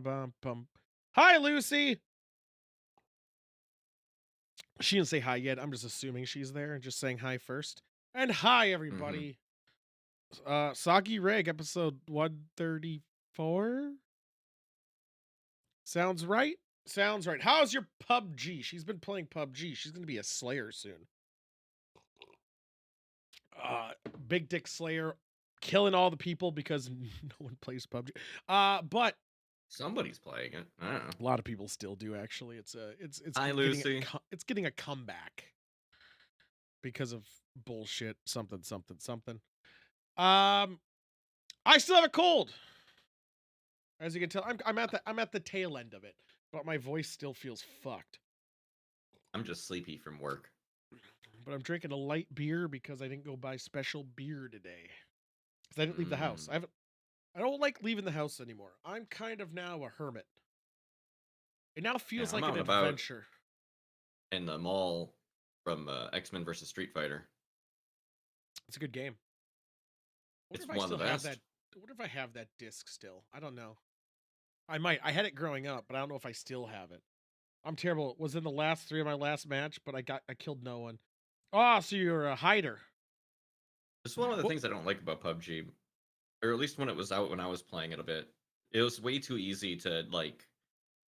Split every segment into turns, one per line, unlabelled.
Ba-da-bum-bum. Hi, Lucy. She didn't say hi yet. I'm just assuming she's there and just saying hi first. And hi,
Hmm.
everybody. Soggy Rig, episode 134. Sounds right. Sounds right. How's your PUBG? She's been playing PUBG. She's gonna be a Slayer soon. Uh, Big Dick Slayer, killing all the people because no one plays PUBG. But
Somebody's playing it. I don't know.
a lot of people still do. Actually, it's
Hi,
getting
Lucy.
it's getting a comeback because of bullshit. Something. Um, I still have a cold. As you can tell, I'm at the tail end of it, but my voice still feels fucked.
I'm just sleepy from work.
But I'm drinking a light beer because I didn't go buy special beer today. Because I didn't leave the house.
Mm.
I don't like leaving the house anymore. I'm kind of now a hermit. It now
Yeah,
feels
I'm
like
out
an
and about
adventure.
in the mall from X-Men versus Street Fighter.
It's a good game. I wonder
It's
if I
one of the
still have that.
best.
I wonder if I have that disc still. I don't know. I might. I had it growing up, but I don't know if I still have it. I'm terrible. It was in the last three of my last match, but I killed no one. Oh, so you're a hider.
It's one of the
Well,
things I don't like about PUBG, or at least when it was out when I was playing it a bit. It was way too easy to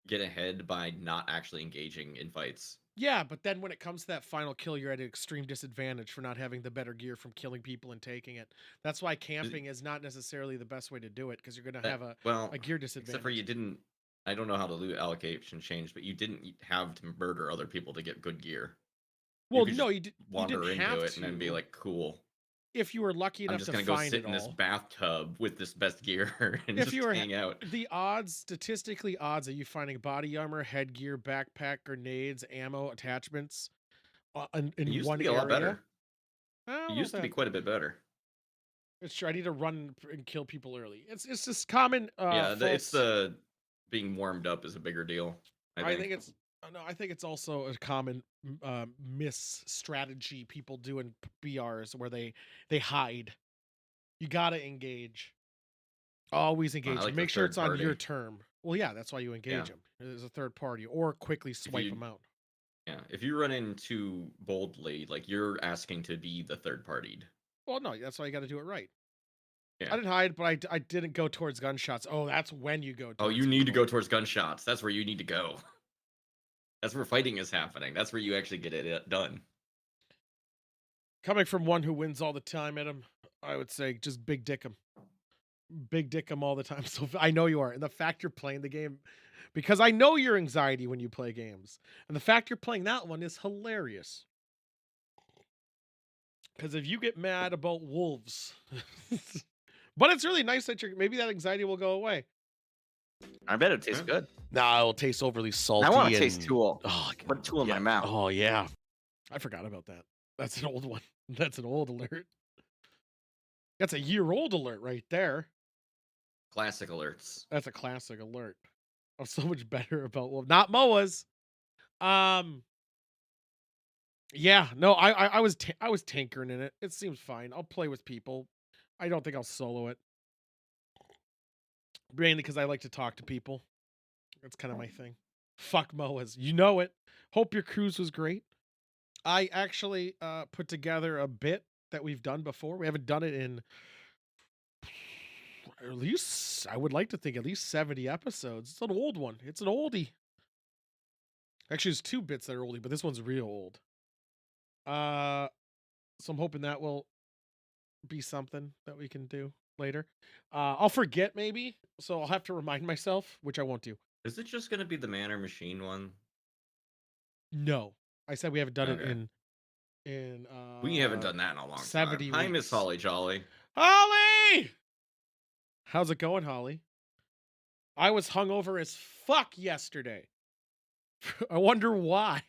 get ahead by not actually engaging in fights.
yeah, but then when it comes to that final kill, you're at an extreme disadvantage for not having the better gear from killing people and taking it. That's why camping is not necessarily the best way to do it because you're going to have
Well,
a gear
except for you
disadvantage.
didn't. I don't know how the loot allocation changed, but you didn't have to murder other people to get good gear. You
Well,
could
no,
just
you didn't
wander into
have
it and then be
to
like, "Cool,
if you were lucky
I'm
enough
just
to
gonna go
find
sit
it
in this
all.
bathtub with this best gear and
If you
just
were
hang out."
the odds, statistically odds of you finding body armor, headgear, backpack, grenades, ammo, attachments
It
in
used to
one
be a lot
area.
better.
I
It
don't know if
used to be
that.
quite a bit better.
It's true. I need to run and kill people early. It's just common
Yeah, it's
false.
the being warmed up is a bigger deal, I
I think
think.
it's no. I think it's also a common miss strategy people do in BRs where they hide. You gotta engage. Always
I
engage.
like the
Make sure it's
third
on your
party.
term. Well, yeah, that's why you
Yeah,
engage them. There's a third party, or quickly
if
swipe
you
them out.
if you run in too boldly, like you're asking to be the third partied.
Well, no, that's why you got to do it right. I
Yeah.
didn't hide, but I didn't go towards gunshots. Oh, that's when you go
Oh, you
towards
need to
people.
go towards gunshots. That's where you need to go. That's where fighting is happening. That's where you actually get it done.
Coming from one who wins all the time at him, I would say just big dick him all the time. So I know you are, and the fact you're playing the game, because I know your anxiety when you play games, and the fact you're playing that one is hilarious. Because if you get mad about wolves, but it's really nice that you're maybe that anxiety will go away.
I bet it tastes
Yeah.
good.
Nah, it'll taste overly
I want
salty
to taste
and
Tool.
oh,
Put Tool in
yeah.
my mouth.
Oh yeah. I forgot about that. That's an old one. That's an old alert. That's a year old alert right there.
Classic alerts.
That's a classic alert. I'm so much better about well, not Moa's. Um, yeah, no, I was tinkering in it. It seems fine. I'll play with people. I don't think I'll solo it. Mainly because I like to talk to people. That's kind of my thing. Fuck Moa's. You know it. Hope your cruise was great. I actually put together a bit that we've done before. We haven't done it in at least I would like to think at least 70 episodes. It's an old one. It's an oldie. Actually, there's two bits that are oldie, but this one's real old. Uh so I'm hoping that will be something that we can do later. I'll forget maybe, so I'll have to remind myself, which I won't do.
Is it just gonna be the man or machine one?
No. I said we haven't done it
Okay.
in
We haven't done that in a long time.
70
Hi, Miss
weeks.
Holly Jolly.
Holly! How's it going, Holly? I was hungover as fuck yesterday. I wonder why.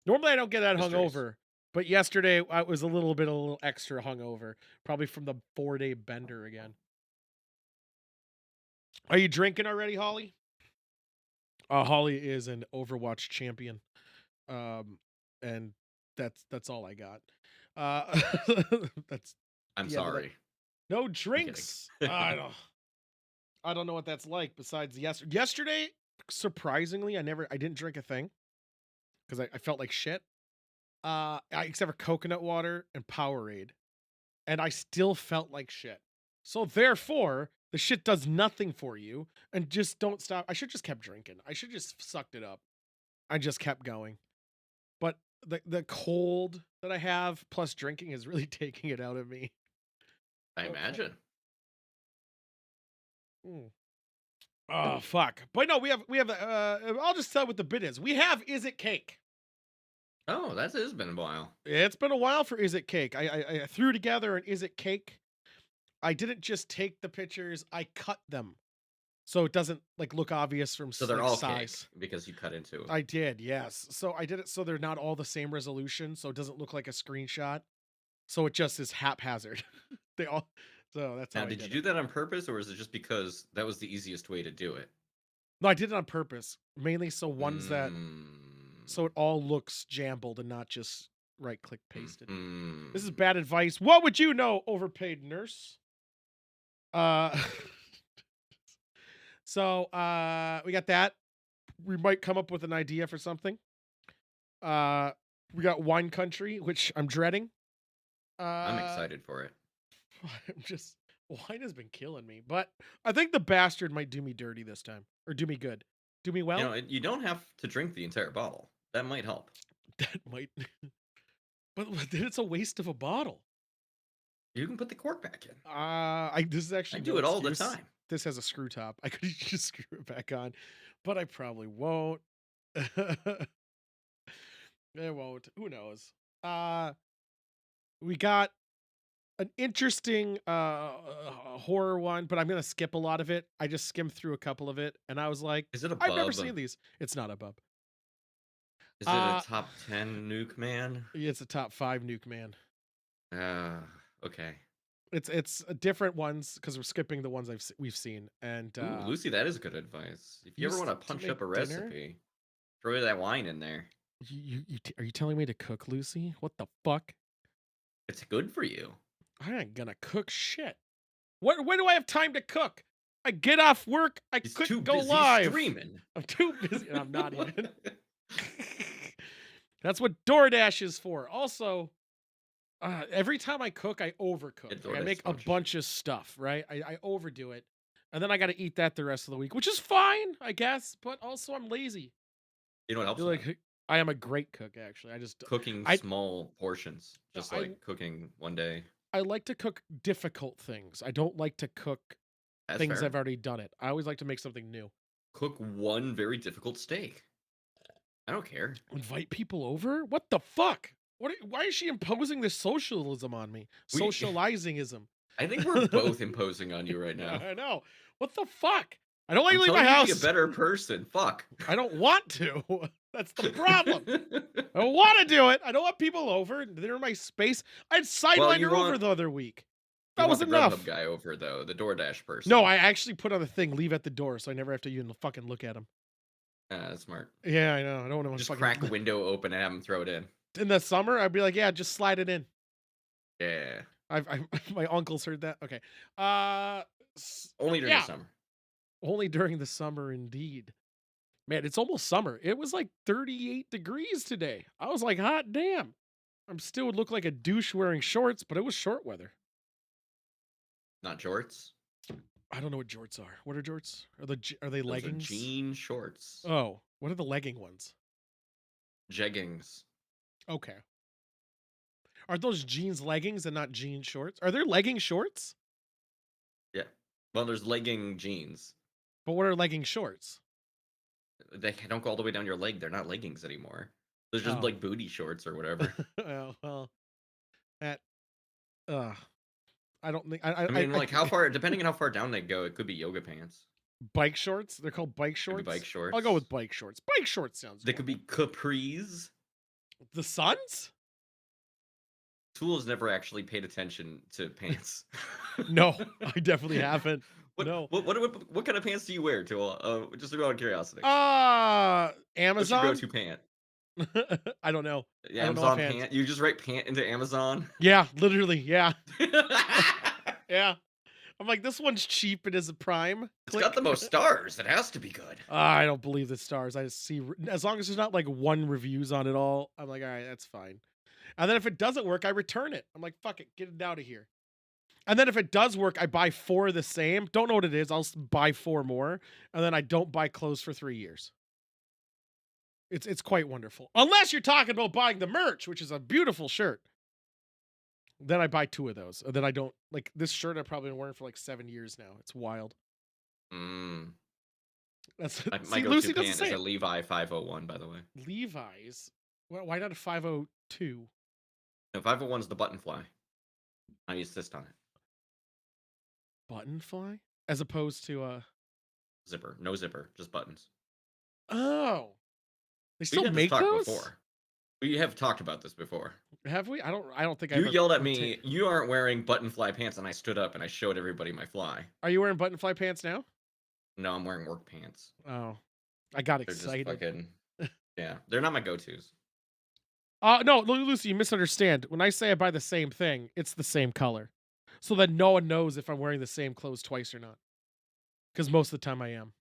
Normally I don't get that
Mysteries.
hungover, but yesterday I was a little extra hungover, probably from the 4-day bender again. Are you drinking already, Holly? Holly is an Overwatch champion. Um, and that's all I got. Uh, that's
I'm
the end of that.
sorry.
No
I'm kidding.
drinks. I don't. I don't know what that's like besides yesterday, surprisingly, I didn't drink a thing because I felt like shit. Except for coconut water and Powerade, and I still felt like shit. So therefore, the shit does nothing for you, and just don't stop. I should just kept drinking. I should just sucked it up. I just kept going. But the cold that I have plus drinking is really taking it out of me.
I
Okay.
imagine.
Mm. Oh fuck! But no, we have. I'll just tell what the bit is. We have Is It Cake?
Oh, that has been a while.
It's been a while for Is It Cake. I threw together an Is It Cake. I didn't just take the pictures; I cut them so it doesn't like look obvious from
So they're
like
all
size.
cake because you cut into them.
I did, yes. So I did it so they're not all the same resolution, so it doesn't look like a screenshot. So it just is haphazard. They all. So that's how
Now,
I
did you
did
do
it.
that on purpose, or is it just because that was the easiest way to do it?
No, I did it on purpose, mainly so ones that
Mm,
so it all looks jambled and not just right click pasted. This is
mm.
bad advice. What would you know, overpaid nurse? Uh we got that. We might come up with an idea for something. Uh we got wine country, which I'm dreading.
I'm
Uh
excited for it.
I'm just wine has been killing me, but I think the bastard might do me dirty this time or do me good. Do me
You
well?
know, you don't have to drink the entire bottle. That might help.
That might but then it's a waste of a bottle.
You can put the cork back in.
I this is
I
actually
do
no
it all the
excuse.
time.
This has a screw top. I could just screw it back on, but I probably won't. I won't. Who knows? Uh, we got an interesting horror one, but I'm gonna skip a lot of it. I just skimmed through a couple of it, and I was like,
Is it a
I've never
bub?
seen these. It's not a bub.
Is it a
Uh,
top 10 nuke man?
it's a top five nuke man.
Uh, okay.
It's different ones because we're skipping the ones we've seen, and
Ooh, Lucy, that is good advice. If you ever
used
want to
to
punch
make
up a
dinner.
recipe, throw that wine in there.
Are you telling me to cook, Lucy? What the fuck?
It's good for you.
I ain't gonna cook shit. When do I have time to cook? I get off work. I
He's too
couldn't go
busy
live.
streaming.
I'm too busy. And I'm not even. That's what DoorDash is for. Also, every time I cook, I overcook.
Get
Like, I
DoorDash
make a
sponsorship.
bunch of stuff, right? I overdo it. And then I got to eat that the rest of the week, which is fine, I guess. But also, I'm lazy.
You know what
I
helps
feel
with that?
like I am a great cook, actually.
Cooking
I,
small portions, just
I,
like cooking one day.
I like to cook difficult things. I don't like to cook
That's
things
fair.
I've already done it. I always like to make something new.
Cook one very difficult steak. I don't care.
Invite people over? What the fuck? Why is she imposing this socialism on me?
We,
Socializingism.
I think we're both imposing on you right now.
I know. What the fuck? I don't like to
I'm
leave my
telling you to be a
house.
better person. Fuck.
I don't want to. That's the problem. I don't want to do it. I don't want people over. They're in my space. I had Sidewinder
you
over
want-
the other week.
You
That
want
was
the
enough.
Grubhub guy over though, the DoorDash person.
No, I actually put on the thing, leave at the door, so I never have to even fucking look at him.
That's smart.
Yeah, I know. I don't want to
Just
fucking
crack a window open and have him throw it in.
in the summer. I'd be like, yeah, just slide it in.
Yeah.
I my uncles heard that. Okay. Uh,
Only during
yeah.
the summer.
Only during the summer, indeed. Man, it's almost summer. It was like 38 degrees today. I was like, hot damn. I'm still would look like a douche wearing shorts, but it was short weather.
Not jorts.
I don't know what jorts are. What are jorts? Are they
Those
leggings?
are jean shorts.
Oh, what are the legging ones?
Jeggings.
Okay. Are those jeans leggings and not jean shorts? Are there legging shorts?
Yeah. Well, there's legging jeans.
But what are legging shorts?
They don't go all the way down your leg. They're not leggings anymore. They're just
Oh.
like booty shorts or whatever.
Oh, well, that. I don't think.
I mean, like how far, depending on how far down they go, it could be yoga pants.
Bike shorts? They're called bike
Could be
shorts.
bike shorts.
I'll go with bike shorts. Bike shorts sounds.
They could be capris.
The Suns.
Tool's never actually paid attention to pants.
No, I definitely haven't. No.
What kind of pants do you wear, Tool? Just out of curiosity.
Amazon.
What's your go-to pant?
I don't know.
Yeah,
I don't know
Amazon
offhand.
pant. You just write pant into Amazon.
Yeah, literally. Yeah, yeah. I'm like, this one's cheap and is a prime.
It's got the most stars. It has to be good.
I don't believe the stars. I just see as long as there's not like one reviews on it all. I'm like, all right, that's fine. And then if it doesn't work, I return it. I'm like, fuck it, get it out of here. And then if it does work, I buy 4 of the same. Don't know what it is. I'll buy 4 more, and then I don't buy clothes for 3 years. It's quite wonderful. Unless you're talking about buying the merch, which is a beautiful shirt. Then I buy 2 of those. And then I don't like this shirt. I've probably been wearing for like 7 years now. It's wild. That's
My
see,
go-to
Lucy doesn't
pant
say
is a
it.
Levi 501, by the way.
Levi's. Well, why not a 502?
No, 501 is the button fly. I insist on it.
Button fly, as opposed to
Zipper, no zipper, just buttons.
Oh, they
We
still
had this
make
talk
those?
before. We have talked about this before.
Have we? I don't think
You
I've
yelled at me, you aren't wearing button fly pants, and I stood up and I showed everybody my fly.
Are you wearing button fly pants now?
No, I'm wearing work pants.
Oh, I got
They're
excited.
just fucking, yeah, they're not my go-tos.
No, Lucy, you misunderstand. When I say I buy the same thing, it's the same color. So that no one knows if I'm wearing the same clothes twice or not. Because most of the time I am.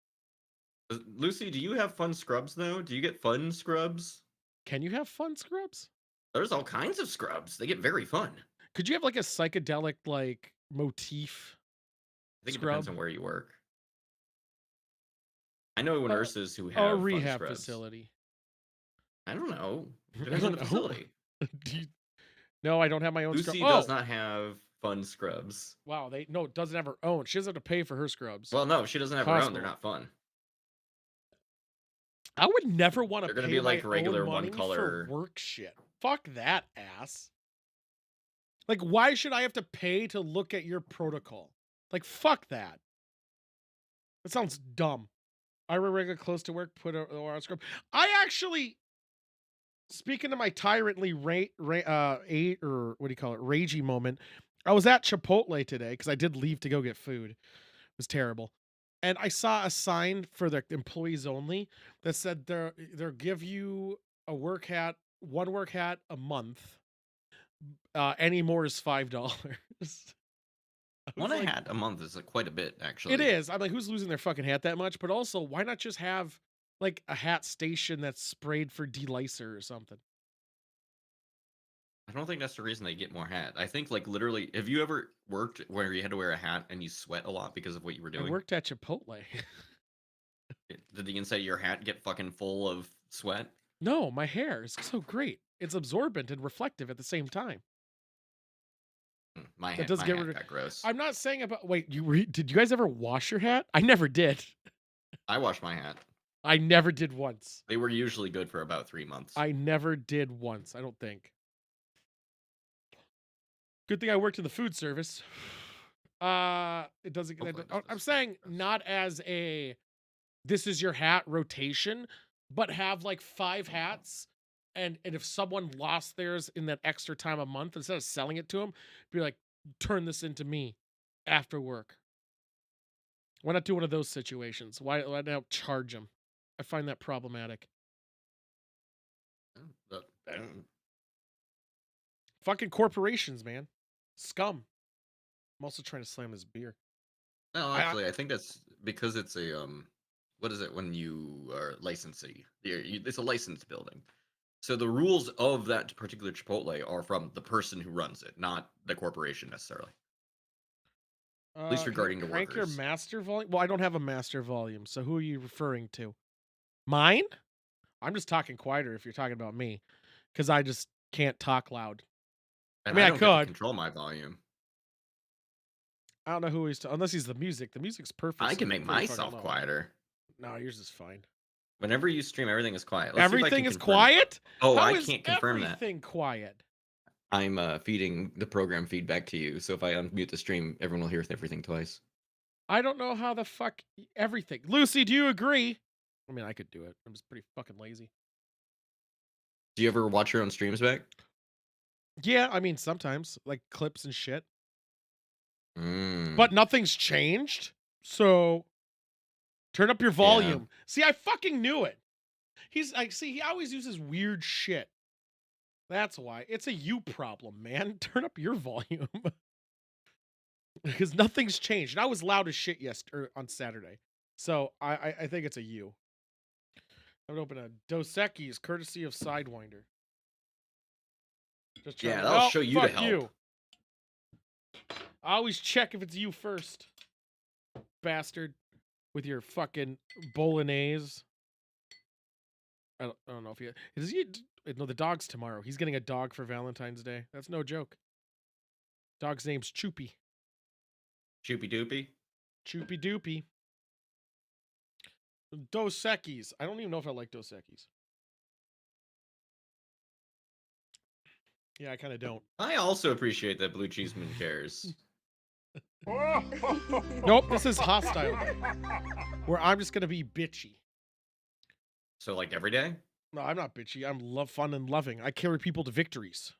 Lucy, do you have fun scrubs, though? Do you get fun scrubs?
Can you have fun scrubs?
There's all kinds of scrubs. They get very fun.
Could you have like a psychedelic like motif?
I think
Scrub?
it depends on where you work. I know nurses who
A
have fun
rehab
scrubs.
facility.
I don't know.
I
Depends on
don't
the
know.
facility.
No, I don't have my own
Lucy
scrub.
does not have fun scrubs.
Wow, doesn't have her own. She doesn't have to pay for her scrubs.
Well, no, she doesn't have her own. They're
Hospital.
not fun.
I would never want to
They're
pay
gonna be like
my
regular
own
one
money
color.
for work shit. Fuck that ass. Like, why should I have to pay to look at your protocol? Like, fuck that. That sounds dumb. I wear regular clothes to work, put on scrub. I actually, speaking of my tyrantly ragey moment, I was at Chipotle today because I did leave to go get food. It was terrible. And I saw a sign for the employees only that said they'll give you one work hat a month. Any more is $5.
One hat a month is quite a bit, actually.
It is. I'm like, who's losing their fucking hat that much? But also, why not just have like a hat station that's sprayed for delicer or something?
I don't think that's the reason they get more hat. I think, like, literally, have you ever worked where you had to wear a hat and you sweat a lot because of what you were doing?
I worked at Chipotle.
Did the inside of your hat get fucking full of sweat?
No, my hair is so great. It's absorbent and reflective at the same time.
My
That
hat,
does
my
get
hat
rid of-
got gross.
I'm not saying about wait. Did you guys ever wash your hat? I never did.
I washed my hat.
I never did once.
They were usually good for about 3 months.
I never did once. I don't think. Good thing I worked in the food service. It doesn't.
Hopefully it
I'm
doesn't
saying
suck.
not as a this is your hat rotation, but have like 5 hats, and if someone lost theirs in that extra time a month, instead of selling it to them, be like, turn this into me after work. Why not do one of those situations? Why not charge them? I find that problematic. Fucking corporations, man. Scum. I'm also trying to slam this beer.
No, actually, I think that's because it's a what is it when you are licensee? It's a licensed building. So the rules of that particular Chipotle are from the person who runs it, not the corporation necessarily. At least regarding the
crank your
workers.
master volume. Well, I don't have a master volume, so who are you referring to? Mine? I'm just talking quieter if you're talking about me, because I just can't talk loud.
And
mean, I
don't get to
could.
control my volume.
I don't know who he's unless he's the music. The music's perfect.
I
so
can make
pretty fucking
myself
loud.
quieter.
No, yours is fine.
Whenever you stream, everything is quiet. Let's see if I
Everything
can
is
confirm.
quiet?
Oh,
How
I
is
can't confirm that.
everything quiet?
I'm feeding the program feedback to you, so if I unmute the stream, everyone will hear everything twice.
I don't know how the fuck everything. Lucy, do you agree? I mean, I could do it. I'm just pretty fucking lazy.
Do you ever watch your own streams back?
Yeah, I mean, sometimes, like clips and shit.
Mm.
But nothing's changed. So turn up your volume. See, I fucking knew it. He's like, see, he always uses weird shit. That's why. It's a you problem, man. Turn up your volume. because nothing's changed. And I was loud as shit on Saturday, so I think it's a U. I'm gonna open a Dos Equis, courtesy of Sidewinder. Just trying
Yeah,
to.
that'll
Oh,
show you to
fuck
help.
you! I always check if it's you first, bastard, with your fucking bolognese. I don't know if he is he. No, the dog's tomorrow. He's getting a dog for Valentine's Day. That's no joke. Dog's name's Choopy.
Choopy doopy.
Choopy Doopy. Dos Equis. I don't even know if I like Dos Equis. Yeah, I kind of don't.
I also appreciate that Blue Cheeseman cares.
Nope, this is hostile day, where I'm just gonna be bitchy.
So like every day?
No, I'm not bitchy. I'm fun and loving. I carry people to victories.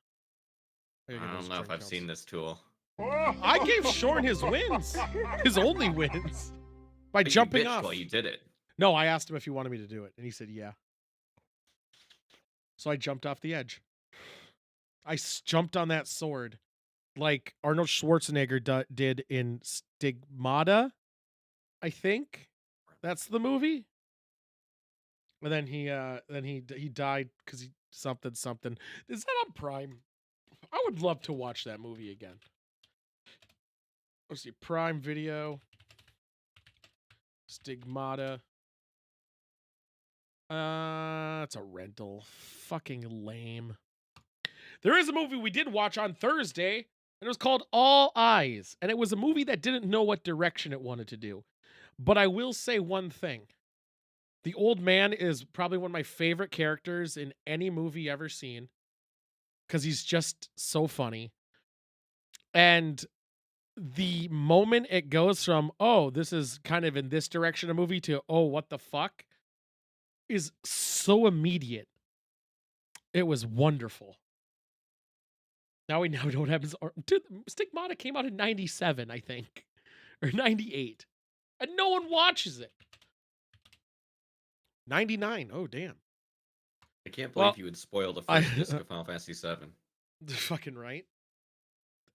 I don't know if I've seen this tool.
I gave Shorn his wins, his only wins, by
But
jumping
you bitched
off.
while you did it.
No, I asked him if he wanted me to do it, and he said yeah. So I jumped off the edge. I jumped on that sword like Arnold Schwarzenegger did in Stigmata, I think. That's the movie. And then he died because he something. Is that on Prime? I would love to watch that movie again. Let's see, Prime Video, Stigmata. It's a rental. Fucking lame. There is a movie we did watch on Thursday, and it was called All Eyes, and it was a movie that didn't know what direction it wanted to do. But I will say one thing. The old man is probably one of my favorite characters in any movie ever seen, because he's just so funny. And the moment it goes from, oh, this is kind of in this direction of movie, to, oh, what the fuck, is so immediate. It was wonderful. Now we know what happens. Dude, Stigmata came out in 97, I think. Or 98. And no one watches it. 99. Oh, damn.
I can't believe you would spoil the first disc of Final Fantasy VII.
Fucking right.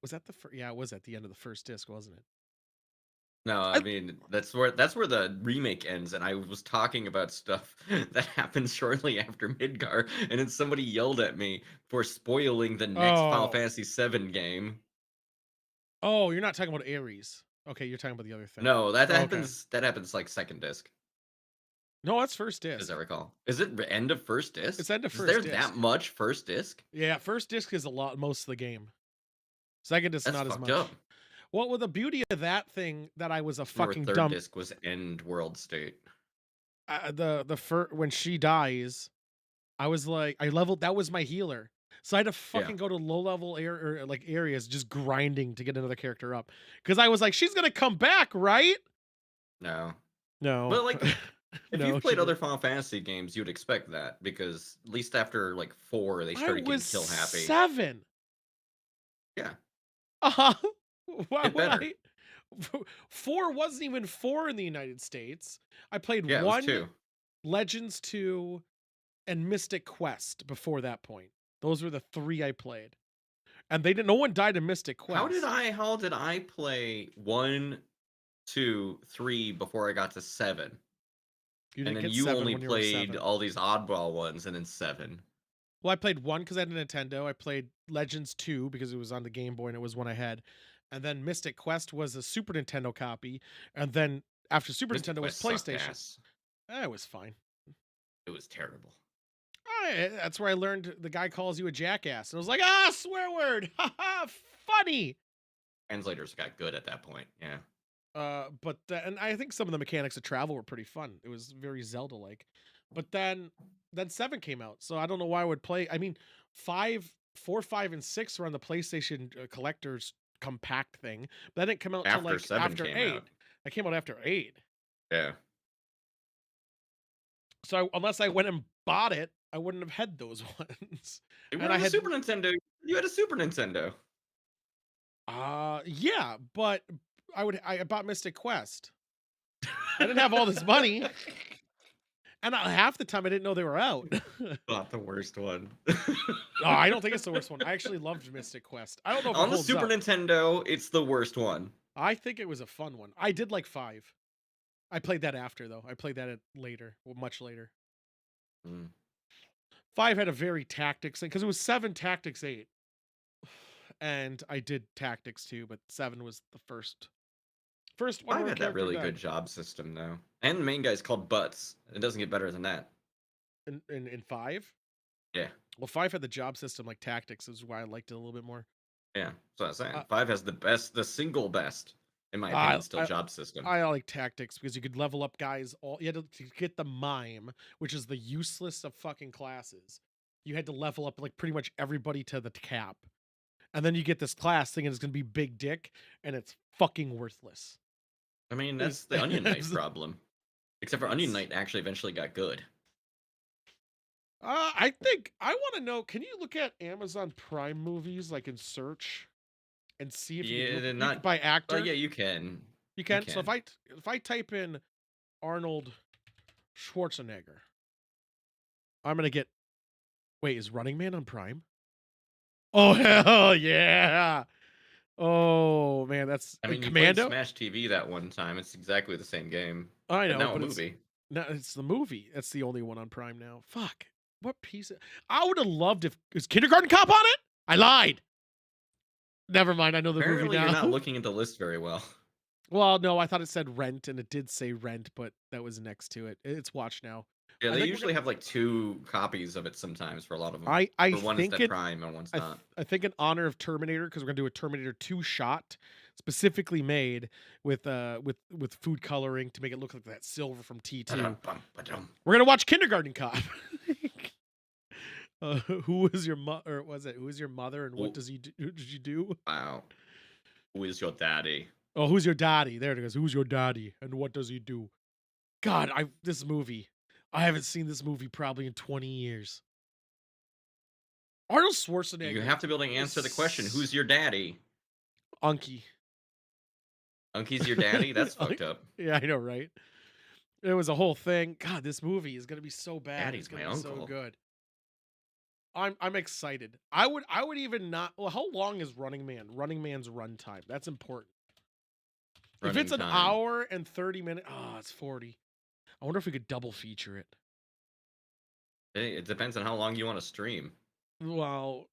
Was that the first? Yeah, it was at the end of the first disc, wasn't it?
No, I mean that's where the remake ends, and I was talking about stuff that happened shortly after Midgar, and then somebody yelled at me for spoiling the next Final Fantasy VII game.
Oh, you're not talking about Ares. Okay, you're talking about the other thing.
No, that happens. Okay. That happens like second disc.
No, that's first disc.
As I recall, is it end of first disc?
It's end of first.
Is there that much first disc?
Yeah, first disc is most of the game. Second disc not as much.
Up.
Well, with the beauty of that thing, that I was a fucking
third
dumb.
Disc was end world state.
When she dies, I was like, that was my healer, so I had to fucking go to low level areas, just grinding to get another character up, because I was like, she's gonna come back, right?
No.
But
like, if you've played other Final Fantasy games, you'd expect that, because at least after like 4, they started getting kill happy.
7.
Yeah.
Why would I? 4 wasn't even 4 in the United States. I played 1,
2.
Legends 2, and Mystic Quest before that point. Those were the 3 I played. And no one died in Mystic Quest.
How did I play 1, 2, 3 before I got to 7? And then you only played all these oddball ones, and then 7.
Well, I played 1 because I had a Nintendo. I played Legends 2 because it was on the Game Boy and it was one I had. And then Mystic Quest was a Super Nintendo copy. And then after Super Nintendo was PlayStation. It was fine.
It was terrible.
That's where I learned the guy calls you a jackass. And I was like, swear word. Ha funny.
Translators got good at that point, yeah.
And I think some of the mechanics of travel were pretty fun. It was very Zelda-like. But then 7 came out, so I don't know why I would play. I mean, 4, 5, and 6 were on the PlayStation collector's compact thing, but that didn't come out until like after 8. That came out after 8.
Yeah.
So unless I went and bought it, I wouldn't have had those ones.
I had Super Nintendo. You had a Super Nintendo.
Yeah, but I bought Mystic Quest. I didn't have all this money. And half the time I didn't know they were out.
Not the worst one.
I don't think it's the worst one. I actually loved Mystic Quest. I don't know if
on the Super Nintendo, it's the worst one.
I think it was a fun one. I did like 5. I played that after though. I played that at later, well, much later.
Mm.
5 had a very tactics thing because it was 7 tactics 8, and I did tactics too, but 7 was the first one
Five
where a
had that
character
really
died.
good job system though, and the main guy's called Butts. It doesn't get better than that.
In 5.
Yeah,
Well, 5 had the job system like tactics, is why I liked it a little bit more.
yeah. So I was saying
Uh,
five has the single best, in my
I
opinion, still
I
job system.
I like tactics because you could level up guys. All you had to get the mime, which is the useless of fucking classes. You had to level up like pretty much everybody to the cap, and then you get this class thing, and it's gonna be Big Dick, and it's fucking worthless.
I mean,
It was,
that's the Onion Knight problem. Except for Onion
it's
Knight actually eventually got good.
I think I want to know. Can you look at Amazon Prime movies like in search and see if you can do
Yeah,
it?
they're
You can
not.
by
Well,
actor.
yeah, you can.
You
You
can. So
can.
if I type in Arnold Schwarzenegger, I'm gonna get. Wait, is Running Man on Prime? Oh hell yeah! Oh man, that's
I mean, you played
Commando.
Smash TV that one time. It's exactly the same game,
I
but
know,
now a
but it's
movie.
no, it's the movie. That's the only one on Prime now. Fuck. What piece of? I would have loved if is Kindergarten Cop on it. I lied. Never mind. I know the movie
Apparently, you're
now.
not looking at the list very well.
Well, no, I thought it said Rent, and it did say Rent, but that was next to it. It's watch now.
Yeah,
I
they
think we're
usually
gonna.
have like 2 copies of it sometimes for a lot of them.
I
For one, it's
think
at
it.
Prime and one's not.
I think in honor of Terminator, because we're gonna do a Terminator 2 shot, specifically made with food coloring to make it look like that silver from T2.
Ba-dum, ba-dum.
We're gonna watch Kindergarten Cop. Who was your mother? Or was it who is your mother, and what
Oh,
does he do? Who did you do?
wow. Who is your daddy?
Oh, who's your daddy? There it goes. Who's your daddy, and what does he do? God, this movie. I haven't seen this movie probably in 20 years. Arnold Schwarzenegger.
You have to be able to answer the question,
is
who's your daddy?
Unky.
Unky's your daddy? That's fucked up.
Yeah, I know, right? It was a whole thing. God, this movie is gonna be so bad. It's
Daddy's
gonna
my
be so
uncle.
good. I'm excited. I would even not. Well, how long is Running Man? Running Man's runtime. That's important. If
Running
it's an
time.
hour and 30 minutes, it's 40. I wonder if we could double feature it.
Hey, it depends on how long you want to stream.
Well,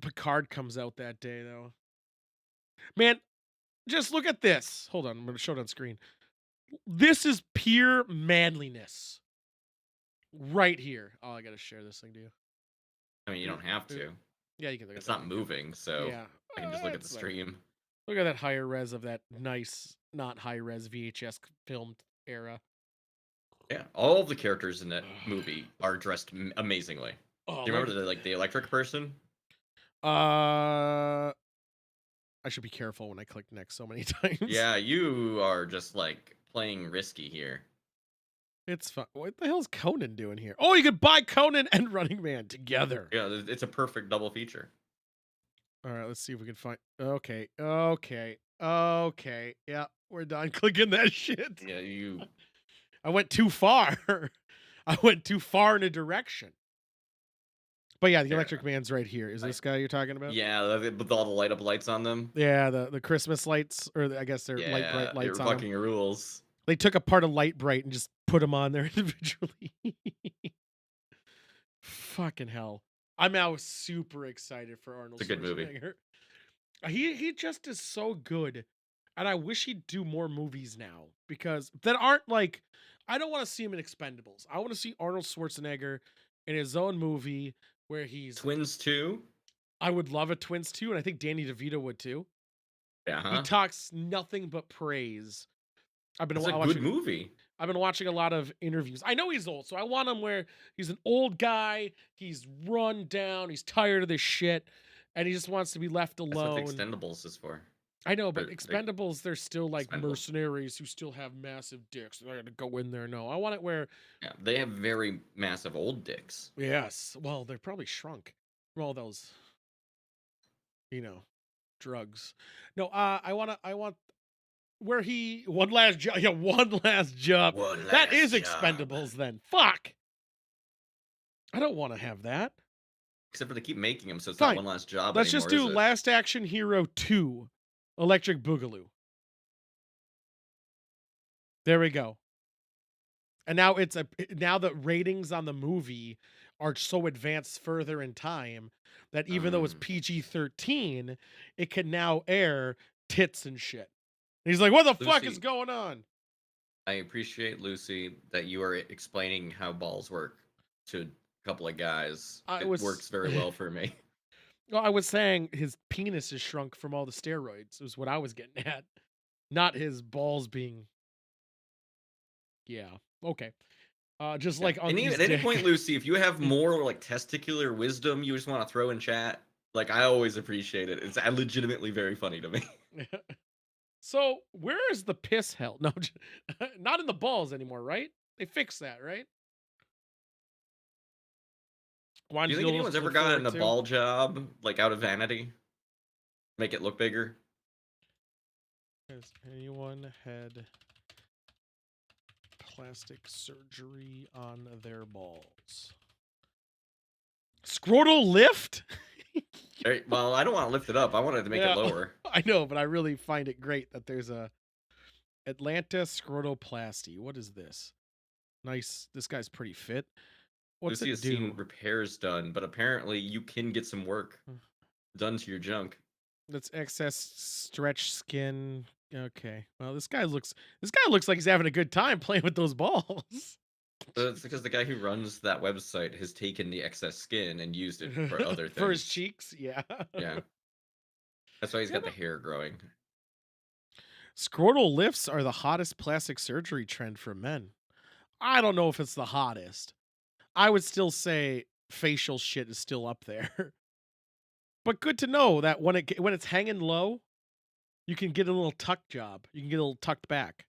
Picard comes out that day though. Man, just look at this. Hold on, I'm gonna show it on screen. This is pure manliness. Right here. Oh, I gotta share this thing to you.
I mean, you don't have to.
Yeah, you can look at
It's
that.
not moving, so
Yeah.
I can just look at the
That's fine.
stream.
Look at that higher res of that nice, not high res VHS filmed era.
Yeah, all of the characters in that movie are dressed amazingly.
Oh,
Do you remember the electric person?
I should be careful when I click next so many times.
Yeah, you are just like playing risky here.
It's fun. What the hell's Conan doing here? Oh, you could buy Conan and Running Man together.
Yeah, it's a perfect double feature.
All right, let's see if we can find. Okay. Yeah, we're done clicking that shit.
Yeah, you.
I went too far. I went too far in a direction. But yeah, the
Fair
Electric
enough.
Man's right here. Is this guy you're talking about?
Yeah, with all the light up lights on them.
Yeah, the Christmas lights, or I guess they're light bright
Yeah,
lights
it
on 'em.
fucking rules.
They took apart a light bright and just put them on there individually. Fucking hell. I'm now super excited for Arnold
It's a good movie.
Schwarzenegger. He just is so good. And I wish he'd do more movies now because that aren't like I don't want to see him in Expendables. I want to see Arnold Schwarzenegger in his own movie where he's
Twins 2?
I would love a Twins too, and I think Danny DeVito would too.
Yeah,
He talks nothing but praise. I've been
It's a
watching
good movie.
I've been watching a lot of interviews. I know he's old, so I want him where he's an old guy, he's run down, he's tired of this shit, and he just wants to be left
That's
alone.
what the Expendables is for.
I know, but
They're
Expendables, they're still like
expendable.
mercenaries who still have massive dicks. They're gonna go in there. No, I want it where
Yeah, they have very massive old dicks.
yes. Well, they're probably shrunk from all those, drugs. No, I want where he one last job. Yeah, one last job. That is Expendables then. Fuck. I don't want to have that.
Except for they keep making them, so it's
Fine.
not one last job
Let's
anymore,
just do
is it?
Last Action Hero 2. Electric Boogaloo. There we go. And now now the ratings on the movie are so advanced further in time that even though it's
Um,
PG-13, it can now air tits and shit. And he's like, "What the fuck is
Lucy,
going on?"
I appreciate Lucy that you are explaining how balls work to a couple of guys.
I
It
was
works very well for me.
well, I was saying his penis is shrunk from all the steroids. Is what I was getting at, not his balls being. Yeah, okay. Just
Yeah.
like
At
Unky's
any point,
dick.
Lucy, if you have more like testicular wisdom you just want to throw in chat, like I always appreciate it. It's legitimately very funny to me.
So where is the piss hell? No, not in the balls anymore, right? They fixed that, right?
Do you
Wanted
think
to look
anyone's ever
forward
gotten a
to.
ball job like out of vanity? Make it look bigger?
Has anyone had plastic surgery on their balls? Scrotal lift?
Well, I don't want to lift it up. I wanted to make it
Yeah,
lower.
I know, but I really find it great that there's a Atlanta scrotoplasty. What is this? Nice. This guy's pretty fit. What's
Lucy
it
has seen
do?
repairs done, but apparently you can get some work done to your junk.
That's excess stretch skin. Okay. Well, this guy looks like he's having a good time playing with those balls.
It's because the guy who runs that website has taken the excess skin and used it for other
For his
things.
cheeks, yeah.
Yeah, that's why he's
Yeah,
got the hair growing.
scrotal lifts are the hottest plastic surgery trend for men. I don't know if it's the hottest. I would still say facial shit is still up there. But good to know that when it's hanging low, you can get a little tuck job. You can get a little tucked back.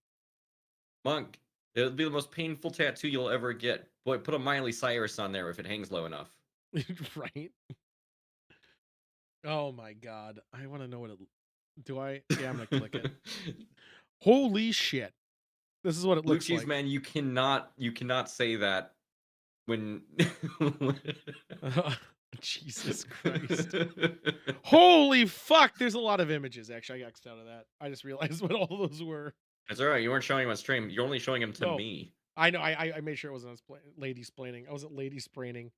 Monk, it'll be the most painful tattoo you'll ever get. Boy, put a Miley Cyrus on there if it hangs low enough.
Right? Oh my god. I want to know what it do I? Yeah, I'm going to click it. Holy shit. This is what it
Blue
looks
cheese
like.
man, you cannot say that when
Jesus Christ. Holy fuck. There's a lot of images. Actually, I got out of that. I just realized what all those were.
That's all right. You weren't showing him on stream. You're only showing him to
No,
me.
I know. I made sure it wasn't lady splaining. I wasn't lady spraining.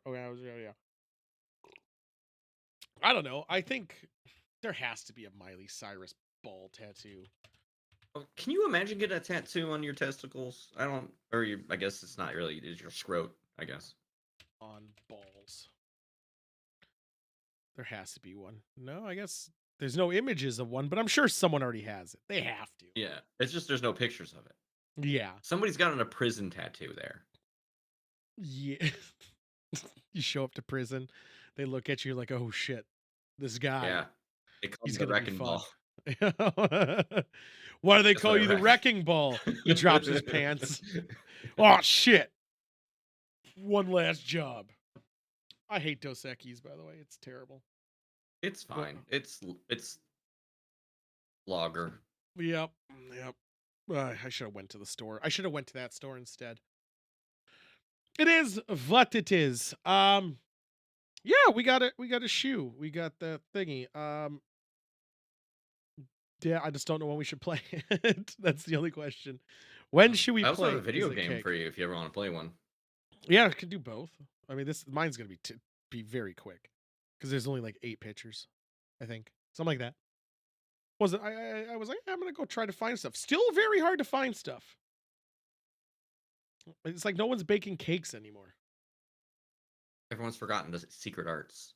Oh, yeah, yeah. I don't know. I think there has to be a Miley Cyrus ball tattoo
Can you imagine getting a tattoo on your testicles? I don't, or your, I guess it's not really, it's your scrot, I guess.
on balls. There has to be one. No, I guess there's no images of one, but I'm sure someone already has it. They have to.
Yeah, it's just there's no pictures of it.
Yeah.
Somebody's got a prison tattoo there.
Yeah. You show up to prison, they look at you like, "Oh shit, this guy,
Yeah, they call
he's
him the
gonna be
wrecking
fun."
ball.
Why do they
That's
call
what I
you the
wreck.
wrecking ball? He drops his pants. Oh shit! One last job. I hate Dos Equis, by the way. It's terrible.
It's
But
fine. It's lager.
yep, yep. I should have went to the store. I should have went to that store instead. It is what it is. Yeah, we got it. We got a shoe. We got the thingy. Yeah, I just don't know when we should play it. That's the only question. When should we
I also have
play?
a
Is
video
the
game
kick.
for you if you ever want to play one.
Yeah, I could do both. I mean, mine's gonna be very quick because there's only like 8 pictures, I think, something like that. Wasn't I was like, I'm gonna go try to find stuff. Still very hard to find stuff. It's like no one's baking cakes anymore.
Everyone's forgotten the secret arts.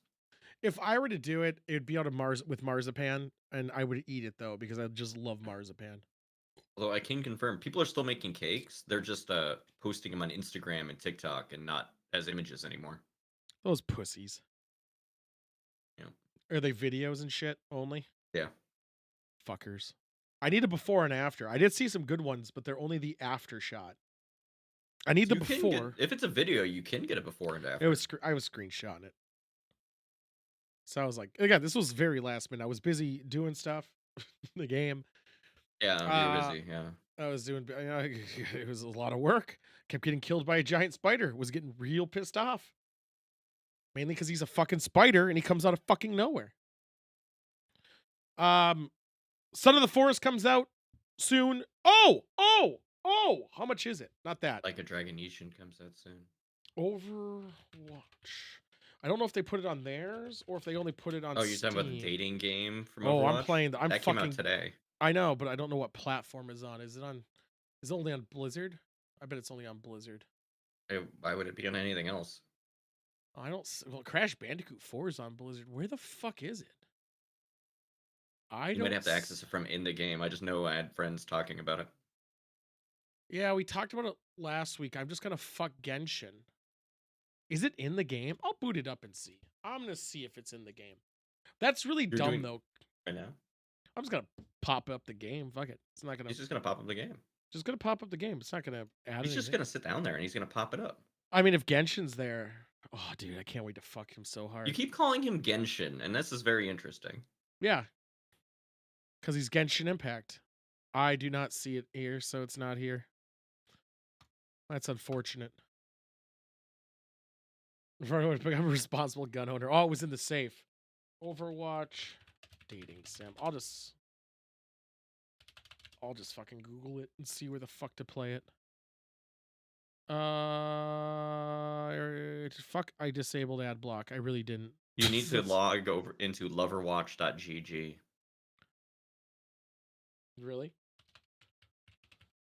If I were to do it, it'd be out of marzipan, and I would eat it though because I just love marzipan.
Although I can confirm, people are still making cakes. They're just posting them on Instagram and TikTok and not as images anymore.
Those pussies.
Yeah.
Are they videos and shit only?
Yeah.
Fuckers. I need a before and after. I did see some good ones, but they're only the after shot. I need the
You can get,
before.
if it's a video, you can get it before and after.
I was screenshotting it. So I was like, again, this was very last minute. I was busy doing stuff, the game.
Yeah, you were busy. Yeah.
I was doing, it was a lot of work. Kept getting killed by a giant spider. Was getting real pissed off. Mainly because he's a fucking spider and he comes out of fucking nowhere. Son of the Forest comes out soon. Oh! How much is it? Not that.
Like a Dragon Ishin comes out soon.
Overwatch. I don't know if they put it on theirs or if they only put it on
Oh, you're talking about the
Steam.
dating game from
Oh, I'm
Overwatch?
playing. I'm
That came out
fucking.
today.
I know, but I don't know what platform is on. Is it on? Is it only on Blizzard? I bet it's only on Blizzard.
Why would it be on anything else?
I don't. Well, Crash Bandicoot 4 is on Blizzard. Where the fuck is it? I
You
don't.
might have to access it from in the game. I just know I had friends talking about it.
Yeah, we talked about it last week. I'm just gonna fuck Genshin. Is it in the game? I'll boot it up and see. I'm gonna see if it's in the game. That's really
You're
dumb
doing
though.
right now.
I'm just gonna pop up the game. Fuck it. It's not gonna.
He's just gonna pop up the game.
Just gonna pop up the game. It's not gonna add
He's just
anything.
gonna sit down there and he's gonna pop it up.
I mean, if Genshin's there, oh, dude, I can't wait to fuck him so hard.
You keep calling him Genshin, and this is very interesting.
Yeah, because he's Genshin Impact. I do not see it here, so it's not here. That's unfortunate. If I would become a responsible gun owner. Oh, it was in the safe. Overwatch dating sim. I'll just fucking Google it and see where the fuck to play it. Fuck, I disabled ad block. I really didn't.
You need to log over into loverwatch.gg.
Really?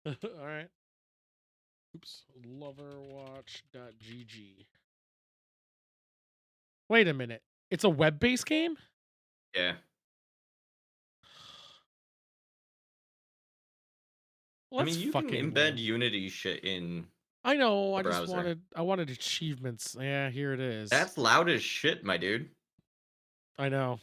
All right. Oops. Loverwatch.gg. Wait a minute. It's a web-based game?
Yeah.
Well,
I mean, you can embed
lame.
Unity shit in.
I know.
the
I just
browser.
wanted achievements. Yeah, here it is.
That's loud as shit, my dude.
I know.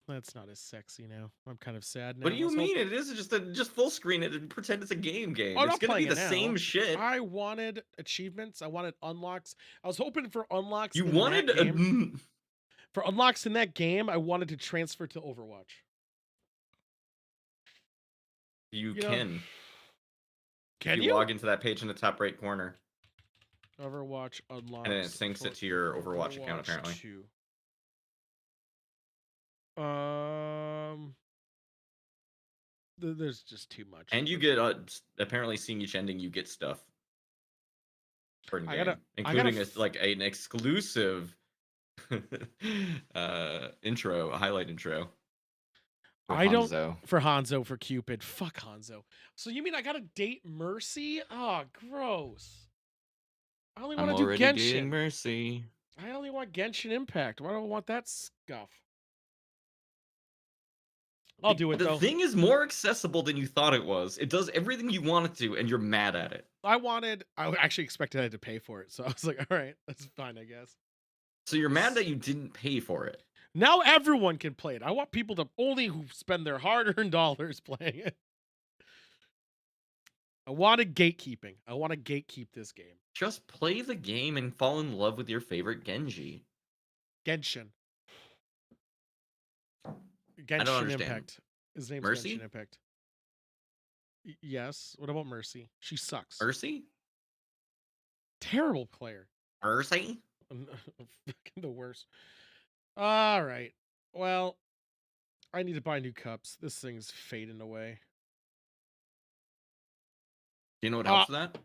That's not as sexy now. I'm kind of sad now.
What do you mean? It is just full screen it and pretend it's a game.
Oh,
It's
not
gonna be
playing
the
it now.
same shit.
I wanted achievements. I wanted unlocks. I was hoping for unlocks.
You
in
wanted
that game. For unlocks in that game, I wanted to transfer to Overwatch.
You can.
Can
you log into that page in the top right corner?
Overwatch unlocks.
And then it syncs it to your Overwatch account, apparently.
2. There's just too much.
And you get apparently seeing each ending, you get stuff. For including an exclusive intro, a highlight intro.
For Hanzo, for Cupid. Fuck Hanzo. So you mean I gotta date Mercy? Oh, gross. I only want to do Genshin.
Mercy.
I only want Genshin Impact. Why do I want that stuff? I'll do it, though.
The thing is more accessible than you thought it was. It does everything you want it to, and you're mad at it.
I actually expected I had to pay for it, so I was like, all right, that's fine, I guess.
So you're mad that you didn't pay for it.
Now everyone can play it. I want people to only who spend their hard-earned dollars playing it. I wanted gatekeeping. I want to gatekeep this game.
Just play the game and fall in love with your favorite Genji.
Genshin.
I don't understand.
Impact. His name's
Mercy?
Genshin Impact. Yes. What about Mercy? She sucks.
Mercy?
Terrible player.
Mercy?
Fucking the worst. All right. Well, I need to buy new cups. This thing's fading away.
Do you know what helps with that?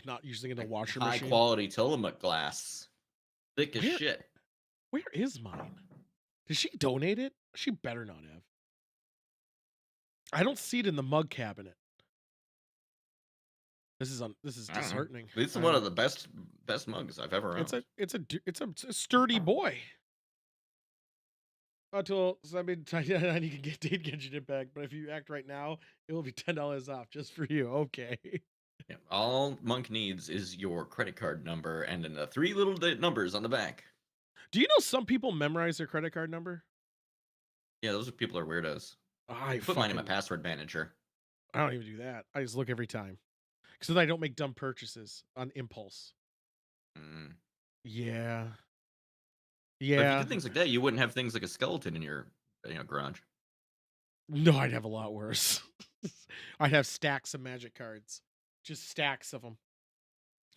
Not using it in a washer machine.
High quality Tillamook glass. Thick as shit.
Where is mine? Did she donate it? She better not have. I don't see it in the mug cabinet. This is disheartening.
This is one of the best mugs I've ever owned.
It's a sturdy boy. Until I need to get Genshin Impact, but if you act right now, it will be $10 off just for you. Okay.
Yeah, all Monk needs is your credit card number and then the 3 little numbers on the back.
Do you know some people memorize their credit card number?
Yeah, those people are weirdos. I put mine in my password manager.
I don't even do that. I just look every time, so that I don't make dumb purchases on impulse. Yeah. Yeah.
But if you did things like that, you wouldn't have things like a skeleton in your garage.
No, I'd have a lot worse. I'd have stacks of magic cards. Just stacks of them.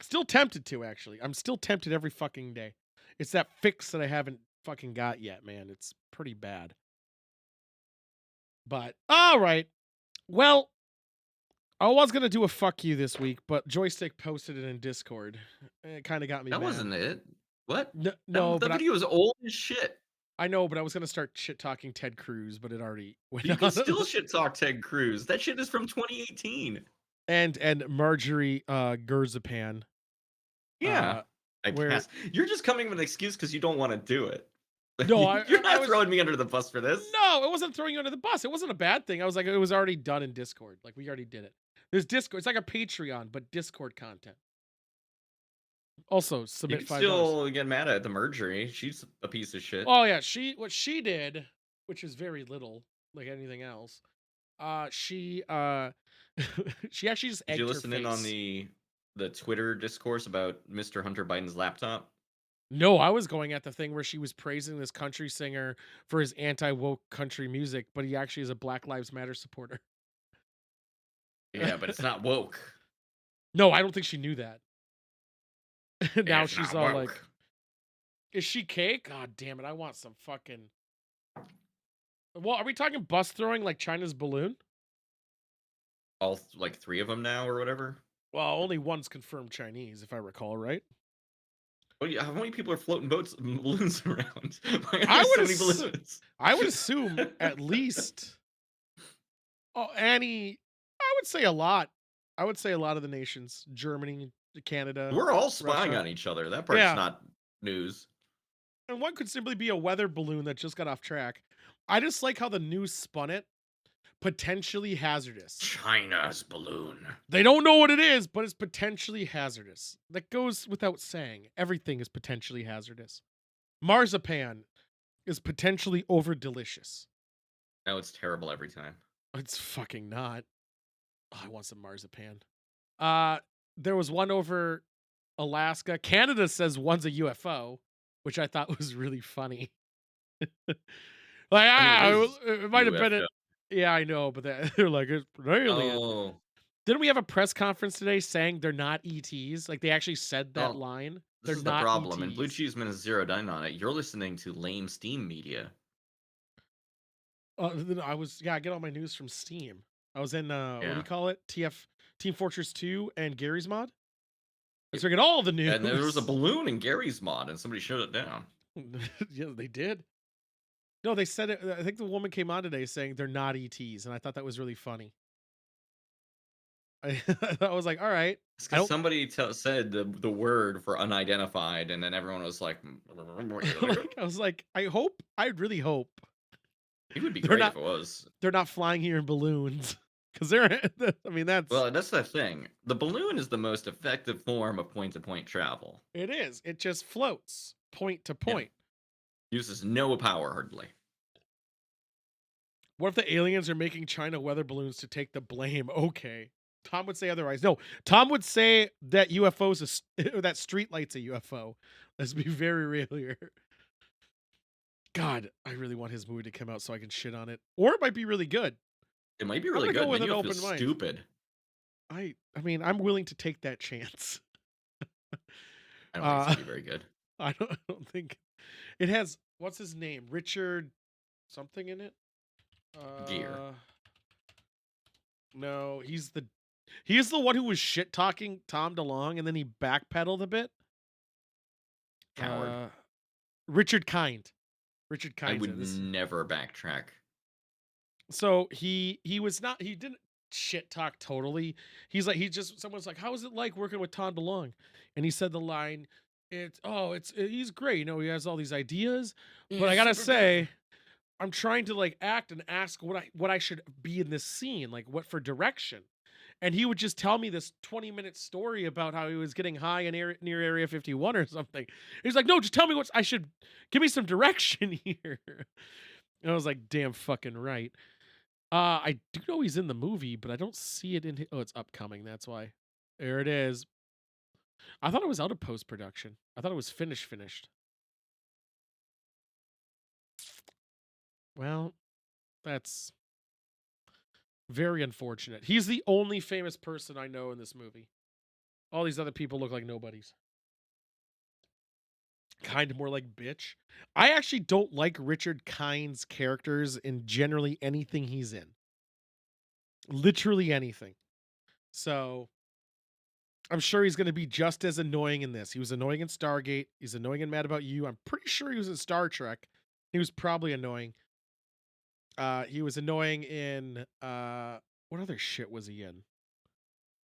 Still tempted to, actually. I'm still tempted every fucking day. It's that fix that I haven't fucking got yet, man. It's pretty bad. But all right. Well, I was gonna do a fuck you this week, but Joystick posted it in Discord. It kind of got me
That
mad.
wasn't it. What?
No,
That
no,
that
but
video is old as shit.
I know, but I was gonna start shit talking Ted Cruz, but it already went
You can
on.
still shit talk Ted Cruz. That shit is from 2018.
and Marjorie Gurzapan,
Yeah.
uh,
I
where
pass. You're just coming with an excuse because you don't want to do it.
no,
You're
I
not
was
throwing me under the bus for this.
no, it wasn't throwing you under the bus. It wasn't a bad thing. I was like, it was already done in Discord. Like we already did it. There's Discord. It's like a Patreon, but Discord content. Also,
You
submit
can
$5.
still get mad at the Marjorie. She's a piece of shit.
Oh yeah, what she did, which is very little, like anything else. She she actually just
Did
egged
you
her
listen in on
face.
the Twitter discourse about Mr. Hunter Biden's laptop?
No, I was going at the thing where she was praising this country singer for his anti-woke country music, but he actually is a Black Lives Matter supporter.
Yeah, but it's not woke.
No, I don't think she knew that. Now
It's
she's
not
all
woke.
like, is she cake? God damn it, I want some fucking. Well, are we talking bus throwing like China's balloon?
All like 3 of them now or whatever.
Well, only one's confirmed Chinese, if I recall, right?
Oh yeah, how many people are floating balloons around? Why are
I
there so
would
many balloons?
I would assume at least. Oh, Annie, I would say a lot. I would say a lot of the nations, Germany, Canada,
We're all spying
Russia.
on each other. That part's
Yeah,
not news.
and one could simply be a weather balloon that just got off track. I just like how the news spun it. Potentially hazardous.
China's balloon.
They don't know what it is, but it's potentially hazardous. That goes without saying. Everything is potentially hazardous. Marzipan is potentially over delicious.
No, it's terrible every time.
It's fucking not. Oh, I want some marzipan. There was one over Alaska. Canada says one's a UFO, which I thought was really funny. Like,
I mean, it is
it might have been
UFO.
it. Yeah, I know, but they're like, it's an alien.
Oh,
Didn't we have a press conference today saying they're not ETs? Like they actually said that
well,
line.
this
They're
is the
not
problem, and Blue
ETs.
Cheeseman has zeroed in on it. You're listening to lame Steam media.
I get all my news from Steam. I was in what do
Yeah.
you call it? Team Fortress 2 and Gary's mod. So I get all the news.
And there was a balloon in Gary's mod, and somebody shut it down.
Yeah, they did. No, they said it. I think the woman came on today saying they're not ETs, and I thought that was really funny. I was like, all right.
It's because somebody said the word for unidentified, and then everyone was like,
I was like, I really hope
it would be
they're
great
not
if it was.
they're not flying here in balloons. Because they're, I mean, that's
Well, that's the thing. The balloon is the most effective form of point-to-point travel.
it is. It just floats point to point.
Uses no power hardly.
What if the aliens are making China weather balloons to take the blame? Okay. Tom would say otherwise. No, Tom would say that UFOs, that streetlight's a UFO. Let's be very real here. God, I really want his movie to come out so I can shit on it. Or it might be really good.
It might be
I'm
really
gonna
good.
go with
Then
an
you'll feel
open mind.
stupid.
I mean, I'm willing to take that chance.
I don't think it's gonna be very good.
I don't think it has. What's his name? Richard something in it.
Gear.
No, he's the one who was shit talking Tom DeLonge, and then he backpedaled a bit.
Coward.
Richard Kind. Richard
I
Kind.
would never backtrack.
So he didn't shit talk totally. He's like someone's like, how is it like working with Tom DeLonge? And he said the line, he's great. You know, he has all these ideas, but I gotta say, I'm trying to like act and ask what I should be in this scene, like what for direction. And he would just tell me this 20-minute story about how he was getting high in near Area 51 or something. He's like, no, just tell me give me some direction here. And I was like, damn fucking right. I do know he's in the movie, but I don't see it in. Oh, it's upcoming. That's why. There it is. I thought it was out of post production. I thought it was finished. Well, that's very unfortunate. He's the only famous person I know in this movie. All these other people look like nobodies. kind of more like bitch. I actually don't like Richard Kind's characters in generally anything he's in. Literally anything. So I'm sure he's going to be just as annoying in this. He was annoying in Stargate. He's annoying and Mad About You. I'm pretty sure he was in Star Trek. He was probably annoying. He was annoying in what other shit was he in?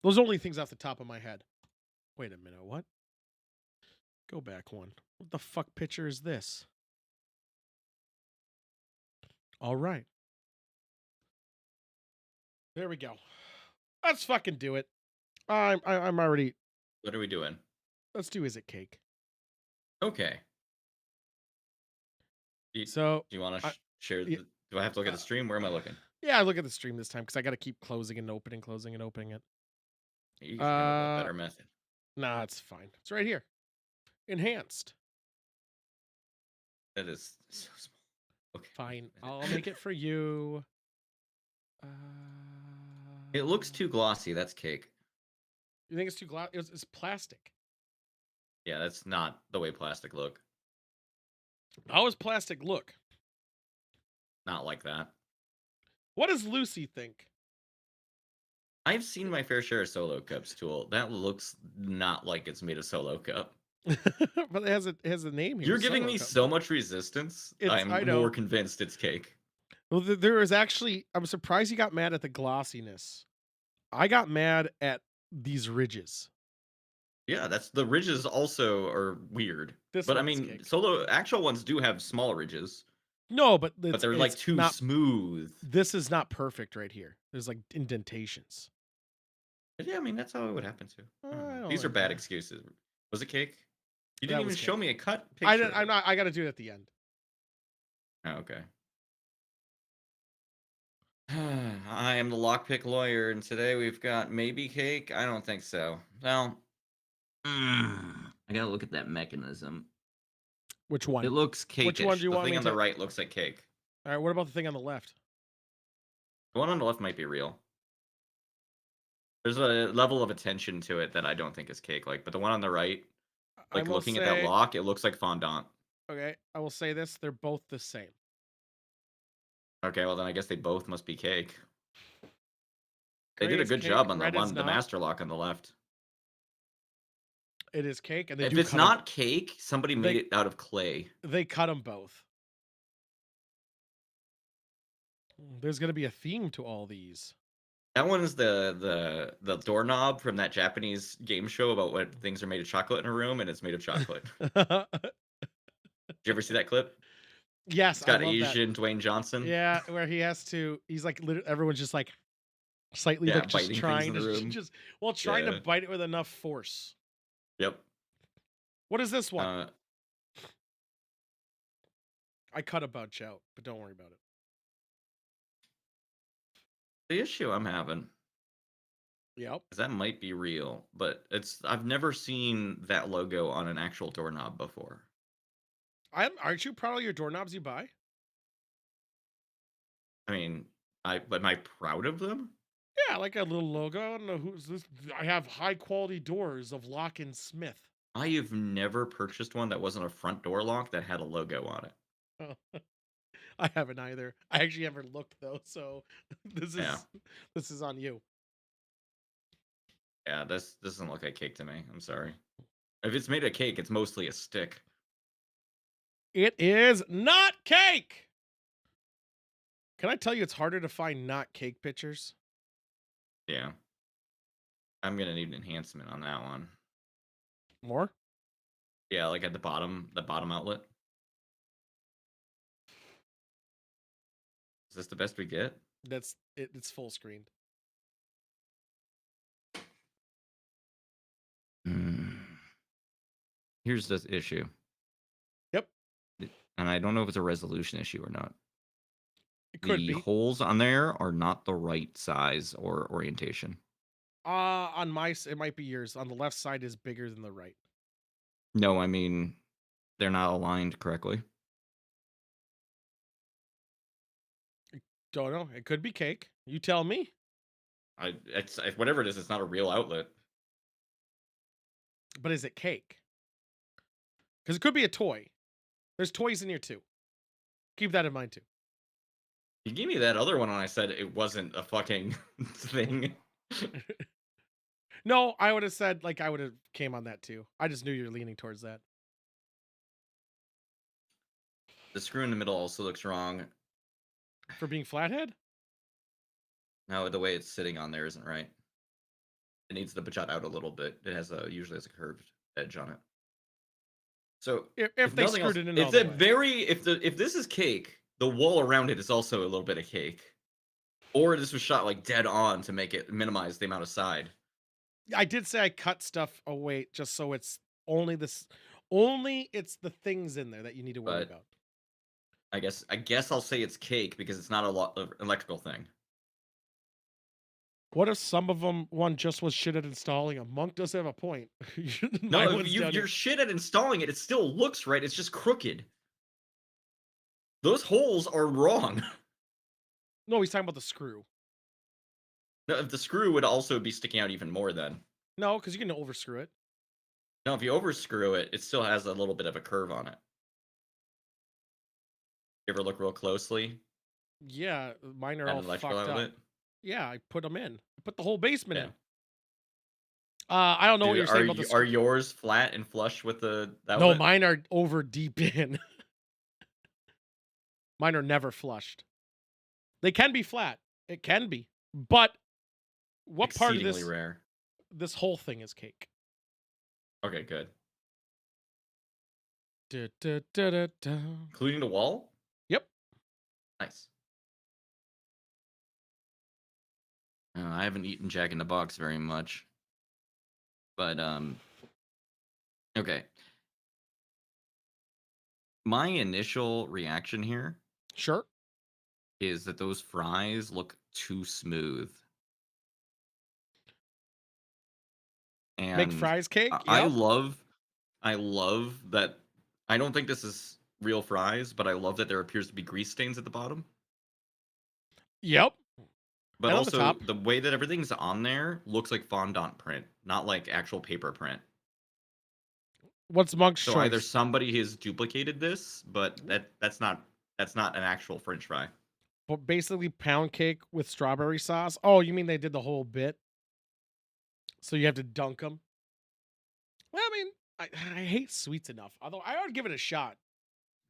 Those are only things off the top of my head. Wait a minute, what? Go back one. What the fuck picture is this? All right. There we go. Let's fucking do it. I'm already.
What are we doing?
Let's do Is It Cake?
Okay.
So
do you want to
I,
share?
yeah,
Do I have to look at the stream? Where am I looking?
yeah, I look at the stream this time because I got to keep closing and opening it.
You should have a better
Nah,
method.
it's fine. It's right here. Enhanced.
That is so small. Okay.
Fine. I'll make it for you.
It looks too glossy. That's cake.
You think it's too glossy? It's plastic.
Yeah, that's not the way plastic look.
How does plastic look?
Not like that.
What does Lucy think?
I've seen my fair share of Solo cups, Tool. That looks not like it's made of Solo cup.
But it has a name here.
You're giving
Solo
me
Cup.
so much resistance.
I
I'm
know.
more convinced it's cake.
Well, there is actually. I'm surprised you got mad at the glossiness. I got mad at these ridges.
Yeah, the ridges also are weird. But I mean,
cake.
Solo actual ones do have small ridges.
No, but
they're like too smooth.
This is not perfect right here. There's like indentations.
But yeah, I mean that's how it would happen too. These are
like
bad
that.
excuses. Was it cake? You didn't even show me a cut picture.
I'm not. I got to do it at the end.
Oh, okay. I am the lockpick lawyer, and today we've got maybe cake. I don't think so. Well, I gotta look at that mechanism.
Which one?
It looks cake.
Which one do you
the
want
thing
me
on
to...
the right looks like cake.
All right. What about the thing on the left?
The one on the left might be real. There's a level of attention to it that I don't think is cake. But the one on the right, looking at that lock, it looks like fondant.
Okay, I will say this: they're both the same.
Okay, well then I guess they both must be cake. They did a good job on the master lock on the left.
It is cake, and
if it's not cake, somebody made it out of clay.
They cut them both. There's gonna be a theme to all these.
That one's the doorknob from that Japanese game show about what things are made of chocolate in a room, and it's made of chocolate. Did you ever see that clip?
Yes,
it's got Asian Dwayne Johnson.
Yeah, where he's like everyone's just like slightly like just trying to trying to bite it with enough force.
Yep.
What is this one? I cut a bunch out, but don't worry about it.
The issue I'm having.
Yep.
That might be real, but I've never seen that logo on an actual doorknob before.
Aren't you proud of your doorknobs you buy?
I mean, am I proud of them?
Yeah, like a little logo. I don't know who's this. I have high quality doors of Lock and Smith.
I have never purchased one that wasn't a front door lock that had a logo on it.
Oh. I haven't either. I actually haven't looked though, so this is on you.
Yeah, this doesn't look like cake to me. I'm sorry. If it's made of cake, it's mostly a stick.
It is not cake. Can I tell you it's harder to find not cake pictures?
Yeah. I'm gonna need an enhancement on that one.
More?
Yeah, like at the bottom outlet. Is this the best we get?
That's it. It's full screened.
Here's this issue.
Yep.
And I don't know if it's a resolution issue or not.
It could be.
The holes on there are not the right size or orientation.
On my, it might be yours. On the left side is bigger than the right.
No, I mean, they're not aligned correctly.
Don't know. It could be cake. You tell me.
It's whatever it is. It's not a real outlet.
But is it cake? Because it could be a toy. There's toys in here too. Keep that in mind too.
You gave me that other one when I said it wasn't a fucking thing.
No, I would have said like I would have came on that too. I just knew you were leaning towards that.
The screw in the middle also looks wrong.
For being flathead?
No, the way it's sitting on there isn't right. It needs to jut out a little bit. It has usually has a curved edge on it. So
If they
nothing else,
screwed it in all
it's
the
a
way.
very if this is cake, the wall around it is also a little bit of cake. Or this was shot like dead on to make it minimize the amount of side.
I did say I cut stuff away just so it's only it's the things in there that you need to worry
But
about.
I guess I'll say it's cake because it's not a lot of electrical thing.
What if some of them one just was shit at installing them? Monk does have a point. My
No,
one's down
you're
here.
shit at installing it. It still looks right. It's just crooked. Those holes are wrong.
No, he's talking about the screw.
No, if the screw would also be sticking out even more then.
No, because you can overscrew it.
No, if you overscrew it, it still has a little bit of a curve on it. You ever look real closely
Yeah, mine are
at
all
an electrical
fucked up.
outlet?
Yeah, I put them in. I put the whole basement
Yeah.
in. I don't know what
Dude,
you're saying about the
are
screw.
yours flat and flush with the
No,
outlet?
mine are over deep in. Mine are never flushed. They can be flat. It can be. But what part of
Exceedingly rare.
this whole thing is cake?
Okay, good.
Da, da, da, da, da.
Including the wall?
Yep.
Nice. I haven't eaten Jack in the Box very much. But okay. My initial reaction here
Sure.
is that those fries look too smooth.
Make
And
fries cake?
I
Yep.
love that. I don't think this is real fries, but I love that there appears to be grease stains at the bottom.
Yep.
But
And on the
also,
top.
the way that everything's on there looks like fondant print, not like actual paper print.
What's Monk's
So either
choice?
somebody has duplicated this, but that's not an actual French fry.
But basically pound cake with strawberry sauce. Oh, you mean they did the whole bit? So you have to dunk them? Well, I mean, I hate sweets enough. Although I would give it a shot.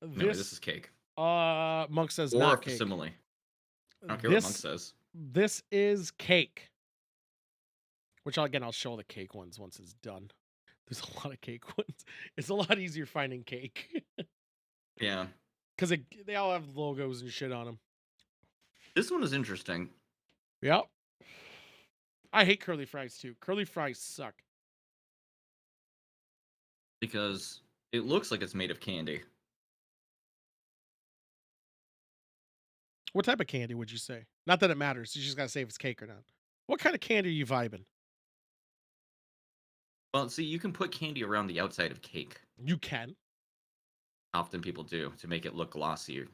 Anyway, this is cake
Monk says
or a
not cake.
facsimile. I don't care what Monk says.
This is cake. Which I'll show the cake ones once it's done. There's a lot of cake ones. It's a lot easier finding cake.
Yeah.
Because they all have logos and shit on them.
This one is interesting.
Yep. I hate curly fries too. Curly fries suck.
Because it looks like it's made of candy.
What type of candy would you say? Not that it matters. You just gotta say if it's cake or not. What kind of candy are you vibing?
Well, see, you can put candy around the outside of cake.
You can.
Often people do to make it look glossier.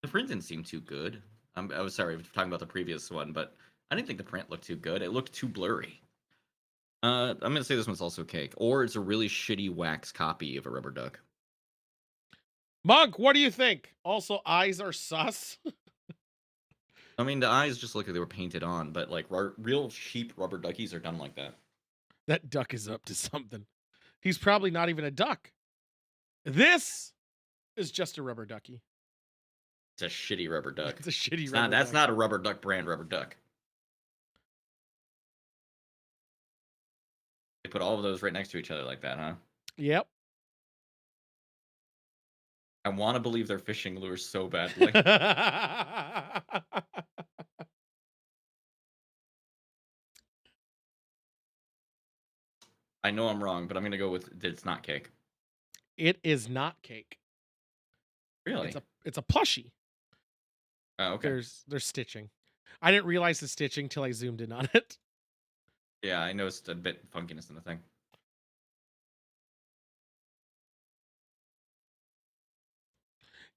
The print didn't seem too good. I was sorry, talking about the previous one, but I didn't think the print looked too good. It looked too blurry. I'm gonna say this one's also cake, or it's a really shitty wax copy of a rubber duck.
Monk, what do you think? Also, eyes are sus.
I mean, the eyes just look like they were painted on, but like real cheap rubber duckies are done like that.
That duck is up to something. He's probably not even a duck. This is just a rubber ducky.
It's a shitty rubber duck.
It's a shitty
It's
rubber
not, that's
duck.
not a rubber duck brand rubber duck. They put all of those right next to each other like that, huh?
Yep.
I want to believe they're fishing lures so badly. I know I'm wrong, but I'm gonna go with it's not cake.
It is not cake.
Really?
It's a plushie.
Oh, okay.
There's stitching. I didn't realize the stitching till I zoomed in on it.
Yeah, I noticed a bit funkiness in the thing.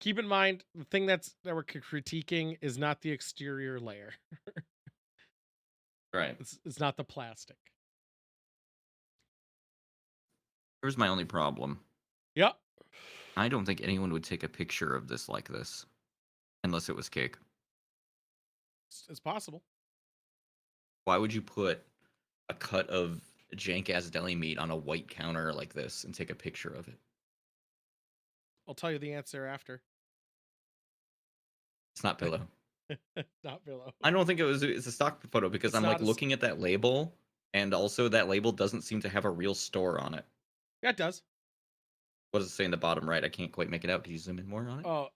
Keep in mind, the thing that we're critiquing is not the exterior layer.
Right.
It's not the plastic.
Here's my only problem.
Yep.
I don't think anyone would take a picture of this like this unless it was cake.
It's possible.
Why would you put a cut of jank ass deli meat on a white counter like this and take a picture of it?
I'll tell you the answer after.
It's not pillow.
Not Billo.
I don't think it's a stock photo because
It's
I'm like
not
looking at that label, and also that label doesn't seem to have a real store on it.
Yeah, it does.
What does it say in the bottom right? I can't quite make it out. Can you zoom in more on it?
Oh,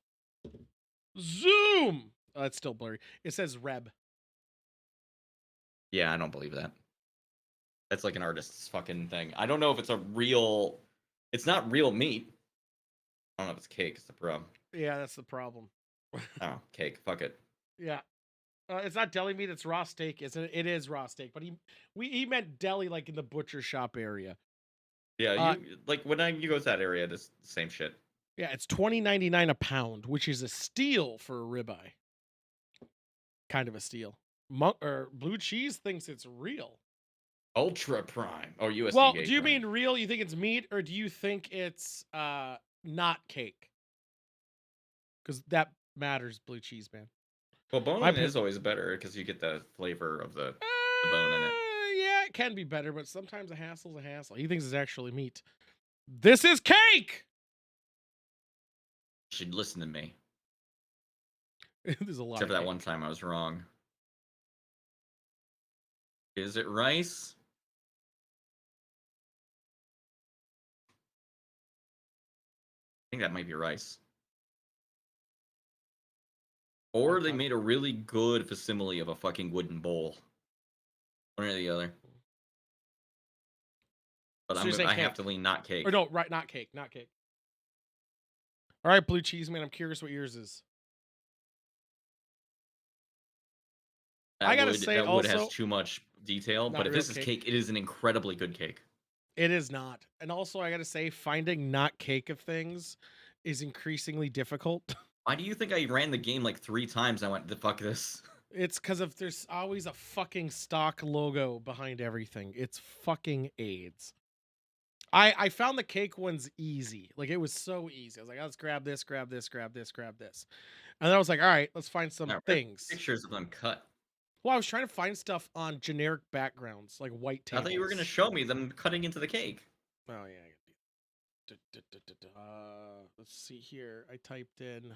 zoom. Oh, it's still blurry. It says Reb.
Yeah, I don't believe that. That's like an artist's fucking thing. I don't know if it's a real. It's not real meat. I don't know if it's cake. It's the problem.
Yeah, that's the problem.
Oh, cake. Fuck it.
Yeah. It's not deli meat. It's raw steak, isn't it? It is raw steak, but he meant deli like in the butcher shop area.
Yeah, you like when you go to that area, it's the same shit.
Yeah, it's $20.99 a pound, which is a steal for a ribeye. Kind of a steal. Blue Cheese thinks it's real.
Ultra prime. Oh, USDA.
Well, do you
prime.
mean real? You think it's meat, or do you think it's not cake? Because that matters, Blue Cheese man.
Well, bone is always better because you get the flavor of the bone in it.
Yeah, it can be better, but sometimes a hassle's a hassle. He thinks it's actually meat. This is cake!
You should listen to me.
There's a lot
Except
of
for that
cake.
one time I was wrong. Is it rice? I think that might be rice. Or they made a really good facsimile of a fucking wooden bowl. One or the other. But
So
I have to lean not cake.
Or no, right, not cake, not cake. All right, Blue Cheese man, I'm curious what yours is. I gotta say,
that wood
also,
has too much detail.
not
But if
real
this is
cake.
cake, it is an incredibly good cake.
It is not. And also, I gotta say, finding not cake of things is increasingly difficult.
Why do you think I ran the game like 3 times? I went, the fuck this.
It's because of there's always a fucking stock logo behind everything. It's fucking AIDS. I found the cake ones easy. Like, it was so easy. I was like, let's grab this, grab this, grab this, grab this. And then I was like, all right, let's find some things.
Pictures of them cut.
Well, I was trying to find stuff on generic backgrounds, like white tables.
I thought you were going to show me them cutting into the cake.
Oh, yeah. Let's see here. I typed in...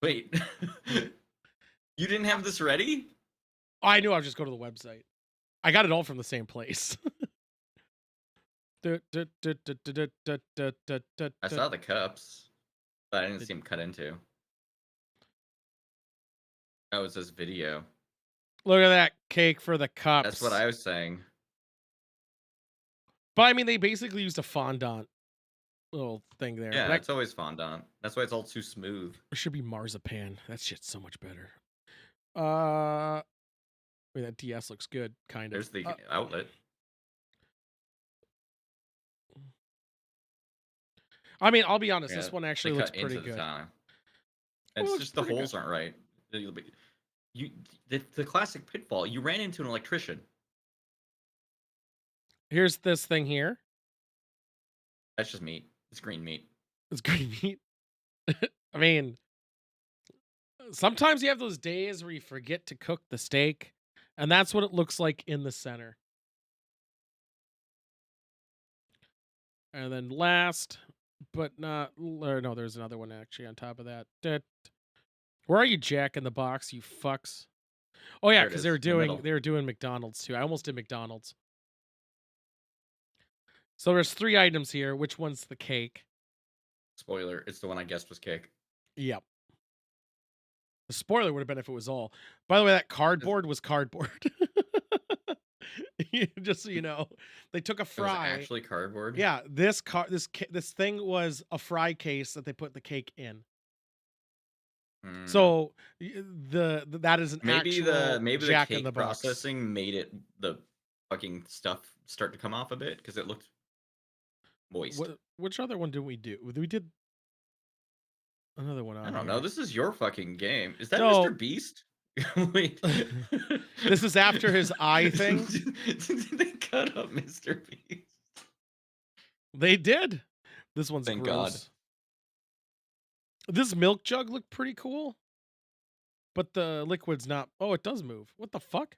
Wait. You didn't have this ready?
Oh, I knew I would just go to the website. I got it all from the same place.
I saw the cups, but I didn't see them cut into. Oh, it says video.
Look at that cake for the cups.
That's what I was saying.
But I mean, they basically used a fondant little thing there.
Yeah, it's always fondant. That's why it's all too smooth.
It should be marzipan. That shit's so much better. Wait, that DS looks good, kind of.
There's the outlet.
I mean, I'll be honest. This one actually looks pretty good.
It's just the holes aren't right. The classic pitfall. You ran into an electrician.
Here's this thing here.
That's just meat. It's green meat.
It's green meat. I mean, sometimes you have those days where you forget to cook the steak, and that's what it looks like in the center. And then last, but not, or no, there's another one actually on top of that. Where are you, Jack in the Box, you fucks? Oh yeah, because they were doing McDonald's too. I almost did McDonald's. So there's 3 items here. Which one's the cake?
Spoiler, it's the one I guessed was cake.
Yep. The spoiler would have been if it was all. By the way, that cardboard was cardboard. Just so you know, they took a fry.
It was actually cardboard.
Yeah, this thing was a fry case that they put the cake in. So that is an
maybe
actual
Jack the cake processing made the fucking stuff start to come off a bit because it looked moist.
Which other one did we do? We did another one.
I don't know. This is your fucking game. Is that Mr. Beast? Wait.
This is after his eye thing?
They cut up Mr. Beast.
They did. This one's
Thank
gross.
God.
This milk jug looked pretty cool, but the liquid's not. Oh, it does move. What the fuck?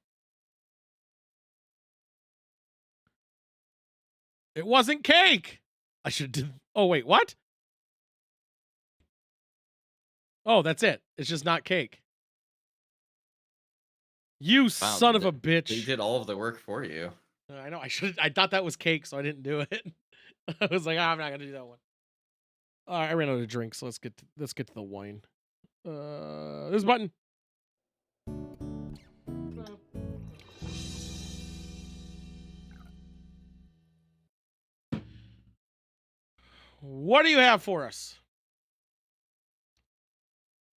It wasn't cake. I should do. Oh wait, what? Oh, that's it. It's just not cake. You
Wow,
son of a
they
bitch.
did all of the work for you.
I know. I thought that was cake, so I didn't do it. I was like, I'm not gonna do that one. I ran out of drinks. So let's get to the wine. This button. What do you have for us?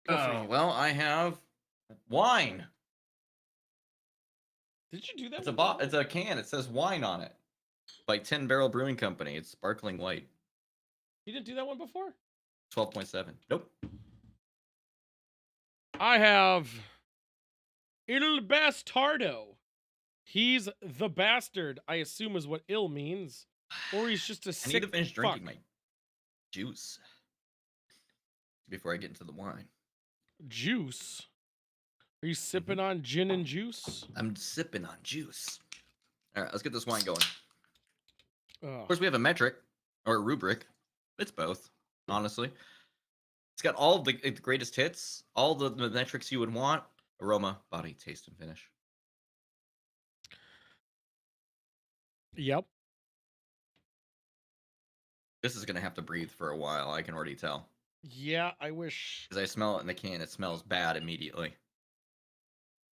Go for
Oh,
you.
well, I have wine.
Did you do that?
It's a can. It says wine on it. By 10 Barrel Brewing Company. It's sparkling white.
You didn't do that one before?
12.7. Nope.
I have Il Bastardo. He's the bastard, I assume is what ill means. Or he's just a
I
sick
need to finish drinking
fuck.
my juice before I get into the wine.
Juice? Are you sipping on gin and juice?
I'm sipping on juice. All right, let's get this wine going.
Ugh.
Of course, we have a metric or a rubric. It's both, honestly. It's got all of the greatest hits, all the metrics you would want: aroma, body, taste, and finish.
Yep.
This is gonna have to breathe for a while. I can already tell.
Yeah, I wish.
Because I smell it in the can, it smells bad immediately.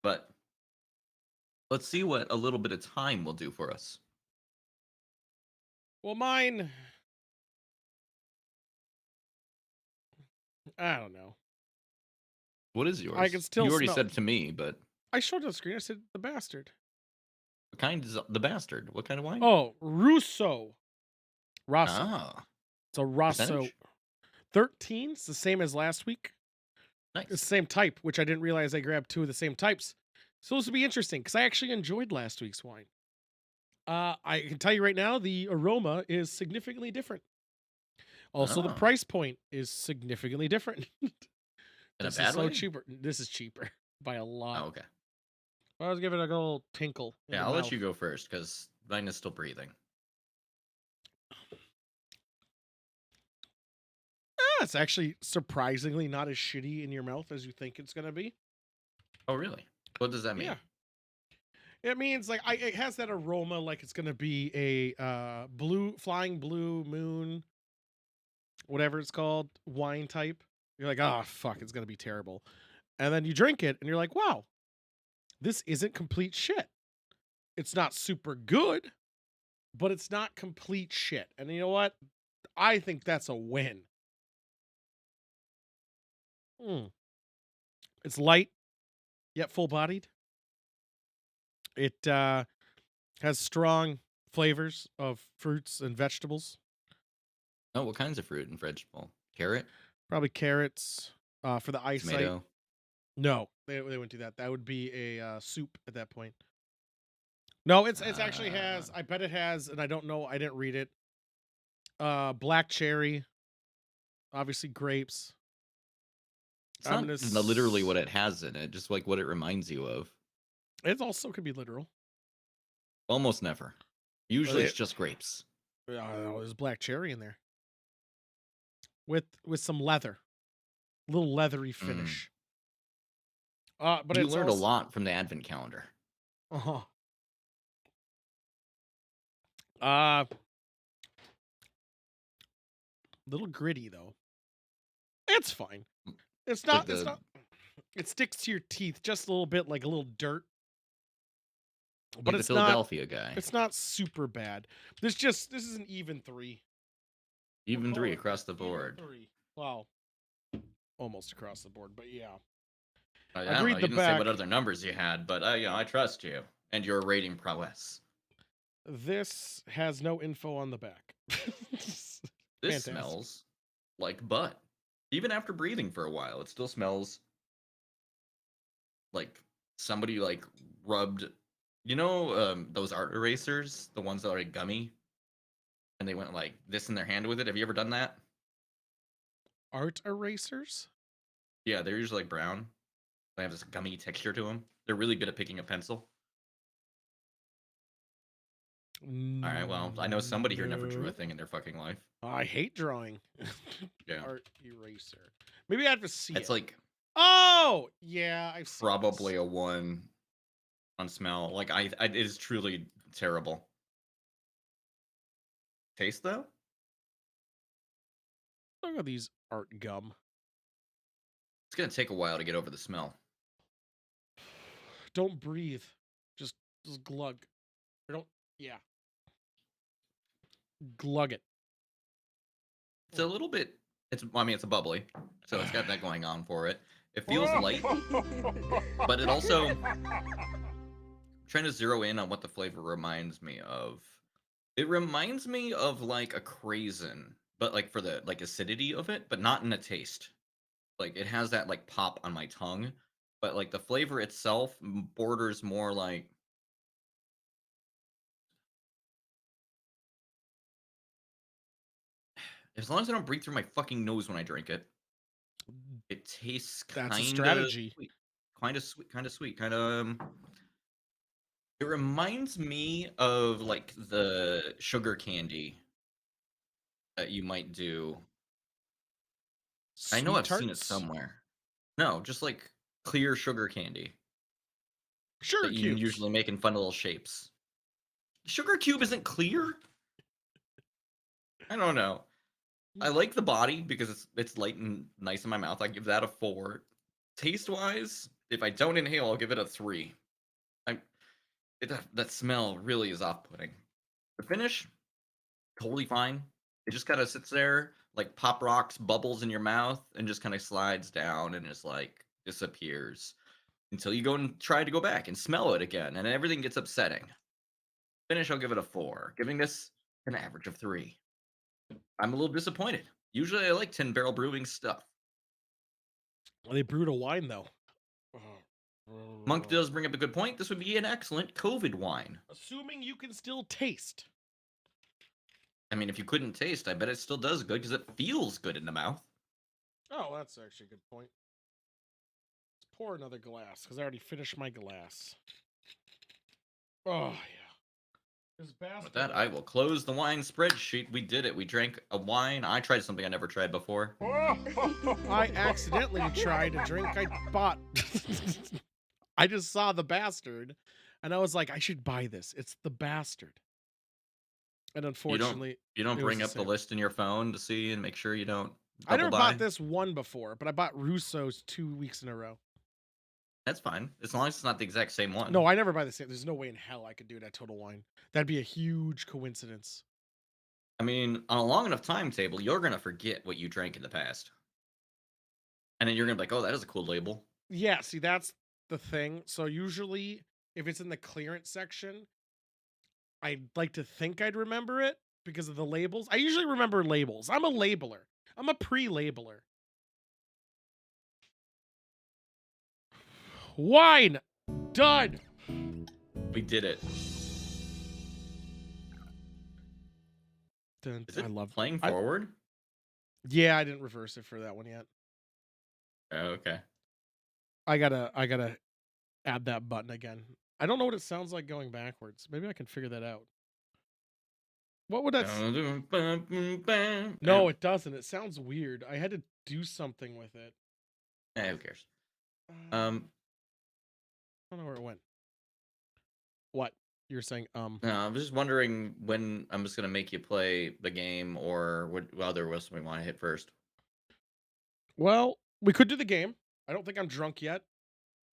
But let's see what a little bit of time will do for us.
Well, mine. I don't know.
What is yours?
I can still
You already
smell-
said it to me, but
I showed it on the screen. I said the bastard.
what kind is the bastard? What kind of wine?
Oh, Rosso. Rosso.
Ah,
It's a Rosso.
percentage?
13. It's the same as last week.
Nice.
It's the same type, which I didn't realize I grabbed two of the same types. So this will be interesting because I actually enjoyed last week's wine. I can tell you right now, the aroma is significantly different. Also, the
Ah.
price point is significantly different.
In a
This
bad
is so
way?
cheaper. This is cheaper by a lot.
Oh, okay.
I was giving it a little tinkle. in
Yeah,
the
I'll let
mouth.
you go first because mine is still breathing.
It's actually surprisingly not as shitty in your mouth as you think it's gonna be.
Oh, really? What does that mean?
Yeah. It means like it has that aroma like it's gonna be a flying blue moon, whatever it's called, wine type. You're like, oh fuck, it's gonna be terrible. And then you drink it and you're like, wow, this isn't complete shit. It's not super good, but it's not complete shit. And you know what? I think that's a win. It's light, yet full-bodied. It has strong flavors of fruits and vegetables.
Oh, what kinds of fruit and vegetable? Carrot?
Probably carrots for the eyesight.
Tomato?
No, they wouldn't do that. That would be a soup at that point. No, it's actually has. I bet it has, and I don't know. I didn't read it. Black cherry, obviously grapes.
It's not literally what it has in it, just like what it reminds you of.
It also could be literal.
Almost never. Usually it's just grapes.
There's black cherry in there with some leather, little leathery finish. But
you
it's
learned a lot from the advent calendar.
Little gritty though. It's fine. It's not. It's not. It sticks to your teeth just a little bit, like a little dirt. But
Like
it's
the
not.
Philadelphia guy.
It's not super bad. This is an even 3.
Even 3 across the board.
3. Wow. Almost across the board, but yeah.
I
I'd
don't know.
read
You
the
didn't say what
back.
other numbers you had, but I trust you and your rating prowess.
This has no info on the back.
This
Fantastic.
smells like butt. Even after breathing for a while, it still smells like somebody like rubbed, those art erasers, the ones that are like gummy, and they went like this in their hand with it. Have you ever done that?
Art erasers?
Yeah, they're usually like brown. They have this gummy texture to them. They're really good at picking a pencil. All right, well, I know somebody here never drew a
No.
thing in their fucking life.
I hate drawing.
Yeah.
Art eraser. Maybe I have to see
It's
it.
like
Oh, yeah, I've seen
probably
this.
a 1 on smell. Like it is truly terrible. Taste though?
Look at these art gum.
It's gonna take a while to get over the smell.
Don't breathe. Just glug. Or don't. Yeah. Glug it.
It's a little bit. It's a bubbly, so it's got that going on for it. It feels light, but it also trying to zero in on what the flavor reminds me of. It reminds me of like a craisin, but like for the like acidity of it, but not in a taste. Like it has that like pop on my tongue, but like the flavor itself borders more like as long as I don't breathe through my fucking nose when I drink it, it tastes
That's a
kind of
strategy.
sweet, kind of sweet, kind of. It reminds me of like the sugar candy that you might do. I know
Sweet
I've seen it
tarts?
somewhere. No, just like clear sugar candy
Sugar
that you can
cubes.
usually make in fun little shapes. Sugar cube isn't clear? I don't know. I like the body because it's light and nice in my mouth. I give that a 4. Taste wise, if I don't inhale, I'll give it a 3. I that smell really is off putting. The finish, totally fine. It just kind of sits there like pop rocks, bubbles in your mouth, and just kind of slides down and just like disappears until you go and try to go back and smell it again, and everything gets upsetting. Finish, I'll give it a 4, giving this an average of 3. I'm a little disappointed. Usually, I like 10 Barrel Brewing stuff.
They brewed a wine though.
Monk does bring up a good point. This would be an excellent COVID wine.
Assuming you can still taste.
I mean, if you couldn't taste, I bet it still does good because it feels good in the mouth.
Oh, that's actually a good point. Let's pour another glass because I already finished my glass. Oh yeah. This bastard.
With that, I will close the wine spreadsheet. We did it. We drank a wine. I tried something I never tried before.
I accidentally tried a drink I bought. I just saw the bastard, and I was like, I should buy this. It's the bastard. And unfortunately,
You don't
it was
bring
the
up the
same.
list in your phone to see and make sure you don't
I never
double buy.
bought this one before, but I bought Russo's 2 weeks in a row.
That's fine, as long as it's not the exact same one.
No, I never buy the same. There's no way in hell I could do it at Total Wine. That'd be a huge coincidence.
I mean, on a long enough timetable, you're gonna forget what you drank in the past, and then you're gonna be like, "Oh, that is a cool label."
Yeah, see, that's the thing. So usually, if it's in the clearance section, I'd like to think I'd remember it because of the labels. I usually remember labels. I'm a labeler. I'm a pre-labeler. Wine done.
We did it.
Dun,
Is it
I love
playing
I-
forward?
Yeah, I didn't reverse it for that one yet.
Oh, okay.
I gotta add that button again. I don't know what it sounds like going backwards. Maybe I can figure that out. What would that? No, it doesn't. It sounds weird. I had to do something with it.
Who cares?
I don't know where it went. What you're saying?
No, I'm just wondering when I'm just gonna make you play the game, or what other else we want to hit first.
Well, we could do the game. I don't think I'm drunk yet.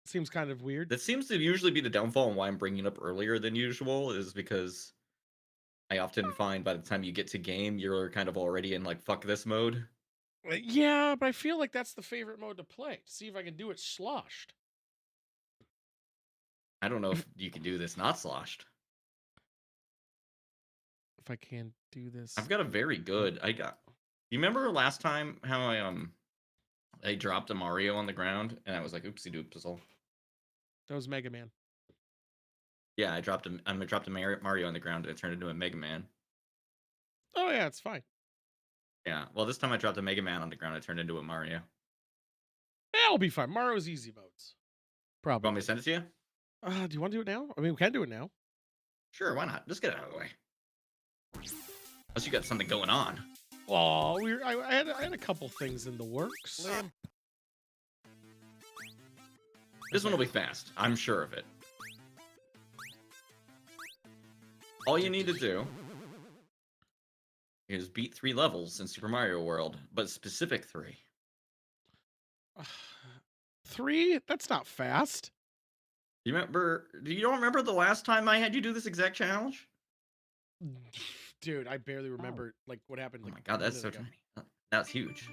Seems kind of weird.
That seems to usually be the downfall, and why I'm bringing it up earlier than usual is because I often find by the time you get to game, you're kind of already in like fuck this mode.
Yeah, but I feel like that's the favorite mode to play. See if I can do it sloshed.
I don't know if you can do this not sloshed.
If I can do this.
I've got a very good. You remember last time how I dropped a Mario on the ground and I was like, oopsie doopsizzle.
That was Mega Man.
Yeah, I dropped him. I'm gonna drop the Mario on the ground and it turned into a Mega Man.
Oh yeah, it's fine.
Yeah. Well, this time I dropped a Mega Man on the ground. It turned into a Mario.
Yeah, it'll be fine. Mario's easy modes.
You want me
Probably.
to send it to you?
Do you want to do it now? I mean, we can do it now.
Sure. Why not? Just get it out of the way. Unless you got something going on.
Well, I had a couple things in the works.
This one will be fast. I'm sure of it. All you need to do is beat 3 levels in Super Mario World, but specific 3.
3? That's not fast.
You remember? You don't remember the last time I had you do this exact challenge?
Dude, I barely remember like what happened.
Oh
Like,
my god,
a
that's so
minute ago.
tiny. That's huge.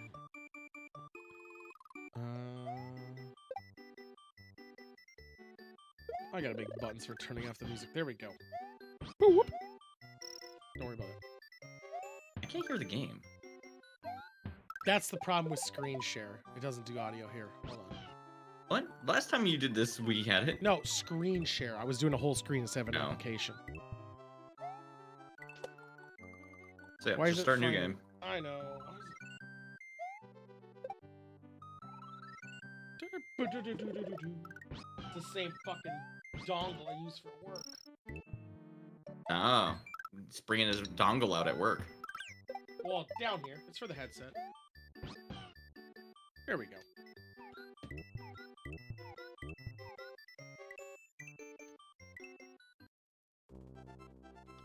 I gotta make buttons for turning off the music. There we go. Boop, whoop. Don't worry about it.
I can't hear the game.
That's the problem with screen share. It doesn't do audio here. Hold on.
What? Last time you did this, we had it.
No, screen share. I was doing a whole screen instead of an
No.
application.
So yeah,
Why is
just
it
start a new
fine?
game.
I know. It's the same fucking dongle I use for work.
Oh, it's bringing his dongle out at work.
Well, down here. It's for the headset. There we go.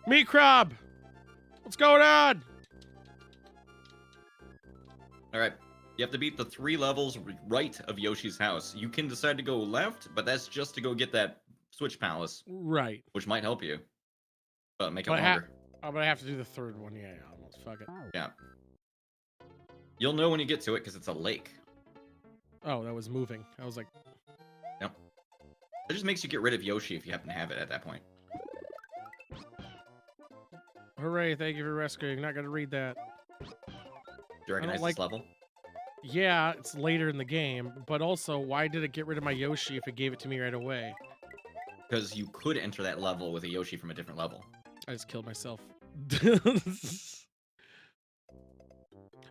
Meat Crab! What's going on?
All right, you have to beat the 3 levels right of Yoshi's house. You can decide to go left, but that's just to go get that Switch Palace,
Right.
which might help you, but make it
But
longer.
but I have to do the third one. Yeah, almost. Fuck it.
Yeah. You'll know when you get to it because it's a lake.
Oh, that was moving. I was like,
Yep. It just makes you get rid of Yoshi if you happen to have it at that point.
hooray, thank you for rescuing. Not gonna read that.
Do you recognize
like-
this level?
Yeah, it's later in the game, but also, why did it get rid of my Yoshi if it gave it to me right away?
Because you could enter that level with a Yoshi from a different level.
I just killed myself.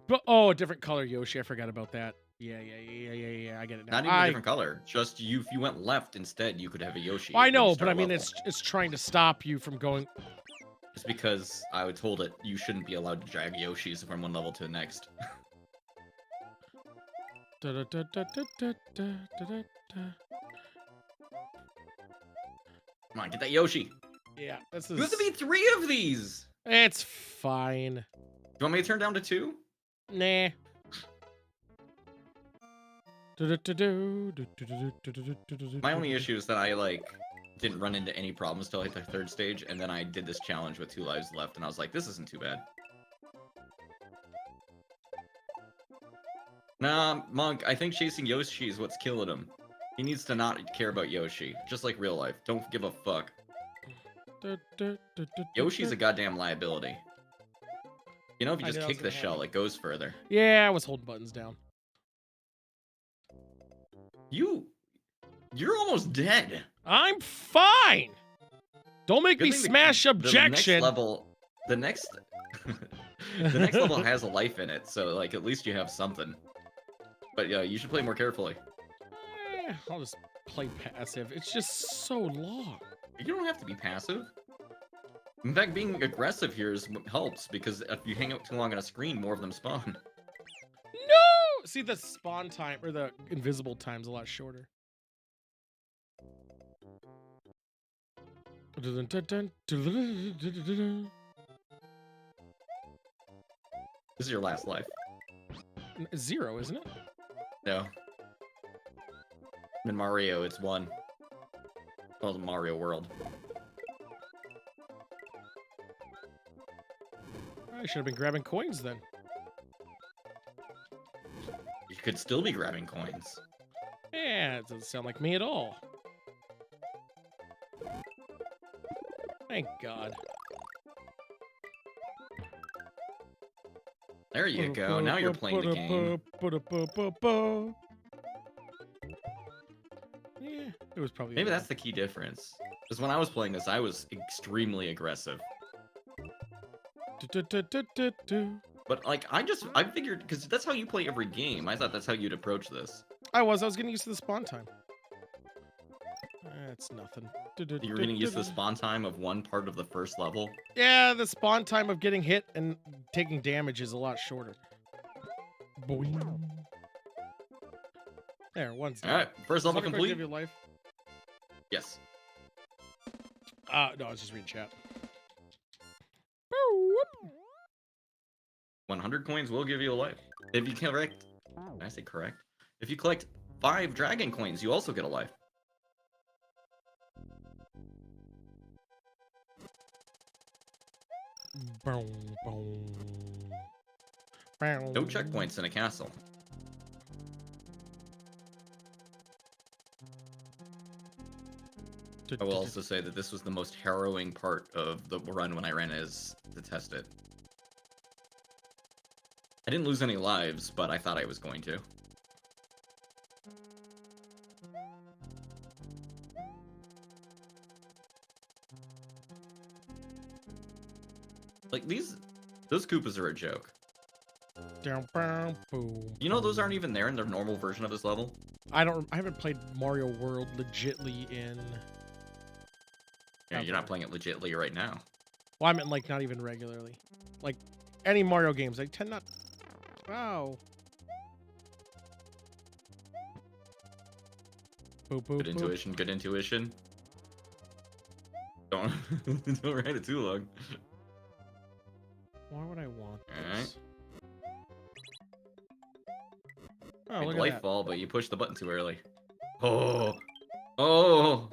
But oh, a different color Yoshi. I forgot about that. Yeah. I get it now.
Not even a different color. Just if you went left instead, you could have a Yoshi.
I
when you
know, but
start
I mean,
level.
it's trying to stop you from going.
It's because I was told it you shouldn't be allowed to drag Yoshis from one level to the next. Come on, get that Yoshi.
Yeah, this
You have to
is.
beat 3 of these.
It's fine.
Do you want me to turn down to 2?
Nah.
My only issue is that I didn't run into any problems till the 3rd stage, and then I did this challenge with 2 lives left, and I was like, this isn't too bad. Nah, Monk, I think chasing Yoshi is what's killing him. He needs to not care about Yoshi, just like real life. Don't give a fuck. Yoshi's a goddamn liability. You know, if you
I
just
knew I was
kick the
gonna
shell,
have
it goes further.
Yeah, I was holding buttons down.
You're almost dead.
I'm fine. Don't make
Good
me
thing the-
smash
The
objection.
the next level has a life in it, so at least you have something. But yeah, you should play more carefully.
I'll just play passive. It's just so long.
You don't have to be passive. In fact, being aggressive here helps, because if you hang out too long on a screen, more of them spawn.
No! See, the spawn time, or the invisible time's a lot shorter.
This is your last life.
0, isn't it?
No. In Mario, it's 1. Well, the Mario World.
I should have been grabbing coins then.
You could still be grabbing coins.
Yeah, it doesn't sound like me at all. Thank God.
There you go. Now you're playing the game.
Yeah. It was probably
Maybe that's the key difference. Because when I was playing this, I was extremely aggressive. But like, I figured, because that's how you play every game. I thought that's how you'd approach this.
I was getting used to the spawn time. It's nothing.
You were getting used to the spawn time of one part of the first level.
Yeah, the spawn time of getting hit and taking damage is a lot shorter. Boing. There, one's done.
All right, first level
Does that
complete.
give you life?
Yes.
No, I was just reading chat.
100 coins will give you a life. If you correct, did I say correct? If you collect 5 dragon coins, you also get a life. No checkpoints in a castle. I will also say that this was the most harrowing part of the run when I ran as to test it. I didn't lose any lives, but I thought I was going to. Like those Koopas are a joke. You know those aren't even there in their normal version of this level?
I haven't played Mario World legitly in...
Yeah, you're not playing it legitly right now.
Well, I meant like not even regularly. Like any Mario games, I tend not... Wow. Boop, boop,
Good
boop.
intuition, good intuition. Don't write it too long.
Why would I want
Alright.
this? Oh,
Made
look
the
at
light
that.
fall, but you pushed the button too early. Oh. Oh.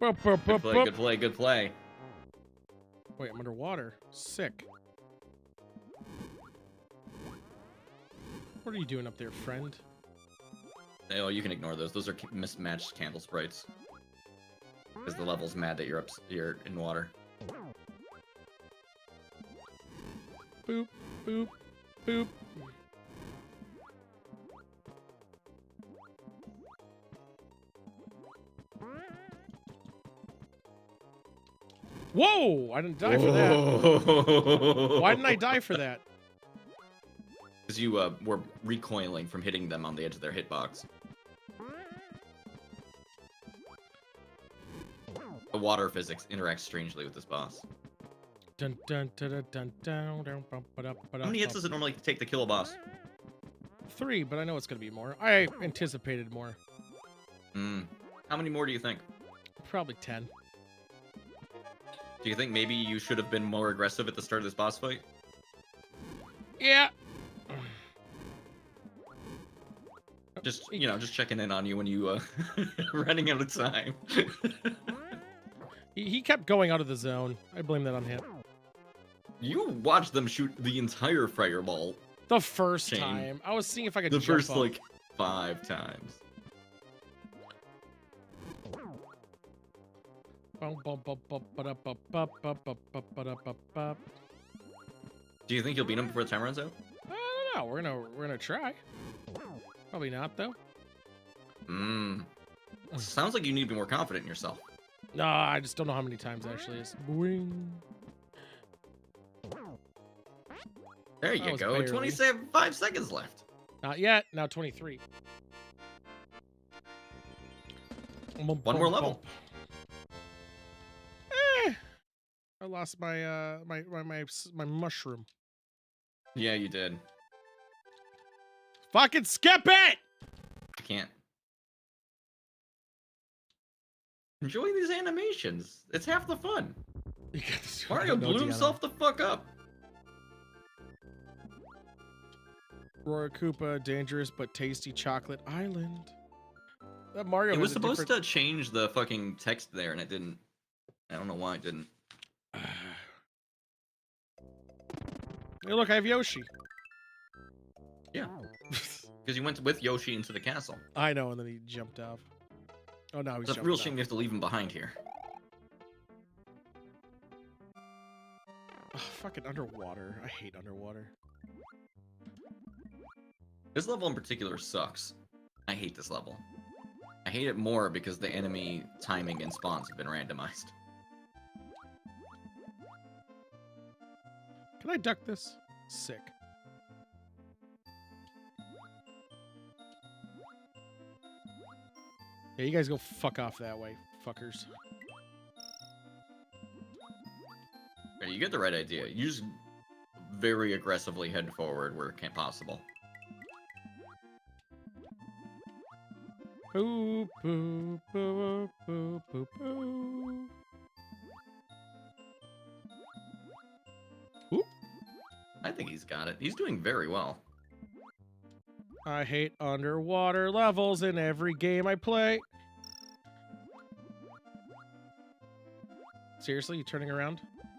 Boop, boop, boop,
Good play,
boop.
good play, good play.
Wait, I'm underwater. Sick. What are you doing up there, friend?
Oh, you can ignore those. Those are mismatched candle sprites. Because the level's mad that you're in water.
Boop, boop, boop. Whoa! I didn't die for that. Why didn't I die for that?
Because you were recoiling from hitting them on the edge of their hitbox. The water physics interacts strangely with this boss.
Dun, dun, dun, dun, dun, dun, dun, bum, ba-da, ba-da,
How many hits
bum.
does it normally take to kill a boss?
3, but I know it's gonna be more. I anticipated more.
How many more do you think?
Probably 10.
Do you think maybe you should have been more aggressive at the start of this boss fight?
Yeah.
Just, you know, just checking in on you when you, running out of time.
He kept going out of the zone. I blame that on him.
You watched them shoot the entire fireball
The first
Shame.
time. I was seeing if I could
the
jump
first,
up.
like, 5 times.
Bum, bum, bum, bum, ba-da, ba, ba, ba, ba, ba, ba-da, ba, ba.
Do you think you'll beat him before the time runs out?
I don't know. We're gonna try. Probably not though.
Sounds like you need to be more confident in yourself.
No, I just don't know how many times it actually is. Boing.
There
That
you
was
go.
barely.
25 seconds left.
Not yet. Now 23.
One more level.
I lost my my mushroom.
Yeah, you did.
Fucking skip it!
I can't. Enjoy these animations. It's half the fun. Mario blew himself the fuck up.
Royal Koopa, dangerous but tasty chocolate island. That Mario
It was
has a
supposed
different...
to change the fucking text there, and it didn't. I don't know why it didn't.
Hey, look, I have Yoshi.
Yeah. Because you went with Yoshi into the castle.
I know, and then he jumped off. Oh, no, he's
It's a
jumped
real
off.
shame you have to leave him behind here.
Ugh, fucking underwater. I hate underwater.
This level in particular sucks. I hate this level. hate it more because the enemy timing and spawns have been randomized.
Can I duck this? Sick. Yeah, you guys go fuck off that way, fuckers.
Yeah, you get the right idea. You just very aggressively head forward where it can't possible.
Boo, boo, boo, boo, boo, boo. Oop.
I think he's got it. He's doing very well.
I hate underwater levels in every game I play. Seriously, you turning around?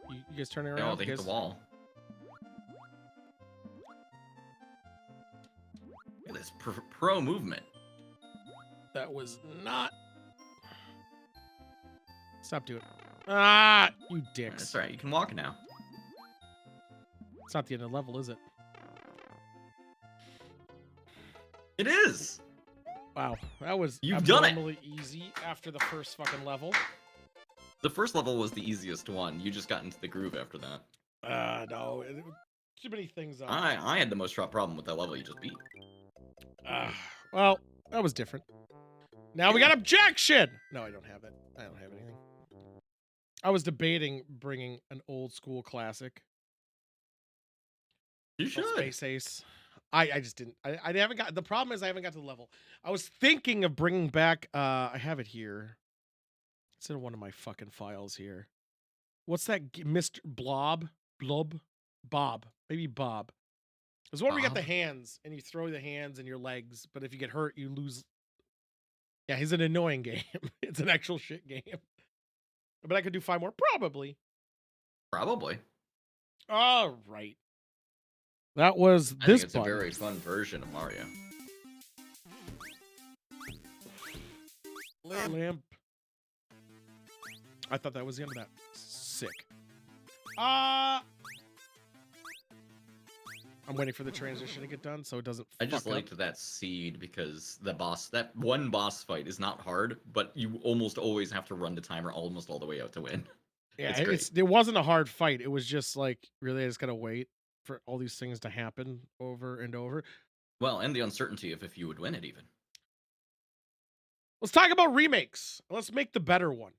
You guys turning around?
No, they hit the wall. Look at this pro movement.
That was not... Stop doing it. Ah, you dicks.
That's right. You can walk now.
It's not the end of the level, is it?
It is.
Wow, that was
You've done it.
abnormally easy after the first fucking level.
The first level was the easiest one. You just got into the groove after that.
No. Too many things on.
I had the most problem with that level you just beat.
Well, that was different. Now we got objection! No, I don't have it. I don't have anything. I was debating bringing an old school classic.
You should.
Space Ace. I just didn't. I haven't got. The problem is I haven't got to the level. I was thinking of bringing back. I have it here. It's in one of my fucking files here. What's that? Mr. Blob? Bob. Maybe Bob. There's one where you got the hands and you throw the hands and your legs, but if you get hurt, you lose. Yeah, he's an annoying game. It's an actual shit game. But I could do 5 more, probably.
Probably.
All right. That was
I
this
think it's
button.
a very fun version of Mario.
Lamp. I thought that was the end of that. Sick. I'm waiting for the transition to get done so it doesn't
I just
fuck up.
liked that seed because that one boss fight is not hard, but you almost always have to run the timer almost all the way out to win.
Yeah,
it's great.
it wasn't a hard fight. It was just like, really, I just gotta wait for all these things to happen over and over.
Well, and the uncertainty of if you would win it even.
Let's talk about remakes. Let's make the better one.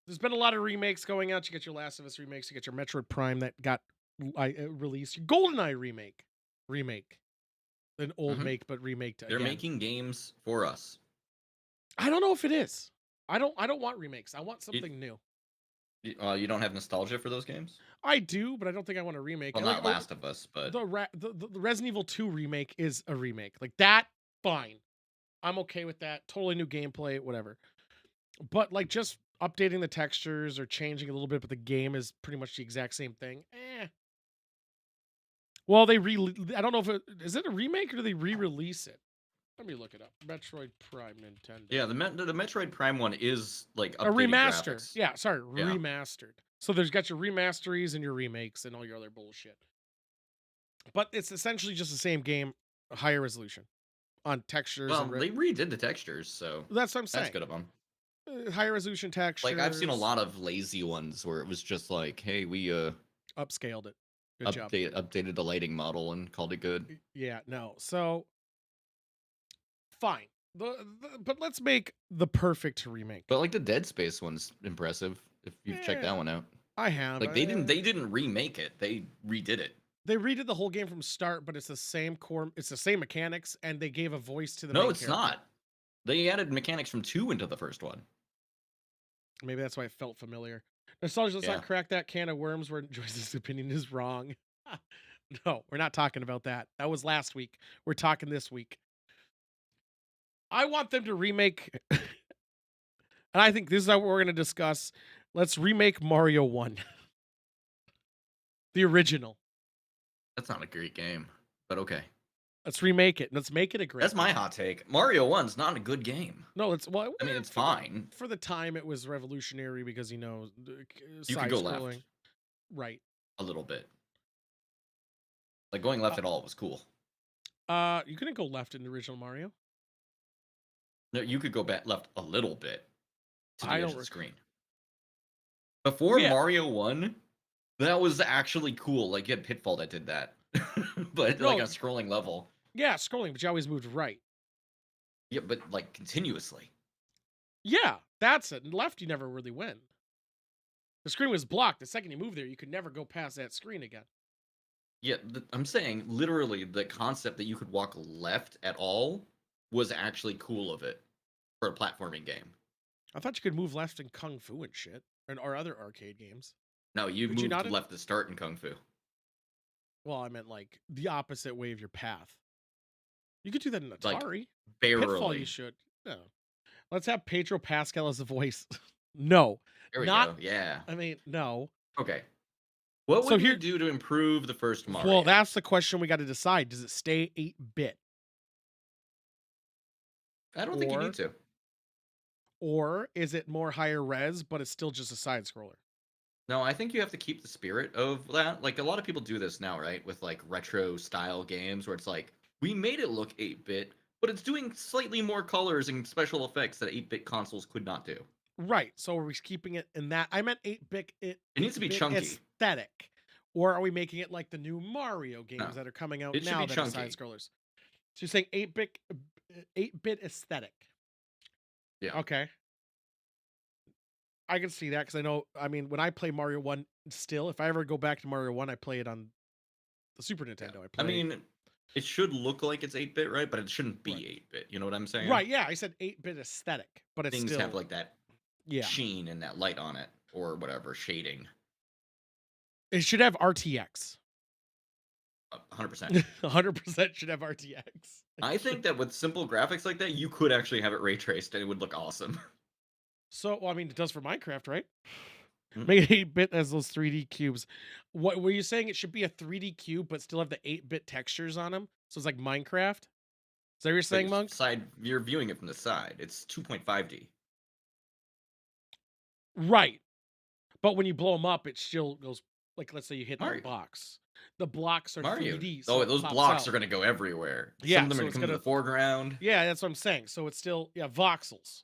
There's been a lot of remakes going out. You get your Last of Us remakes. You get your Metroid Prime that got released. Your GoldenEye remake, an old make but remaked.
They're
again.
making games for us.
I don't know if it is. I don't want remakes. I want something new.
You don't have nostalgia for those games?
I do, but I don't think I want a remake.
Well, not Last of Us, but
the Resident Evil 2 remake is a remake. Like that, fine. I'm okay with that. Totally new gameplay, whatever. But like just updating the textures or changing a little bit, but the game is pretty much the exact same thing. Well, I don't know if is it a remake or do they re-release it? Let me look it up. Metroid Prime Nintendo.
yeah, the Metroid Prime one is like
a
updated
remaster.
graphics.
Yeah, sorry,
Yeah.
remastered. So there's got your remasteries and your remakes and all your other bullshit. But it's essentially just the same game, higher resolution on textures.
Well,
and
they redid the textures, so
that's what I'm saying.
that's good of them.
Higher resolution textures.
Like I've seen a lot of lazy ones where it was just like, hey, we
upscaled it. Good job.
updated the lighting model and called it good.
Yeah, no. So fine. But let's make the perfect remake.
But like the Dead Space one's impressive if you've checked that one out.
I have.
Like they didn't remake it. They redid it.
They redid the whole game from start, but it's the same core, it's the same mechanics, and they gave a voice to the
No,
main
it's
character.
not. They added mechanics from 2 into the first one.
Maybe that's why it felt familiar. Nostalgia, let's not crack that can of worms where Joyce's opinion is wrong. No, we're not talking about that. That was last week. We're talking this week. I want them to remake, and I think this is what we're going to discuss. Let's remake Mario 1. The original.
That's not a great game, but okay.
Let's remake it. Let's make it a great
That's my
game.
hot take. Mario 1's not a good game.
No, it's well.
I mean, it's fine.
For the time, it was revolutionary because
You could go left.
side-scrolling. Right.
A little bit. Like going left at all was cool.
You couldn't go left in the original Mario.
No, you could go back left a little bit to
I
the edge
don't
of the
rec
screen. Before
Yeah.
Mario 1, that was actually cool. Like you had Pitfall that did that. But like
No,
on a scrolling level.
yeah, scrolling, but you always moved right.
Yeah, but like continuously.
Yeah, that's it. And left, you never really went. The screen was blocked. The second you move there, you could never go past that screen again.
Yeah, I'm saying literally the concept that you could walk left at all was actually cool of it for a platforming game.
I thought you could move left in Kung Fu and shit, and or other arcade games.
No, you
Could you
moved
not?
left to start in Kung Fu.
Well, I meant like the opposite way of your path. You could do that in
Like
Atari. Pitfall, you
barely.
should. No. Let's have Pedro Pascal as the voice. No,
There we
not.
go. Yeah.
I mean, no.
Okay. What
So
would you
here,
do to improve the first Mario?
well, that's the question we got to decide. Does it stay 8-bit,
I don't think you need
or
to.
is it more higher res, but it's still just a side scroller?
No, I think you have to keep the spirit of that. Like a lot of people do this now, right? With like retro style games where it's like we made it look 8-bit, but it's doing slightly more colors and special effects that 8-bit consoles could not do.
Right. So are we keeping it in that? I meant 8-bit.
It needs to be
8-bit
chunky.
aesthetic, or are we making it like the new Mario games
No,
that are coming out
it should
now
be
that are side
chunky.
scrollers? So you're saying 8-bit aesthetic?
Yeah.
Okay. I can see that because I know. I mean, when I play Mario 1, still, if I ever go back to Mario 1, I play it on the Super
Yeah.
Nintendo. I
I
play.
mean, it should look like it's 8-bit, right? But it shouldn't be
Right.
8-bit. You know what I'm saying?
Right. Yeah. I said 8-bit aesthetic, but it's
Things
still.
have like that
Yeah.
sheen and that light on it or whatever shading.
It should have RTX.
100%.
100% should have RTX.
I think that with simple graphics like that, you could actually have it ray traced and it would look awesome.
So, well, I mean, it does for Minecraft, right?
Mm.
Make it 8-bit as those 3D cubes. What were you saying? It should be a 3D cube, but still have the 8-bit textures on them. So it's like Minecraft. Is that what you're saying, Monk?
Side, you're viewing it from the side. It's 2.5D.
Right. But when you blow them up, it still goes like, let's say you hit the
Mario.
box. The blocks are
Mario.
3D.
Oh,
So
those blocks are going to go everywhere.
Yeah,
Some of them
so
are
it's
going to come to the foreground.
Yeah, that's what I'm saying. So it's still, yeah, voxels.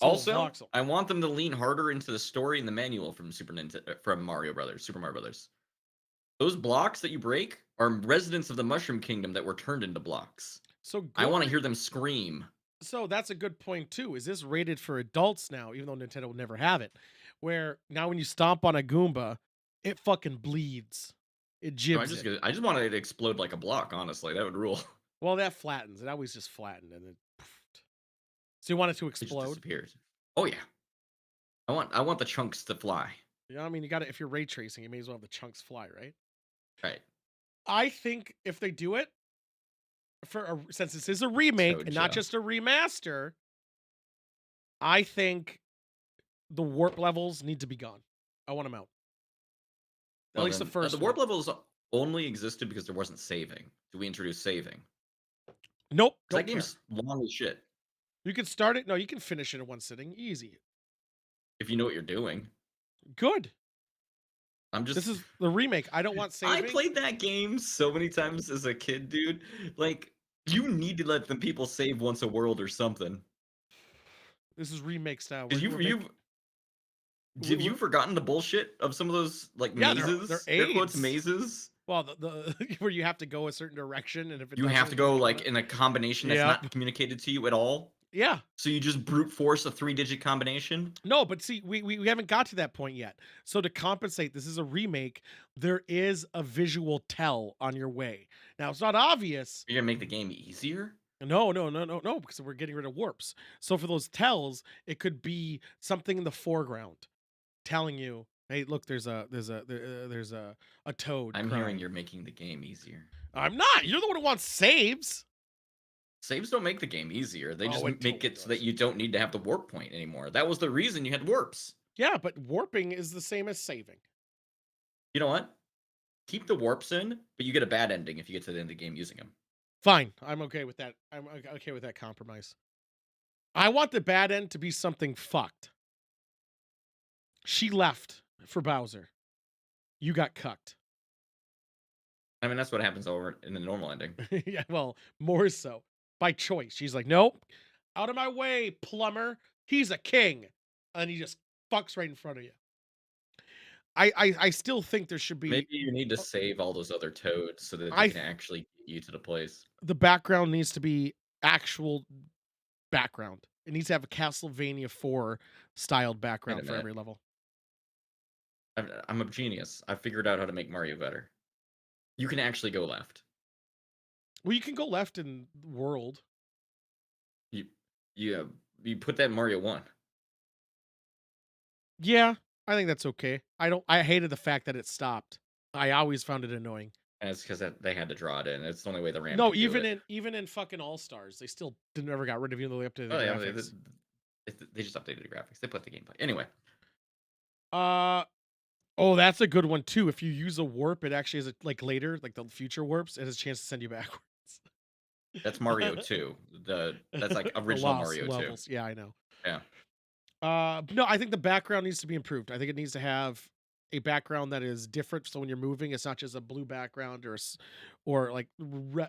Also,
voxel.
I want them to lean harder into the story and the manual from from Mario Brothers, Super Mario Brothers. Those blocks that you break are residents of the Mushroom Kingdom that were turned into blocks.
So
I want to hear them scream.
So that's a good point too. Is this rated for adults now, even though Nintendo will never have it? Where now when you stomp on a Goomba, it fucking bleeds. It
No,
jibs.
I just want it to explode like a block, honestly. That would rule.
Well, that flattens. It always just flattened and then. So you want it to
It just
explode?
disappears. Oh yeah. I want the chunks to fly.
Yeah, I mean, you got to, if you're ray tracing, you may as well have the chunks fly, right?
Right.
I think if they do it since this is a remake and not
Soja.
just a remaster, I think the warp levels need to be gone. I want them out. At least the first
The warp levels only existed because there wasn't saving. Do we introduce saving?
Nope.
That game's long as shit.
You can start it. No, you can finish it in one sitting. Easy.
If you know what you're doing.
Good.
I'm just.
This is the remake. I don't want saving.
I played that game so many times as a kid, dude. Like, you need to let the people save once a world or something.
This is remake style.
Have you forgotten the bullshit of some of those like mazes?
They're
air quotes
aids.
mazes.
Well, the where you have to go a certain direction, and if
you have to go like in a combination that's not communicated to you at all.
Yeah.
So you just brute force a 3-digit combination?
No, but see, we haven't got to that point yet. So to compensate, this is a remake. There is a visual tell on your way. Now it's not obvious.
You're gonna make the game easier?
No, because we're getting rid of warps. So for those tells, it could be something in the foreground telling you, "Hey, look, there's a toad."
I'm
crying.
hearing you're making the game easier.
I'm not. You're the one who wants saves.
Saves don't make the game easier. They just
it
make
totally
it so that you don't need to have the warp point anymore. That was the reason you had warps.
Yeah, but warping is the same as saving.
You know what? Keep the warps in, but you get a bad ending if you get to the end of the game using them.
Fine. I'm okay with that. I'm okay with that compromise. I want the bad end to be something fucked. She left for Bowser. You got cucked.
I mean, that's what happens over in the normal ending.
Yeah, well, more so. By choice. She's like, nope. Out of my way, plumber. He's a king. And he just fucks right in front of you. I still think there should be
Maybe you need to save all those other toads so that they
I
can actually get you to the place.
the background needs to be actual background. It needs to have a Castlevania 4 styled
Wait a
background for
minute.
every level.
I'm a genius. I figured out how to make Mario better. You can actually go left.
Well, you can go left in world.
You you put that in Mario 1.
Yeah, I think that's okay. I hated the fact that it stopped. I always found it annoying.
And it's because they had to draw it in. It's the only way the RAM
No,
can do it.
even in fucking All Stars, they still never got rid of even though they updated the
Oh, yeah,
graphics.
they just updated the graphics. They put the gameplay. Anyway,
Oh, that's a good one too. If you use a warp, it actually is like later, like the future warps, it has a chance to send you backwards.
that's Mario 2. That's like
The
original
lost
Mario 2.
levels. Yeah, I know.
Yeah.
No, I think the background needs to be improved. I think it needs to have a background that is different. So when you're moving, it's not just a blue background or like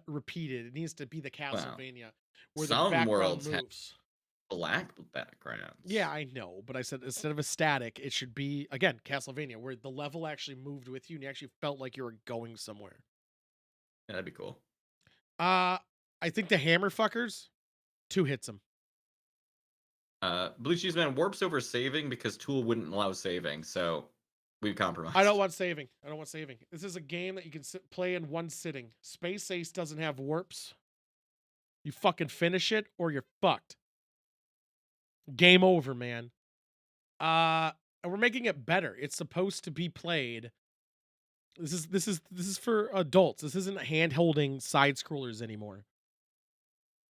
repeated. It needs to be the Castlevania where the
Some
background
worlds have
moves.
black backgrounds.
Yeah, I know, but I said instead of a static, it should be again Castlevania, where the level actually moved with you and you actually felt like you were going somewhere.
Yeah, that'd be cool.
I think the hammer fuckers, 2 hits them.
Blue Cheese Man warps over saving because Tool wouldn't allow saving, so we've compromised.
I don't want saving. This is a game that you can play in one sitting. Space Ace doesn't have warps. You fucking finish it or you're fucked. Game over, man. And we're making it better. It's supposed to be played. This is for adults. This isn't hand holding side scrollers anymore.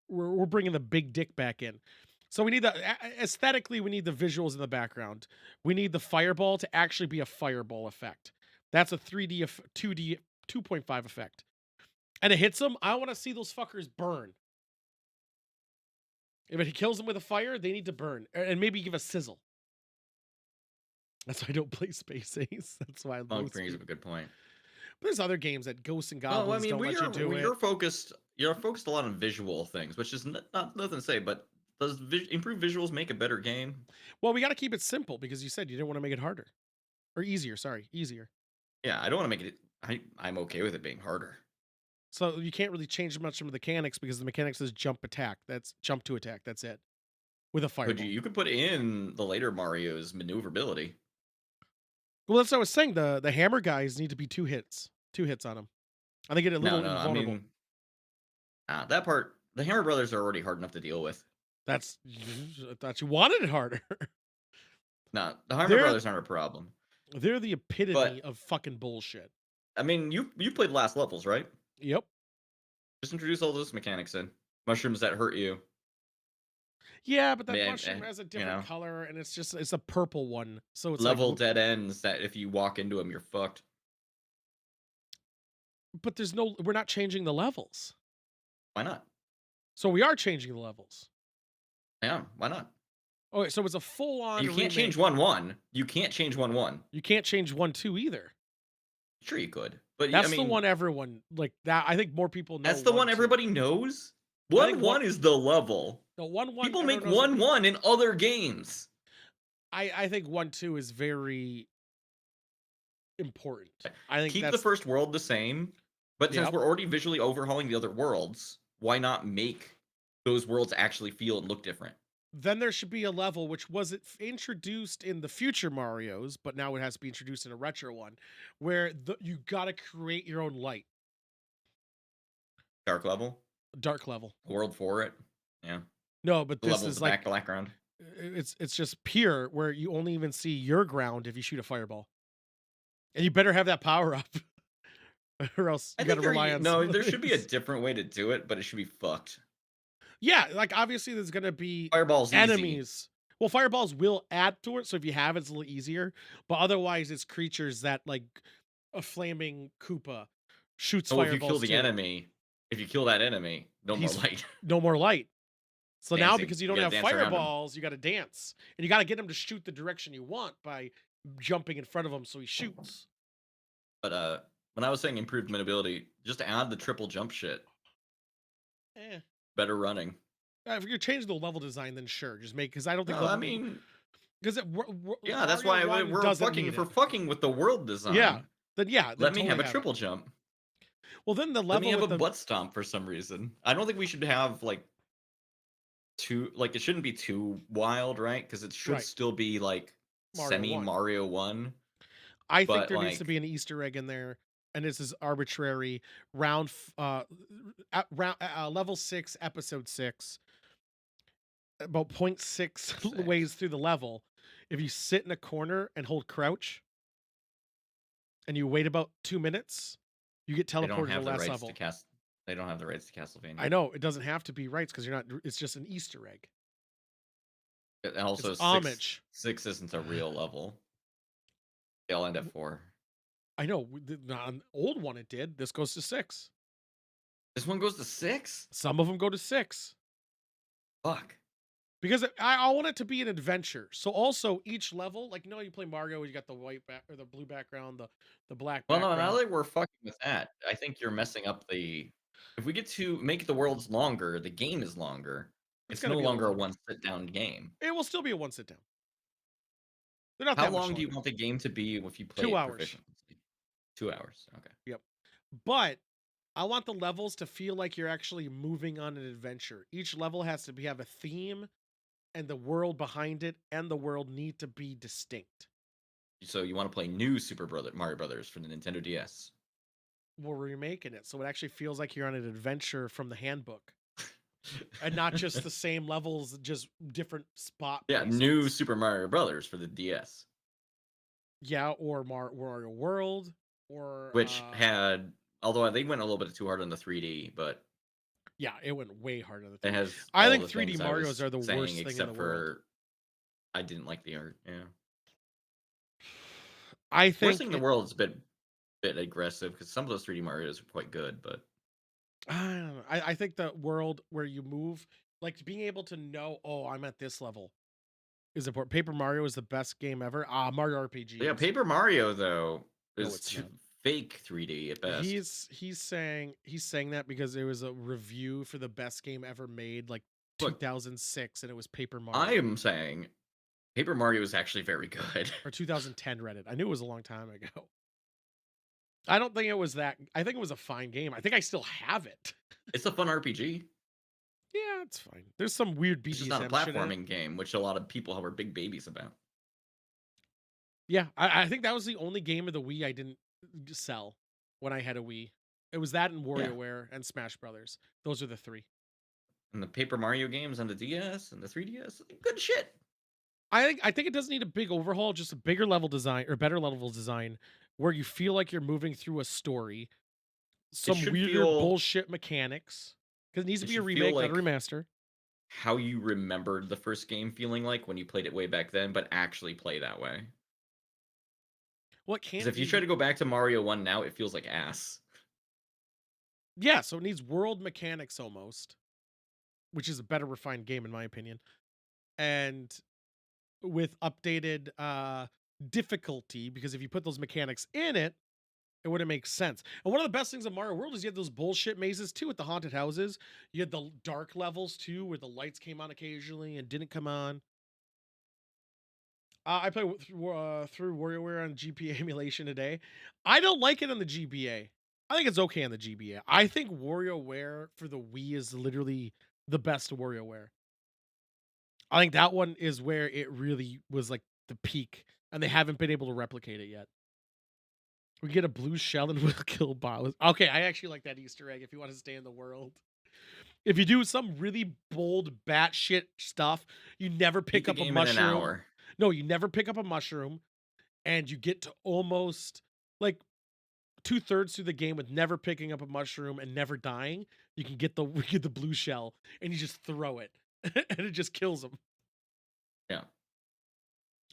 We're bringing the big dick back in. So we need aesthetically, we need the visuals in the background. We need the fireball to actually be a fireball effect. That's a 3D, 2D, 2.5 effect. And it hits them. I want to see those fuckers burn. If it kills them with a fire, they need to burn. And maybe give a sizzle. That's why I don't play Space Ace. That's why I
Monk brings up a good point.
But there's other games that Ghosts and Goblins
Well, I mean,
don't let you do it.
you're focused a lot on visual things, which is not nothing to say, but does improved visuals make a better game?
Well, we got to keep it simple because you said you didn't want to make it harder. Or easier, sorry. Easier.
Yeah, I don't want to make it... I'm okay with it being harder.
So you can't really change much from the mechanics because the mechanics is jump attack. That's jump to attack. That's it. With a fireball.
You could put in the later Mario's maneuverability.
Well, that's what I was saying. The hammer guys need to be 2 hits. 2 hits on them. I think it a little invulnerable.
I mean, that part, the Hammer Brothers are already hard enough to deal with.
I thought you wanted it harder.
No, the Hammer Brothers aren't a problem.
They're the epitome of fucking bullshit.
I mean, you played last levels, right?
Yep.
Just introduce all those mechanics in. Mushrooms that hurt you.
Yeah, but that mushroom has a different color, and it's a purple one. So it's
level dead ends that if you walk into them, you're fucked.
But we're not changing the levels.
Why not?
So we are changing the levels.
Yeah, why not?
Okay, so it's a full-on.
You can't change 1-1. You can't change 1-1.
You can't change 1-2 either.
Sure, you could, but
that's the one everyone like that. I think more people know.
That's the one everybody knows. 1-1 is the level.
No, 1-1.
People make 1-1 in other games.
I think 1-2 is very important. I think
keep the first world the same, but since we're already visually overhauling the other worlds, why not make those worlds actually feel and look different?
Then there should be a level which wasn't introduced in the future Marios, but now it has to be introduced in a retro one, where you got to create your own light.
Dark level.
World
for it. Yeah.
No, but this is like
background.
It's just pure where you only even see your ground if you shoot a fireball, and you better have that power up, or else you got to rely on.
No, there should be a different way to do it, but it should be fucked.
Yeah, like obviously there's gonna be
fireballs
enemies. Easy. Well, fireballs will add to it, so if you have it, it's a little easier. But otherwise, it's creatures that like a flaming Koopa shoots fireballs.
If you kill the enemy, if you kill that enemy, more light.
No more light. So
dancing.
Now, because you don't have fireballs, you got to dance, and you got to get him to shoot the direction you want by jumping in front of him so he shoots.
But when I was saying improved maneuverability, just add the triple jump shit.
Eh.
Better running.
If you're changing the level design, then sure, just make because I don't think
No, I mean,
because
yeah, that's
Mario
why
One
we're
doesn't
fucking
need
if we're
it.
fucking with the world
Yeah,
design.
then
Let me
totally
have a
have it.
triple jump.
Well, then the
Let me
level
have a
with the
butt stomp for some reason. I don't think we should have like too like it shouldn't be too wild, right? Because it should
right
still be like
Mario
semi
One.
Mario One,
I think
but
there needs to be
like
an Easter egg in there, and this is arbitrary. Round, at round level 6, episode 6, about point 0.6 ways
six.
through the level. If you sit in a corner and hold crouch, and you wait about 2 minutes, you get
They don't
teleported to the
have the
last
rights to
level.
cast. They don't have the rights to
I
Castlevania.
know it doesn't have to be rights because you're not. It's just an Easter egg.
And
It's
also,
homage.
six isn't a real level. They all end at 4.
I know. On the old one, it did. This goes to 6.
This one goes to 6.
Some of them go to 6
Fuck.
because I want it to be an adventure. So also each level, like you play Mario, you got the white back or the blue background, the black
Well, no, now
background.
that we're fucking with that, I think you're messing up the. If we get to make the worlds longer, the game is longer.
It's
It's
gonna
no
be a little
longer a
longer.
one sit down game.
It will still be a one sit down. They're not
How
that much
long do you
longer.
want the game to be if you play
2
it
hours.
proficiently? 2 hours. Okay.
Yep. But I want the levels to feel like you're actually moving on an adventure. Each level has to have a theme, and the world behind it and the world need to be distinct.
So you want to play new Mario Brothers for the Nintendo DS?
We're remaking it, so it actually feels like you're on an adventure from the handbook, and not just the same levels, just different spot
Yeah, new
placements.
Super Mario Brothers for the DS,
Yeah, or Mario World, or
which had, although they went a little bit too hard on the 3D, but
yeah, it went way harder than the
it
3D.
has
I
all
think
the
3D
things I
Mario's
was
are the
saying,
worst thing in the
except
world.
for I didn't like the art. Yeah,
I
worst thing
think
in the world is a bit aggressive because some of those 3D Mario's are quite good, but
I don't know. I think the world where you move, like being able to know, oh, I'm at this level is important. Paper Mario is the best game ever. Mario RPG
yeah,
is.
Paper Mario though
No,
is
it's not.
fake 3D at best.
He's saying that because there was a review for the best game ever made, like
Look,
2006, and it was Paper
I
Mario
am saying Paper Mario is actually very good.
or 2010 Reddit. I knew it was a long time ago. I don't think it was that. I think it was a fine game. I think I still have it.
It's a fun RPG.
Yeah, it's fine. There's some weird
It's just not a
BDSM shit in it.
platforming game, which a lot of people were big babies about.
Yeah, I think that was the only game of the Wii I didn't sell when I had a Wii. It was that and
Yeah.
WarioWare and Smash Brothers. Those are the 3.
And the Paper Mario games on the DS and the 3DS, good shit.
I think it doesn't need a big overhaul, just a bigger level design or better level design where you feel like you're moving through a story.
It
Some
should
weirder
feel
bullshit mechanics because it needs to
it
be a
should feel
remake, not a
like
remaster.
how you remembered the first game feeling like when you played it way back then, but actually play that way.
Well, it
Because
can't
if you try
be.
to go back to Mario 1 now, it feels like ass.
Yeah, so it needs world mechanics almost, which is a better refined game in my opinion, and with updated difficulty because if you put those mechanics in it, it wouldn't make sense. And one of the best things of Mario World is you had those bullshit mazes too with the haunted houses. You had the dark levels too, where the lights came on occasionally and didn't come on. I played through WarioWare on GBA emulation today. I don't like it on the GBA. I think it's okay on the GBA. I think WarioWare for the Wii is literally the best WarioWare. I think that one is where it really was like the peak, and they haven't been able to replicate it yet. We get a blue shell and we'll kill Bowser. Okay, I actually like that Easter egg if you want to stay in the world. If you do some really bold batshit stuff, you never
Beat
pick
the
up a
game in an
mushroom.
hour.
No, you never pick up a mushroom, and you get to almost like 2/3 through the game with never picking up a mushroom and never dying. You can get the get the blue shell, and you just throw it, and it just kills them.
Yeah.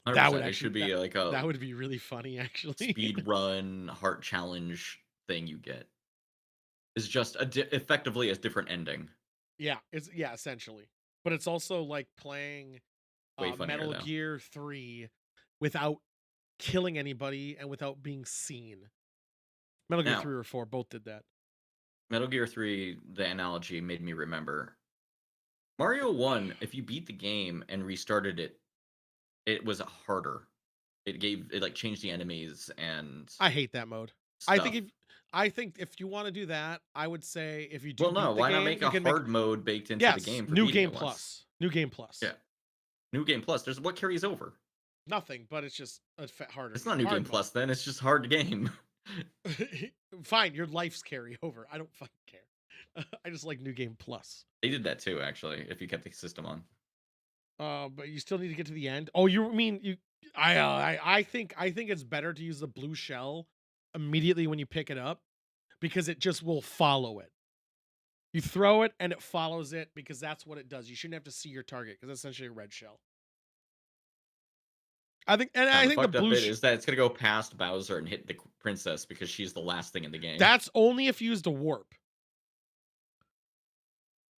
That would
100%. It
actually
should be like
that
a
would be really funny, actually.
speed run heart challenge thing you get. It's just effectively a different ending.
Yeah, essentially. But it's also like playing
Way funnier
Metal
though.
Gear 3 without killing anybody and without being seen. Metal Gear
Now,
3 or 4 both did that.
Metal Gear 3, the analogy made me remember Mario 1, if you beat the game and restarted it, it was harder. It like changed the enemies and
I hate that mode. I think
stuff.
if I think if you want to do that, I would say if you do
Well, no,
beat the
why not
game,
make
you
a
can make
hard mode baked into the
yes,
game for
new
beating
game
it once?
plus, new game plus.
Yeah. New game plus. There's what carries over.
Nothing, but it's just a harder
It's
game,
not new game
hard
plus then, it's just hard game.
mode. Fine, your life's carry over. I don't fucking care. I just like new game plus.
They did that too, actually, if you kept the system on.
But you still need to get to the end. Oh, you mean you? I think it's better to use the blue shell immediately when you pick it up because it just will follow it. You throw it and it follows it because that's what it does. You shouldn't have to see your target because it's essentially a red shell. I think
The
the
fucked up
blue
bit is that it's gonna go past Bowser and hit the princess because she's the last thing in the game.
that's only if you used a warp.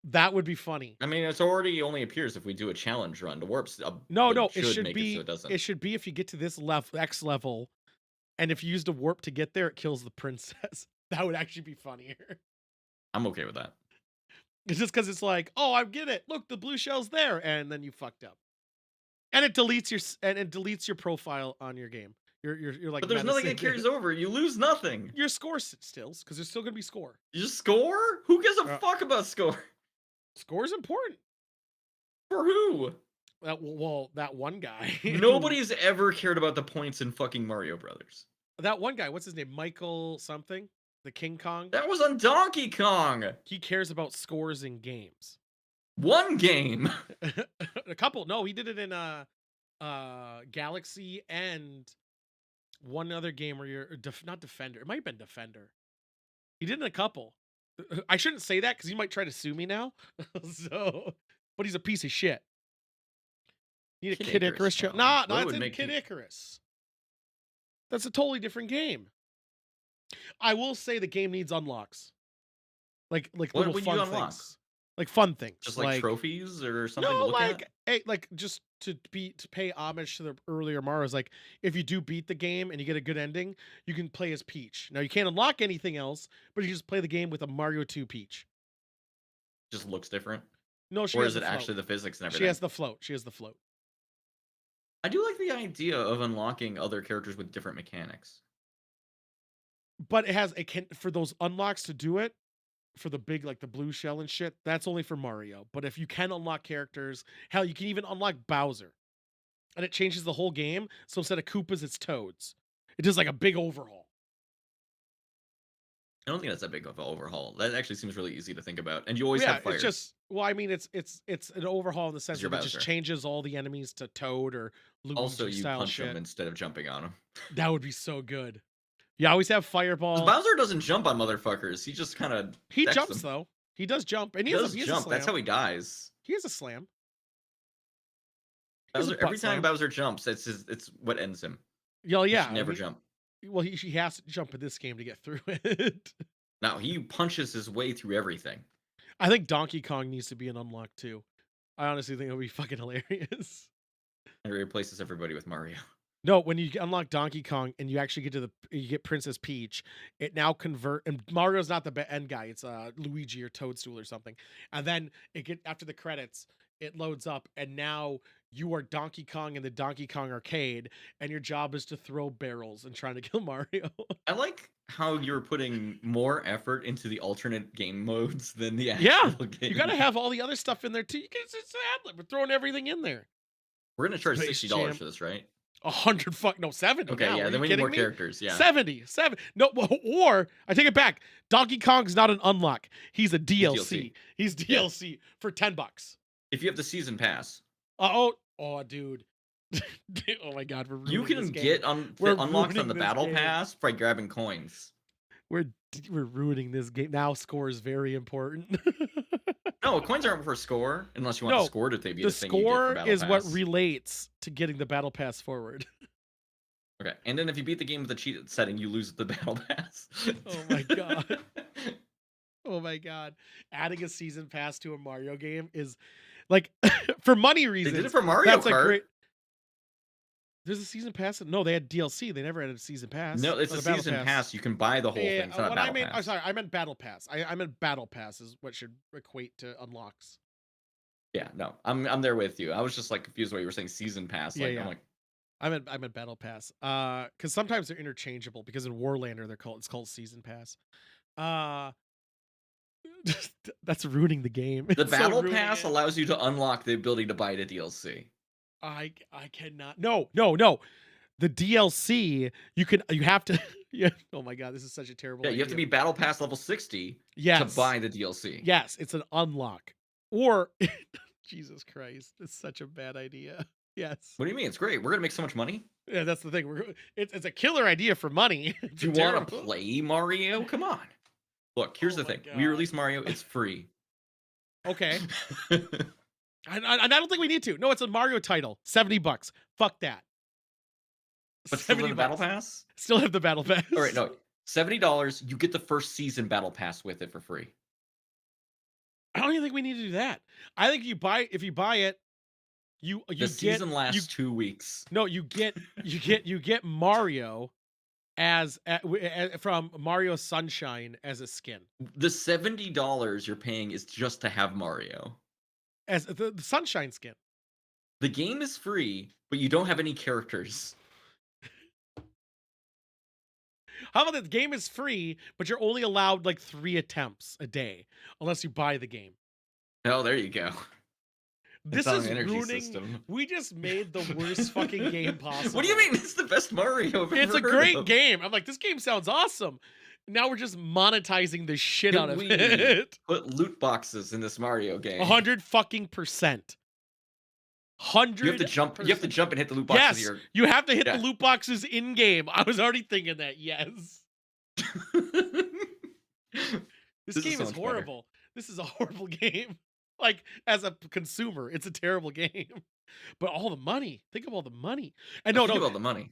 That would be funny.
I mean, it's already only appears if we do a challenge run. The warps
No,
like,
it should
make
be.
it so it doesn't.
It should be if you get to this level, X level, and if you used a warp to get there, it kills the princess. That would actually be funnier.
I'm okay with that.
It's just because it's like, oh, I get it. Look, the blue shell's there, and then you fucked up, and it deletes your profile on your game. You're like,
But there's nothing that carries over. You lose nothing.
your score stills because there's still gonna be score.
You just score? Who gives a fuck about score?
Score is important.
For who?
Well, that one guy.
Nobody's ever cared about the points in fucking Mario Brothers.
That one guy. What's his name? Michael something. The King Kong.
That was on Donkey Kong.
He cares about scores in games.
One game.
A couple. No, he did it in Galaxy and one other game where you're not Defender. It might have been Defender. He did it in a couple. I shouldn't say that because he might try to sue me now. So, but he's a piece of shit. Need a Kid Icarus show? Nah, that's in Kid Icarus. That's a totally different game. I will say the game needs unlocks, like little fun things, like fun things,
just like trophies or something.
No,
to look at?
hey, like just to pay homage to the earlier Mario's. Like if you do beat the game and you get a good ending, you can play as Peach. Now you can't unlock anything else, but you just play the game with a Mario 2 Peach.
Just looks different.
No,
or is it actually the physics and everything?
She has the float. She has the float.
I do like the idea of unlocking other characters with different mechanics.
But it has for those unlocks to do it, for the big, like the blue shell and shit, that's only for Mario. But if you can unlock characters, hell, you can even unlock Bowser. And it changes the whole game. So instead of Koopas, it's Toads. It does like a big overhaul.
I don't think that's that big of an overhaul. That actually seems really easy to think about. And you always have fire.
It's just, well, I mean, it's an overhaul in the sense that it just changes all the enemies to Toad or Luigi
also, you
style
punch
shit.
them instead of jumping on them.
That would be so good. You always have Fireball.
Bowser doesn't jump on motherfuckers. He just kind of
he jumps though. He does jump, and he does jump.
That's how he dies.
He has a slam.
Every time Bowser jumps, it's what ends him.
Yeah.
He never jump.
Well, he has to jump in this game to get through it.
No, he punches his way through everything.
I think Donkey Kong needs to be an unlock too. I honestly think it would be fucking hilarious.
And it replaces everybody with Mario.
No, when you unlock Donkey Kong and you actually you get Princess Peach, it now and Mario's not the end guy. It's Luigi or Toadstool or something. And then after the credits, it loads up and now you are Donkey Kong in the Donkey Kong arcade and your job is to throw barrels and trying to kill Mario.
I like how you're putting more effort into the alternate game modes than the actual game.
You got to have all the other stuff in there too. It's ad-lib. We're throwing everything in there.
We're going to charge $60 for this, right?
70.
Okay, yeah, then we need more characters. Yeah,
70. No, or I take it back. Donkey Kong's not an unlock. He's a DLC. He's DLC for $10.
If you have the season pass.
Oh, dude. Oh my God,
you can get unlocks on the battle pass by grabbing coins.
We're ruining this game now. Score is very important.
No, coins aren't for score unless you want the score to be
the score is what relates to getting the battle pass forward.
Okay, and then if you beat the game with the cheated setting, you lose the battle pass.
Oh my God. Oh my God. Adding a season pass to a Mario game is like for money reasons.
They did it for Mario Kart.
There's a season pass. No, they had DLC. They never had a season pass.
No, it's a season pass. You can buy the whole thing. It's not a battle pass.
I'm sorry. I meant battle pass. I meant battle pass is what should equate to unlocks.
Yeah, no, I'm there with you. I was just like confused why you were saying season pass.
Yeah,
Like
yeah.
I'm like,
I'm at battle pass. Because sometimes they're interchangeable. Because in Warlander it's called season pass. Uh, that's ruining the game.
the
It's so
battle
ruining
pass
it.
allows you to unlock the ability to buy the DLC.
I cannot. No, no, no. The DLC you have to. Yeah. Oh my god, this is such a terrible
Yeah,
idea.
you have to be battle pass level 60 to
Yes.
buy the DLC.
Yes, it's an unlock. Or Jesus Christ, it's such a bad idea. Yes.
What do you mean? It's great. We're gonna make so much money.
Yeah, that's the thing. It's a killer idea for money. It's
Do you want to play Mario? Come on. Look, here's the thing. We
God.
release Mario. It's free.
Okay. I don't think we need to. No, it's a Mario title. $70. Fuck that.
But still have the battle pass?
Still have the battle pass.
All right, no. $70, you get the first season battle pass with it for free.
I don't even think we need to do that. I think if you buy it, you
The
get
season lasts 2 weeks.
No, you get Mario from Mario Sunshine as a skin.
The $70 you're paying is just to have Mario.
As the Sunshine skin.
The game is free, but you don't have any characters.
How about that? The game is free, but you're only allowed like 3 attempts a day, unless you buy the game.
Oh, there you go.
This
It's on
is
the energy
ruining.
system.
We just made the worst fucking game possible.
What do you mean? It's the best Mario I've
It's
ever
a
heard
great
of.
game. I'm like, this game sounds awesome. Now we're just monetizing the shit
Can
out of
we
it.
put loot boxes in this Mario game?
100 fucking %. 100.
You have to jump. You have to jump and hit the loot boxes.
Yes, you have to hit
Yeah.
the loot boxes in game. I was already thinking that. Yes, this
is
game
so
is
much better.
horrible. This is a horrible game. Like as a consumer, it's a terrible game. But all the money. Think of all the money. And
Think about the money.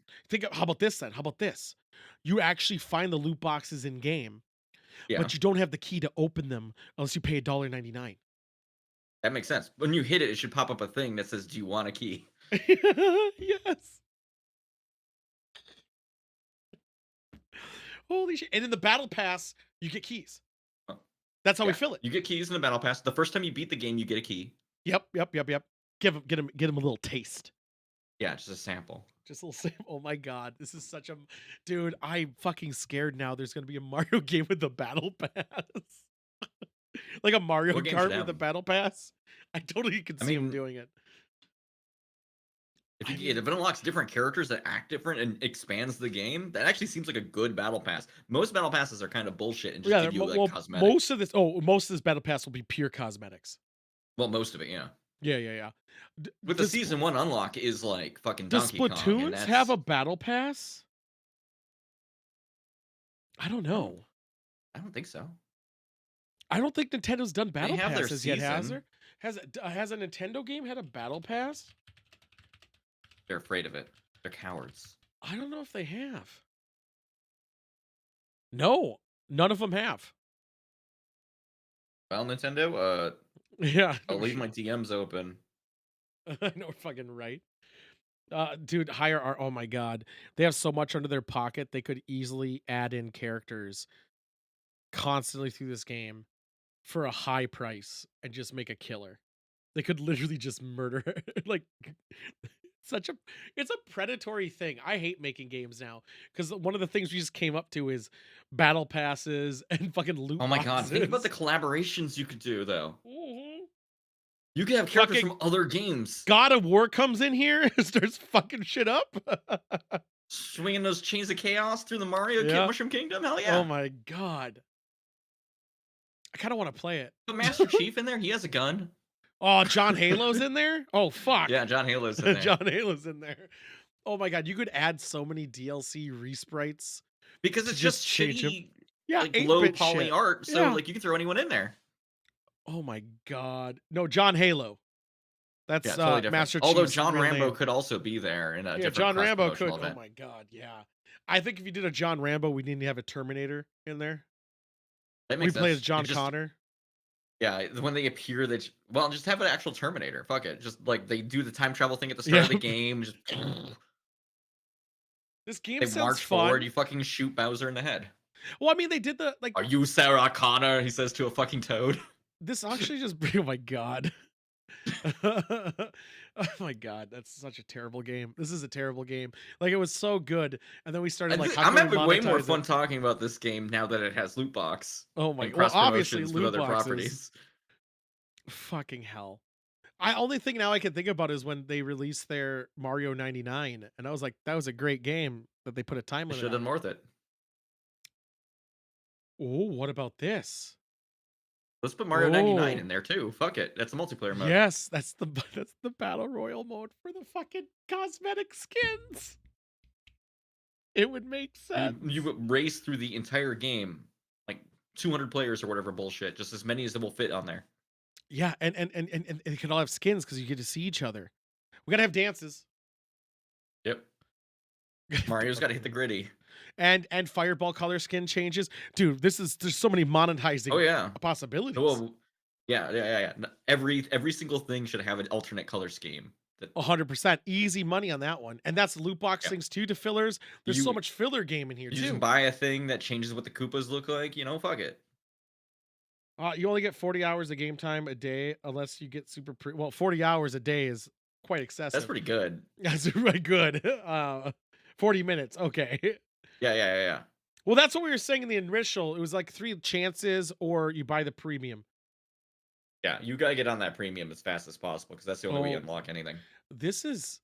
how about this then? How about this? You actually find the loot boxes in game,
Yeah,
but you don't have the key to open them unless you pay $1.99.
that makes sense. When you hit it, it should pop up a thing that says, "Do you want a key?"
Yes. Holy shit. And in the battle pass, you get keys.
Oh.
That's how we
Yeah,
fill it.
You get keys in the battle pass. The first time you beat the game, you get a key.
Yep. Get him a little taste.
Yeah, just a sample.
Just a little sample. Oh my god, this is such a dude. I'm fucking scared now. There's gonna be a Mario game with the battle pass, like a Mario
What game
Kart
should
with
have
a
them?
battle pass. I totally could see him
mean,
doing it.
If it unlocks different characters that act different and expands the game, that actually seems like a good battle pass. Most battle passes are kind of bullshit and just give you like cosmetics.
most of this battle pass will be pure cosmetics.
Well, most of it, yeah.
Yeah.
With the season 1 unlock is like fucking
Does
Donkey Kong. and
Splatoons have
that's-
a battle pass? I don't know.
I don't think so.
I don't think Nintendo's done battle
have their
passes yet, has
season.
there? Has a Nintendo game had a battle pass?
They're afraid of it. They're cowards.
I don't know if they have. No, none of them have.
Well, Nintendo,
Yeah,
I'll leave my DMs open.
I know, fucking right. Dude, oh my god, they have so much under their pocket. They could easily add in characters constantly through this game for a high price and just make a killer. They could literally just murder like it's a predatory thing. I hate making games now because one of the things we just came up to is battle passes and fucking loot.
Oh my god, think about the
boxes.
collaborations you could do, though.
Mhm.
You could have characters
Fucking
from other games.
God of War comes in here and starts fucking shit up.
Swinging those chains of chaos through the Mario
Yeah.
Mushroom Kingdom? Hell yeah.
Oh my god. I kind of want to play it.
Put Master Chief in there. He has a gun.
Oh, John Halo's in there? Oh, fuck.
Yeah, John Halo's in there.
John Halo's in there. Oh my god, you could add so many DLC resprites.
Because
to
it's just
change him.
shitty,
Yeah,
like
8-bit
low poly
shit.
art. So
Yeah.
like you can throw anyone in there.
Oh my god. No, John Halo. That's
Yeah, totally different.
Master
Although
Chief's
John
real
Rambo
name.
could also be there in a
Yeah,
different
John Rambo could.
cross-promotional
Oh
event.
my god, yeah. I think if you did a John Rambo, we need to have a Terminator in there.
That
We
makes
play
sense.
as John
You just-
Connor.
Yeah, when they appear, well, just have an actual Terminator. Fuck it, just like they do the time travel thing at the start of the
Yeah.
game. Just
This game
they
sounds
march
fun.
forward. You fucking shoot Bowser in the head.
Well, I mean, they did the like.
Are you Sarah Connor? He says to a fucking toad.
This actually just. Oh my god. Oh my god, that's such a terrible game. This is a terrible game. Like, it was so good, and then we started like, how
I'm
can we
having way more
monetize it?
fun talking about this game now that it has loot box
Oh my,
and
well,
cross
obviously
promotions with
loot
other
boxes.
properties.
Fucking hell. I only thing now I can think about is when they released their Mario 99, and I was like, that was a great game that they put a time
It
limit
should
on
have
it.
been worth it.
Oh, what about this?
Let's put Mario 99
Oh,
in there too. Fuck it. That's a multiplayer mode.
yes, that's the that's the battle royal mode for the fucking cosmetic skins. It would make sense.
You race through the entire game, like 200 players or whatever bullshit, just as many as it will fit on there.
Yeah, and it could all have skins because you get to see each other. We gotta have dances.
Yep. Mario's got to hit the gritty.
And fireball color skin changes. Dude, there's so many monetizing
Oh yeah.
possibilities.
Well, yeah. Every single thing should have an alternate color scheme.
100% easy money on that one. And that's loot box
Yeah.
things too to fillers. There's so
You-
much filler game in here
You
too.
just buy a thing that changes what the Koopas look like. Fuck it.
You only get 40 hours of game time a day unless you get super well, 40 hours a day is quite excessive.
That's pretty good.
That's really good. 40 minutes. Okay.
Yeah.
Well, that's what we were saying in the initial. It was like 3 chances or you buy the premium.
Yeah, you gotta get on that premium as fast as possible because that's the only way you
Oh.
unlock anything.
This is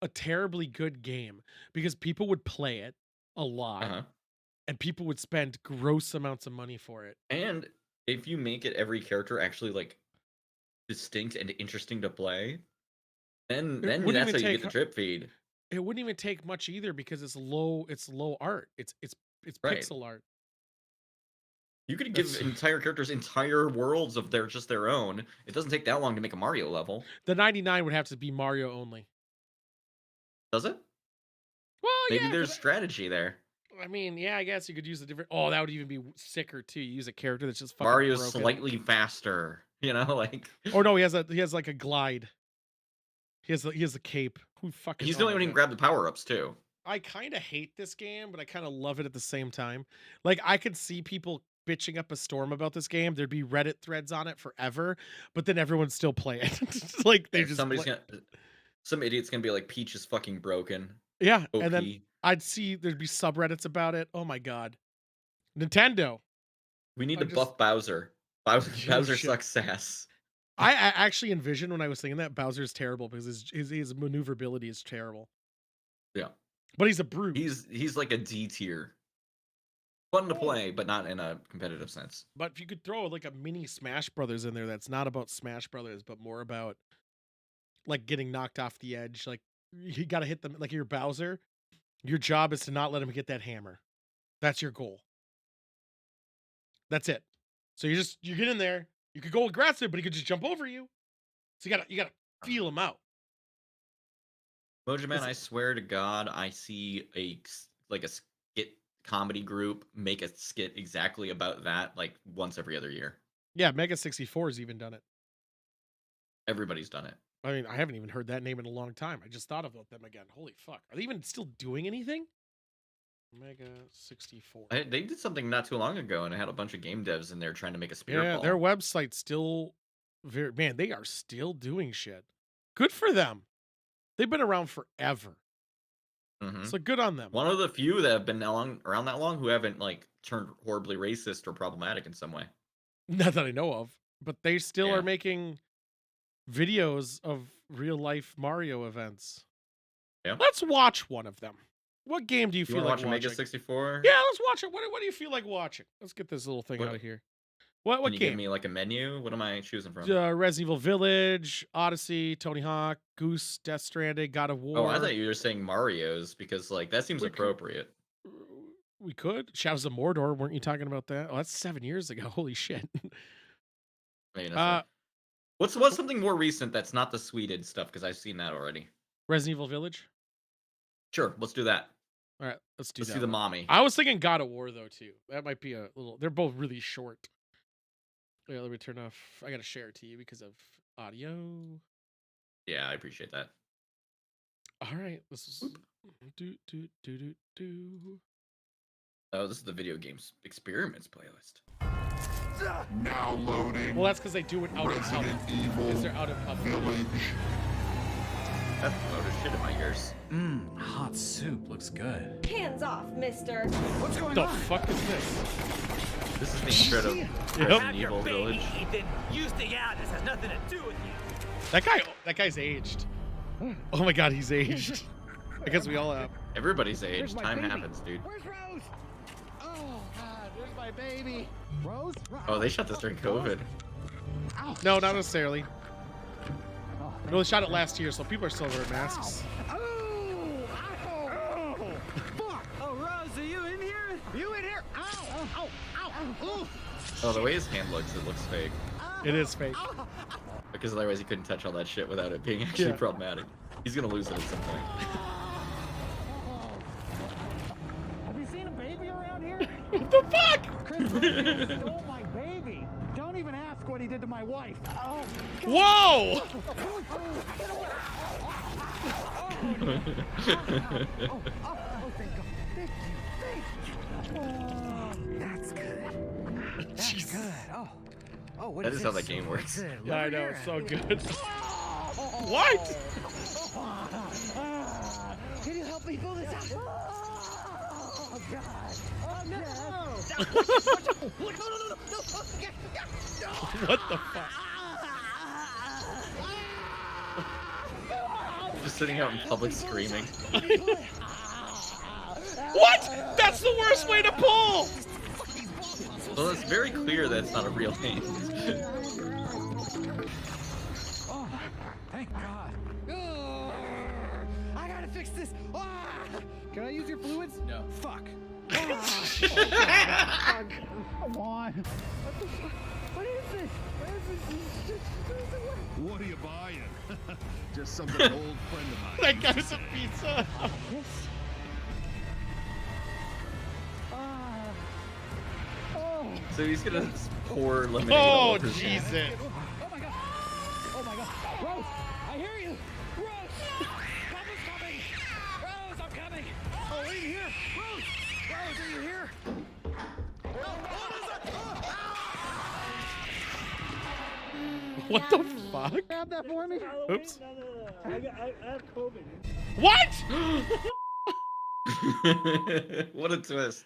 a terribly good game because people would play it a lot
Uh-huh.
and people would spend gross amounts of money for it.
And if you make it every character actually like distinct and interesting to play, then
wouldn't
that's
even
how you
take
get the drip feed.
It wouldn't even take much either because it's low art. It's
Right.
pixel art.
You could
That's-
give entire characters entire worlds of their own. It doesn't take that long to make a Mario level,
The 99 would have to be Mario only.
does it?
Well,
Maybe
yeah,
there's strategy there.
I mean, yeah, I guess you could use a different. Oh, that would even be sicker too. You use a character that's just fucking
Mario's
broken.
slightly faster, like.
Or no, he has like a glide. He has the cape. Who fucking?
He's the only one who can grab the power ups too.
I kind of hate this game, but I kind of love it at the same time. Like, I could see people bitching up a storm about this game. There'd be Reddit threads on it forever, but then everyone still play it. Like, they just
Some idiot's gonna be like, Peach is fucking broken.
yeah,
OP.
and then I'd see there'd be subreddits about it. Oh my god, Nintendo.
We need to buff Bowser. Bowser
shit.
sucks ass.
I actually envisioned when I was thinking that Bowser's terrible because his maneuverability is terrible.
Yeah,
but he's a brute.
He's like a D tier. Fun to play, but not in a competitive sense.
But if you could throw like a mini Smash Brothers in there, that's not about Smash Brothers, but more about like getting knocked off the edge. Like, you got to hit them. Like, you're Bowser. Your job is to not let him get that hammer. That's your goal. That's it. So you get in there. You could go aggressive, but he could just jump over you. So you gotta feel him out.
Mojo Man, I swear to God, I see a skit comedy group make a skit exactly about that like once every other year.
Yeah, Mega 64 has even done it.
Everybody's done it.
I mean, I haven't even heard that name in a long time. I just thought about them again. Holy fuck. Are they even still doing anything? Mega 64.
They did something not too long ago, and it had a bunch of game devs in there trying to make a spirit ball.
Their website's still man, they are still doing shit. Good for them. They've been around forever.
Mm-hmm.
So good on them.
One of the few that have been around that long who haven't like turned horribly racist or problematic in some way.
Not that I know of, but they still are making videos of real life Mario events.
Yeah.
Let's watch one of them. What game do you feel like watching?
Mega 64?
Yeah, let's watch it. What do you feel like watching? Let's get this little thing out of here. What
Can you
game?
give me like a menu? What am I choosing from?
Resident Evil Village, Odyssey, Tony Hawk, Goose, Death Stranding, God of War.
Oh, I thought you were saying Mario's because like that seems appropriate.
We could. Shadows of Mordor. Weren't you talking about that? Oh, that's 7 years ago. Holy shit.
What's something more recent that's not the Sweden stuff? Because I've seen that already.
Resident Evil Village.
Sure, let's do that.
All right, let's do
the mommy.
I was thinking God of War though too. That might be a little. They're both really short. Yeah, let me turn off. I gotta share it to you because of audio.
Yeah, I appreciate that.
All right, this is do.
Oh, this is the video games experiments playlist.
Now loading.
Well, that's because they do it out in public.
Resident Evil
Because they're out in public.
Village.
That's loaded shit in my ears.
Mmm, hot soup looks good.
Hands off, mister.
What's going
The
on?
fuck is this?
This is the intro to Resident Evil Village.
Ethan. You stay out. This has nothing to do with you.
That guy's aged. Oh my god, he's aged. I guess we all have.
Everybody's age. Time happens, dude.
Where's Rose? Oh God, where's my baby? Rose?
Oh, they shot this during COVID.
Ow.
No, not necessarily.
Oh,
No, they shot it last year, so people are still wearing masks.
Ow. Ow. Oh, fuck.
Oh, Rose, are you in here?
You in here? Ow. Ow. Ow. Ooh.
Oh, the way his hand looks, it looks fake.
It is fake.
Because otherwise he couldn't touch all that shit without it being actually
Yeah.
problematic. He's gonna lose it at some point.
Have you seen a baby around here?
What the fuck?
Chris Rose stole my baby. Don't even ask what he did to my wife. Oh.
Whoa!
Oh, thank God. Thank you. Thank you. Oh, that's good. That's
Jesus.
good. Oh, what
That
is
is how
this?
that game works.
What's it?
Yeah, I
Over
know,
here.
it's so good. What?
Can you help me pull this out? Oh, God. Oh, no.
What the fuck?
Just sitting out in public screaming.
What? That's the worst way to pull!
Well, it's very clear that it's not a real hand.
Oh, thank God. I gotta fix this. Can I use your fluids?
No.
Fuck. Come on. What is this?
What are you buying? Just something an old friend of mine.
That guy's a pizza.
This? Oh.
So he's gonna pour lemonade
Oh,
all over his hand.
Jesus.
Oh my God. Oh my God. Rose, I hear you. Rose, Papa's coming. Rose, I'm coming. Oh, in here. Rose, Rose, are you here?
What the fuck?
Grab that for me.
Oops.
I have COVID.
What?
What a twist.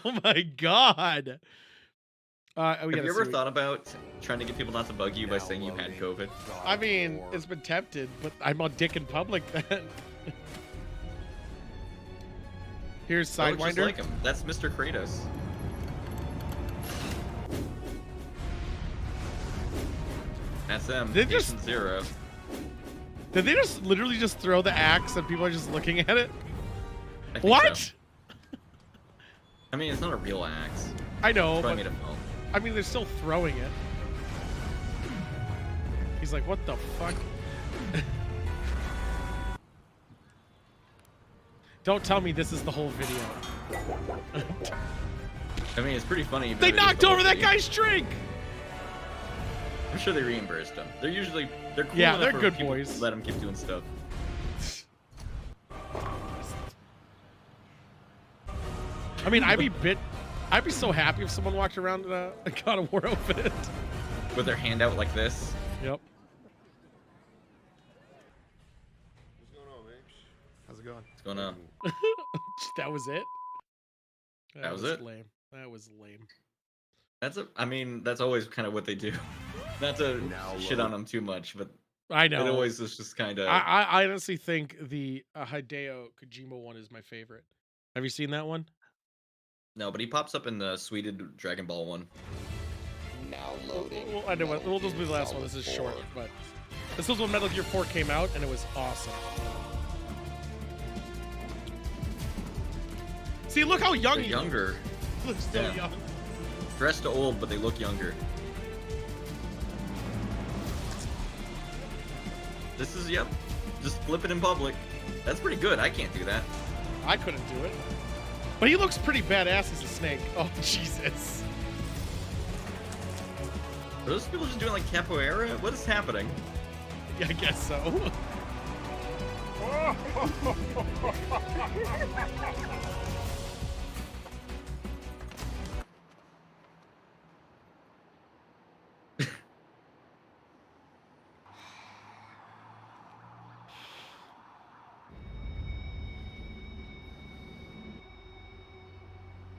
Oh my god. We
Have
gotta
you ever
see-
thought about trying to get people not to bug you by saying you had COVID?
I mean, it's been tempted, but I'm on dick in public then. Here's
Oh, just
Sidewinder.
like him. That's Mr. Kratos. That's them.
They just-
Patient Zero.
Did they just literally just throw the axe and people are just looking at it?
I think
What?
so. I mean, it's not a real axe.
I know,
Probably
but
made a film.
I mean, they're still throwing it. He's like, what the fuck? Don't tell me this is the whole video.
I mean, it's pretty funny.
They
but it is
knocked
the whole
over that
video.
guy's drink!
I'm sure they reimbursed them. They're usually they're cool
Yeah,
enough
they're
for
good
people to
boys.
Let them keep doing stuff.
I mean, I'd be so happy if someone walked around in a God of War outfit.
With their hand out like this.
Yep.
How's it going?
What's going on?
That was it?
That was it?
Lame. That was lame.
I mean, that's always kind of what they do. Not to
Now
shit on them too much, but
I
it
know.
always is just kind of.
I honestly think the Hideo Kojima one is my favorite. Have you seen that one?
No, but he pops up in the Sweden Dragon Ball one.
Well, I know. We'll just do the last one. This is short, but this was when Metal Gear 4 came out, and it was awesome. See, look how young
They're
he
younger.
looks. Still
Yeah.
young.
Dressed to old, but they look younger. This is, yep. Just flip it in public. That's pretty good. I can't do that.
I couldn't do it. But he looks pretty badass as a snake. Oh, Jesus.
Are those people just doing like capoeira? What is happening?
Yeah, I guess so.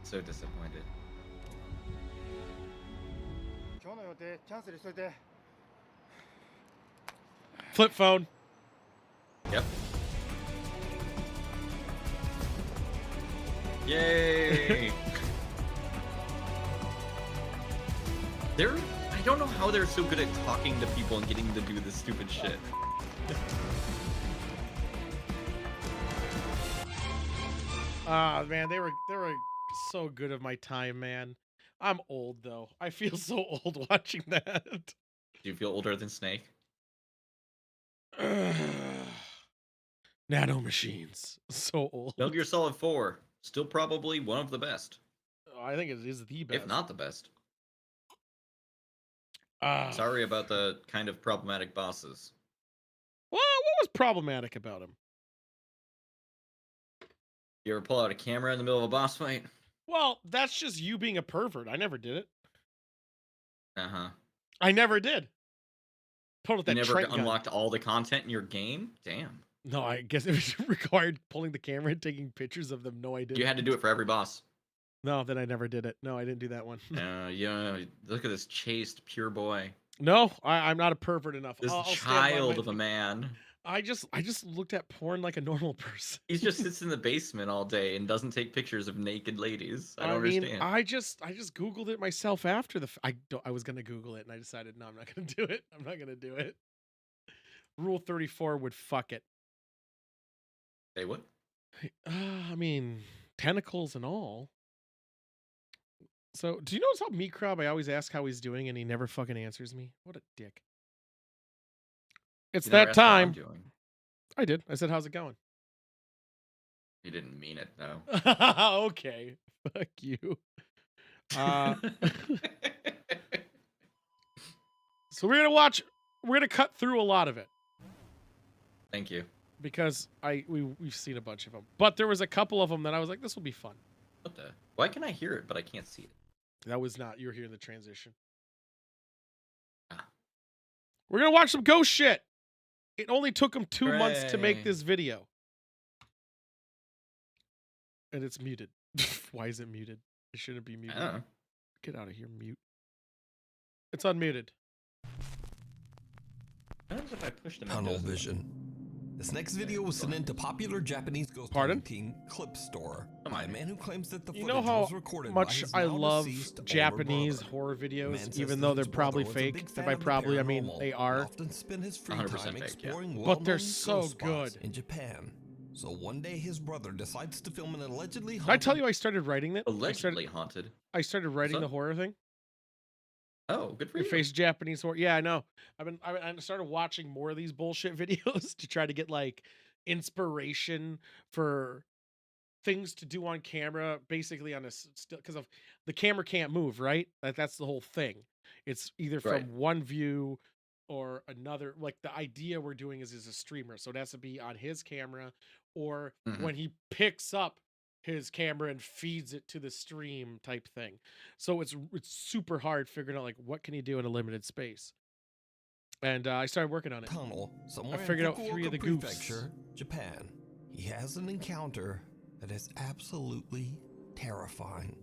So disappointed.
Flip phone.
Yep. Yay! I don't know how they're so good at talking to people and getting to do this stupid shit.
Ah, man, they were so good of my time, man. I'm old though. I feel so old watching that.
Do you feel older than Snake?
Nano machines. So old.
Metal Gear Solid 4, still probably one of the best,
I think it is the best.
if not the best.
Ah.
Sorry about the kind of problematic bosses.
Well, what was problematic about him?
You ever pull out a camera in the middle of a boss fight?
Well, that's just you being a pervert. I never did it.
Uh-huh.
I never did. Pulled out
You
that
never
Trent gun.
unlocked all the content in your game? Damn.
No, I guess it was required pulling the camera and taking pictures of them. No, I didn't.
You had to do it for every boss.
No, then I never did it. No, I didn't do that one.
Look at this chaste, pure boy.
No, I'm not a pervert enough.
This
I'll stand by
child
my
of a
thing.
man.
I just looked at porn like a normal person.
He just sits in the basement all day and doesn't take pictures of naked ladies. I don't
mean,
understand.
I just Googled it myself after the. I was gonna Google it and I decided no, I'm not gonna do it. I'm not gonna do it. Rule 34 would fuck it.
Say what?
I mean, tentacles and all. So, do you notice how Meat Crab, I always ask how he's doing and he never fucking answers me? What a dick. It's
You never
that
asked how I'm
time.
doing.
I did. I said, how's it going?
You didn't mean it, though.
Okay. Fuck you. So we're gonna cut through a lot of it.
Thank you.
Because we've seen a bunch of them. But there was a couple of them that I was like, this will be fun.
What the? Why can I hear it, but I can't see it?
That was not, you were hearing the transition.
Ah.
We're gonna watch some ghost shit. It only took them 2 months to make
Hooray.
this video. And it's muted. Why is it muted? It shouldn't be muted.
I don't know.
Get out of here, mute. It's unmuted.
What happens if I push them
Tunnel vision. This next video was sent into popular Japanese ghost
Pardon?
hunting clip store
Come
by a
on.
man who claims that the
You
footage
know how
was recorded by
much
his
I
now
love
deceased older
Japanese
brother.
horror
Man
videos,
says
even
that
though they're
his
probably
brother was a
fake.
big
And
fan
by
of the
probably, I mean
paranormal
they
and
are.
often spent his free
100%
time
fake, yeah.
exploring
But they're
well-known
so
ghost spots
good.
in Japan. So one day his brother decides to film an allegedly
Did I tell you I started writing it?
Allegedly haunted.
I started writing
So?
the horror thing.
Oh, good for
Your
you.
face Japanese horror. Yeah, I know. I started watching more of these bullshit videos to try to get like inspiration for things to do on camera, basically on a still, because of the camera can't move, right? That's the whole thing. It's either from
Right.
one view or another. Like the idea we're doing is a streamer, so it has to be on his camera, or
Mhm.
when he picks up his camera and feeds it to the stream type thing. So it's super hard figuring out like what can you do in a limited space. And I started working on it.
tunnel somewhere
figured
in
out 3 of the
Fukuoka
goofs.
Prefecture, Japan. He has an encounter that is absolutely terrifying.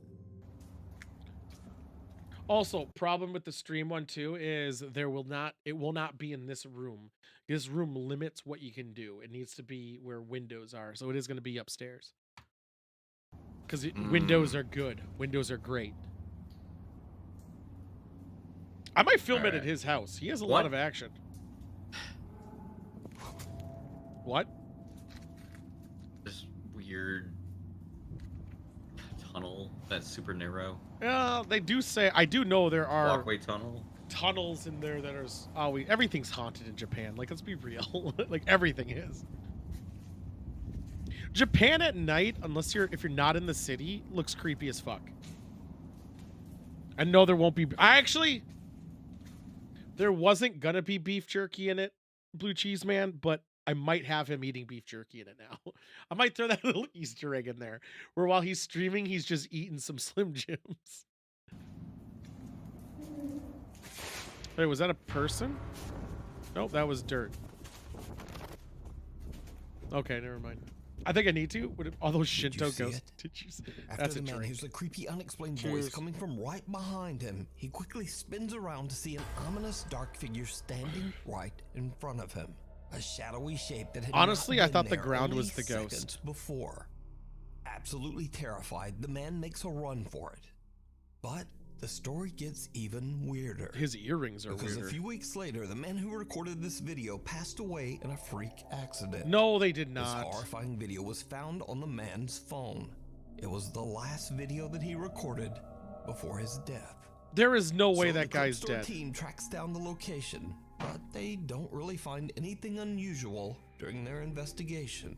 Also, problem with the stream one too is it will not be in this room. This room limits what you can do. It needs to be where windows are. So it is going to be upstairs. Because windows are good. Windows are great. I might film it at
Alright.
his house. He has a
What?
lot of action. What?
This weird tunnel that's super narrow.
They do say, I do know there are
Walkway tunnel.
tunnels in there that are always, everything's haunted in Japan. Like, let's be real. Like, everything is. Japan at night, if you're not in the city, looks creepy as fuck. I know there won't be. There wasn't gonna be beef jerky in it, Blue Cheese Man, but I might have him eating beef jerky in it now. I might throw that little Easter egg in there, where while he's streaming, he's just eating some Slim Jims. Wait, was that a person? Nope, that was dirt. Okay, never mind. I think I need to. All those
Did you
Shinto
see
ghosts.
it?
Did you see?
After
That's
the
a
man
drink.
hears a creepy, unexplained
Cheers.
voice coming from right behind him, he quickly spins around to see an ominous dark figure standing right in front of him. A shadowy shape that had
Honestly,
not
I
been
thought the
there
ground
only
was the ghost.
seconds before. Absolutely terrified, the man makes a run for it. But the story gets even weirder.
His earrings are
Because
weirder.
a few weeks later, the man who recorded this video passed away in a freak accident.
No, they did
This
not.
horrifying video was found on the man's phone. It was the last video that he recorded before his death.
There is no way
So
that
the
guy's
Crip Store
dead.
team tracks down the location, but they don't really find anything unusual during their investigation.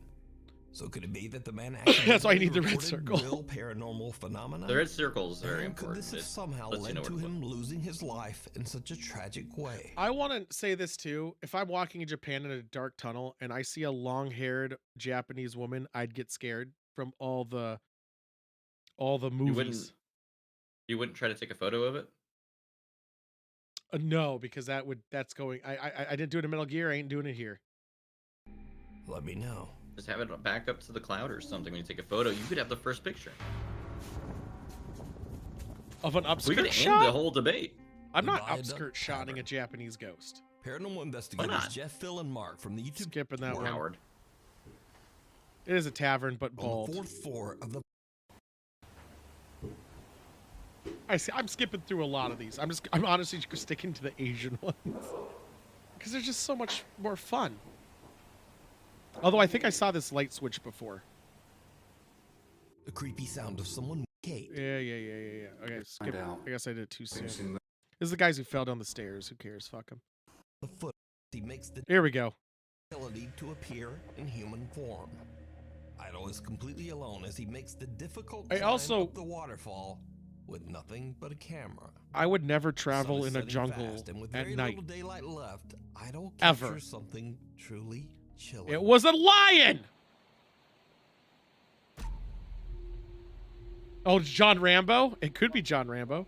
So could it be that the man actually
That's why you need the red
recorded
circle.
real paranormal phenomena?
The red circle is very
And could
important.
this have
It
somehow
lets you know
led
where
to
to look.
him losing his life in such a tragic way?
I want to say this too. If I'm walking in Japan in a dark tunnel and I see a long-haired Japanese woman, I'd get scared from all the movies.
You wouldn't try to take a photo of it?
No, because that's going. I didn't do it in Metal Gear. I ain't doing it here.
Let me know.
Just have it back up to the cloud or something. When you take a photo, you could have the first picture.
Of an
We
upskirt
could end
shot.
the whole debate.
I'm not
Viaduct
upskirt shotting
Tavern.
a Japanese ghost.
Paranormal investigators
not?
Jeff, Phil, and Mark from the YouTube
Skipping that one.
Howard.
It is a tavern, but
on the
bald.
4th floor of the
I see. I'm skipping through a lot of these. I'm honestly just sticking to the Asian ones because they're just so much more fun. Although I think I saw this light switch before.
The creepy sound of someone Kate.
Yeah. Okay, skip.
out.
I guess I did it too soon.
I've
This
seen
is the guys who fell down the stairs. Who cares? Fuck them.
The foot. He makes the
Here we go.
ability to appear in human form. Idol is completely alone as he makes the difficult
I
climb
also-
up the waterfall with nothing but a camera.
I would never
Sun
travel
is
in a
setting
jungle
fast, and with
at
very
night.
little daylight left, Idol
Ever.
captures something truly chilling.
It was a lion. Oh, it's John Rambo. It could be John Rambo.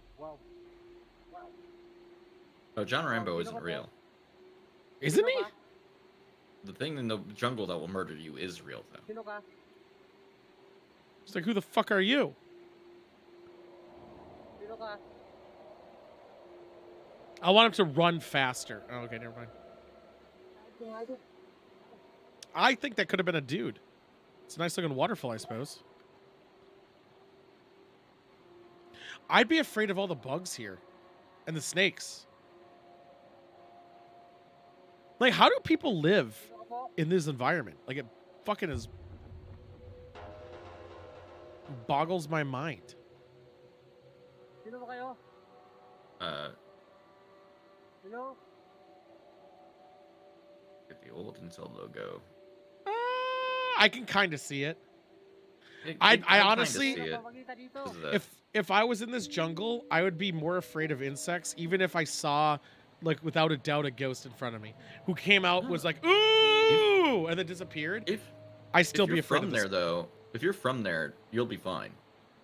Oh, John Rambo isn't real.
Isn't he?
The thing in the jungle that will murder you is real, though.
It's like, who the fuck are you? I want him to run faster. Oh, okay, never mind. I think that could have been a dude. It's a nice looking waterfall, I suppose. I'd be afraid of all the bugs here and the snakes. Like, how do people live in this environment? Like, it fucking is boggles my mind.
Get the old Intel logo.
I can kind of see it.
I
I honestly-
kinda see it 'cause of the-
If I was in this jungle, I would be more afraid of insects, even if I saw, like, without a doubt, a ghost in front of me who came out, was like, ooh, and then disappeared.
if
I still
if
be
you're
afraid
from
of
there,
this.
though, if you're from there, you'll be fine.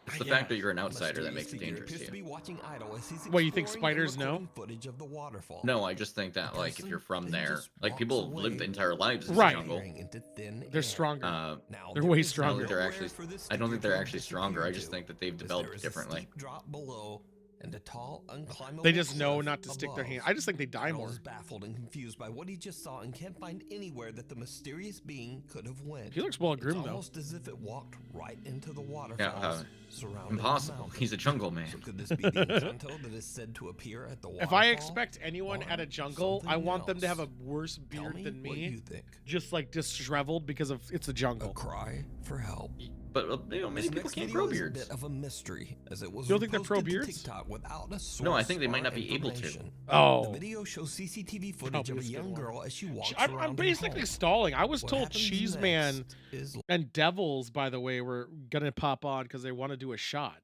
It's the
Yeah.
fact that you're an
A
outsider that
mysterious
makes it
figure
dangerous
appears
to
to be
you.
watching Idol as he's
What, you think
exploring and
spiders know?
recording footage of the waterfall.
No, I just think that, like, if
person,
you're from
then
there,
just
like,
walks
people live
away,
the entire lives in
Right.
the jungle.
disappearing into thin
They're
air.
stronger.
Uh,
Now,
They're
there
way
is
stronger.
I don't think they're
nowhere
actually.
for this
I don't think
figure
they're
to
actually stronger. I
disappear
just
to,
think that they've
as
developed
there is a
differently.
steep drop below and a tall, unclimbable
They just know
cliff
not to stick their
above.
hand. I just think they die
Idol
more.
is baffled and confused by what he just saw and can't find anywhere that the mysterious being could have went.
He looks well
It's
groomed, though.
almost as if it walked right into the waterfalls surrounding the
Impossible.
mountain.
He's a jungle man.
So could this be the Encanto that is said to appear at the waterfall?
If I expect anyone
Or
at a jungle, I
something
want them to have a
else?
worse
Tell
beard than
what
me.
you think.
Just like disheveled because of it's a
A
jungle.
cry for help.
But many
This
people
next
can't
video
grow
is a
beards.
bit of a mystery, as it was
You don't think they're pro
posted to
beards?
TikTok without a source
No, I think they might
or
not be able to.
information.
Oh.
The video shows CCTV footage
Probably
of a
is a good
young
one.
girl as she walks
I'm
around her
basically
home.
stalling. I was
What
told
happens
Cheese Man
next is
and Devils, by the way, were gonna pop on because they want to do a shot.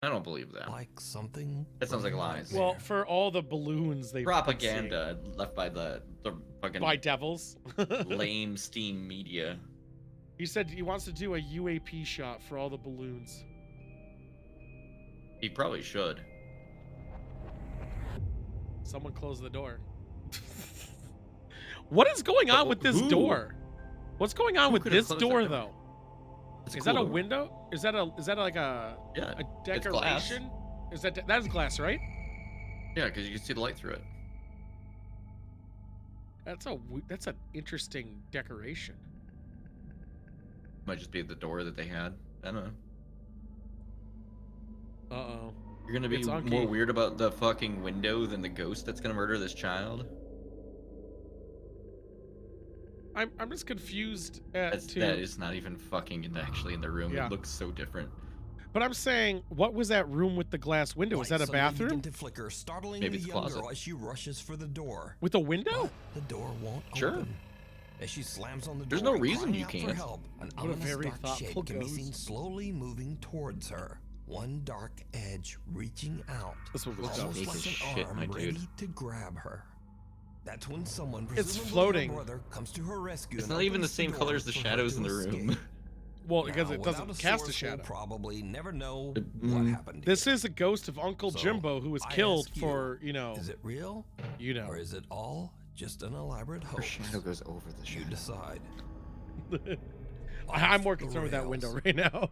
I don't believe that.
like something.
That sounds like
from a
lies.
Well,
nightmare.
for all the balloons they
Propaganda left by the fucking
by Devils.
lame Steam media.
He said he wants to do a UAP shot for all the balloons.
He probably should.
Someone close the door. What is going on with this
Who?
door? What's going on
Who
with
could have
this
closed
door
that door?
though?
It's
Is
cool
that a
door.
window? Is that like a
Yeah, it's glass.
decoration? Is that is glass, right?
Yeah, because you can see the light through it.
That's an interesting decoration.
Might just be the door that they had. I don't know.
Uh-oh.
You're gonna be
It's
more
unky.
weird about the fucking window than the ghost that's gonna murder this child.
I'm just confused at
That is not even fucking actually in the room.
Yeah.
It looks so different.
But I'm saying, what was that room with the glass window? Was that a
Lights suddenly
bathroom
begin to flicker, startling
Maybe
the
it's a
young
closet.
girl as she rushes for the door.
with a window?
But the door won't
Sure.
open. As she slams on the
There's
door,
no reason
crying
you
out for
can't.
help, an
What a
ominous
very
dark
thoughtful
shape can be
ghost.
seen slowly moving towards her. One dark edge reaching out,
This one was
Looks
dumb.
almost
fake
like
as
an
shit,
arm
my dude.
ready to grab her. That's when someone,
It's
presumably
floating.
her brother, comes to her rescue.
It's
and
not even the
opens
same
door
color as the
for her
shadows
to
in the room.
escape.
Well, because
Now,
it
without
doesn't
a
cast a
source, we'll
shadow.
probably never know
Mm.
what happened.
This
here.
is a ghost of Uncle
So,
Jimbo who was
I
killed
ask you,
for, you know,
Is it real,
you know.
or is it all just an elaborate
Her
hoax?
shadow goes over the
You
shadow.
decide.
I'm more
Off the
concerned with that
rails.
window right now.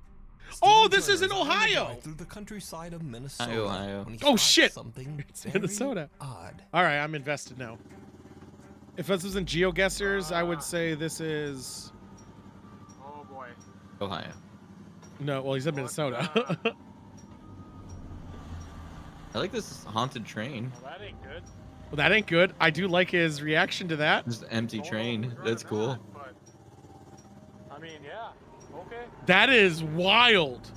Steven
Oh, this is in
Turner's on the
Ohio.
drive through the countryside of Minnesota.
Ohio.
when he
Oh,
spots
shit.
Something
It's
very
Minnesota.
Odd.
All right, I'm invested now. If this was in GeoGuessrs, I would say this is
Oh boy.
Ohio.
no. Well, he said Minnesota.
I like this haunted train.
Well, that ain't good.
Well, that ain't good. I do like his reaction to that.
Just an empty
Don't know
train.
if we're
That's
or
cool.
not, but, I mean, yeah. Okay.
That is wild.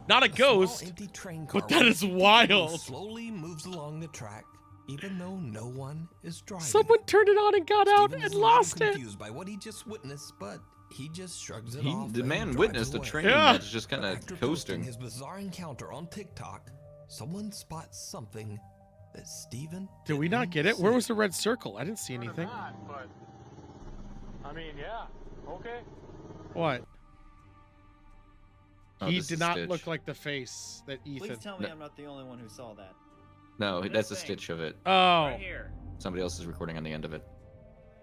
Not a
A small,
ghost.
empty train car
but that
with
is
people
wild.
slowly moves along the track, even though no one is driving.
Someone turned it on and got out
Steven
and
is a little
lost it.
confused by what he just witnessed, but he just shrugs it
He,
off.
the
and
man
drives
witnessed a
away.
train
Yeah.
that's just kind of
After posting
coasting.
his bizarre encounter on TikTok, someone spots something that Steven
Did we not
didn't
get it? Where
see.
was the red circle? I didn't see
Or
anything.
not, but, I mean, yeah. Okay.
What?
Oh,
He
this
did
is
not
Stitch.
look like the face that Ethan.
Please tell me
No.
I'm not the only one who saw that.
No,
What
that's a
is it?
stitch of it.
Oh,
Right here.
Somebody else is recording on the end of it.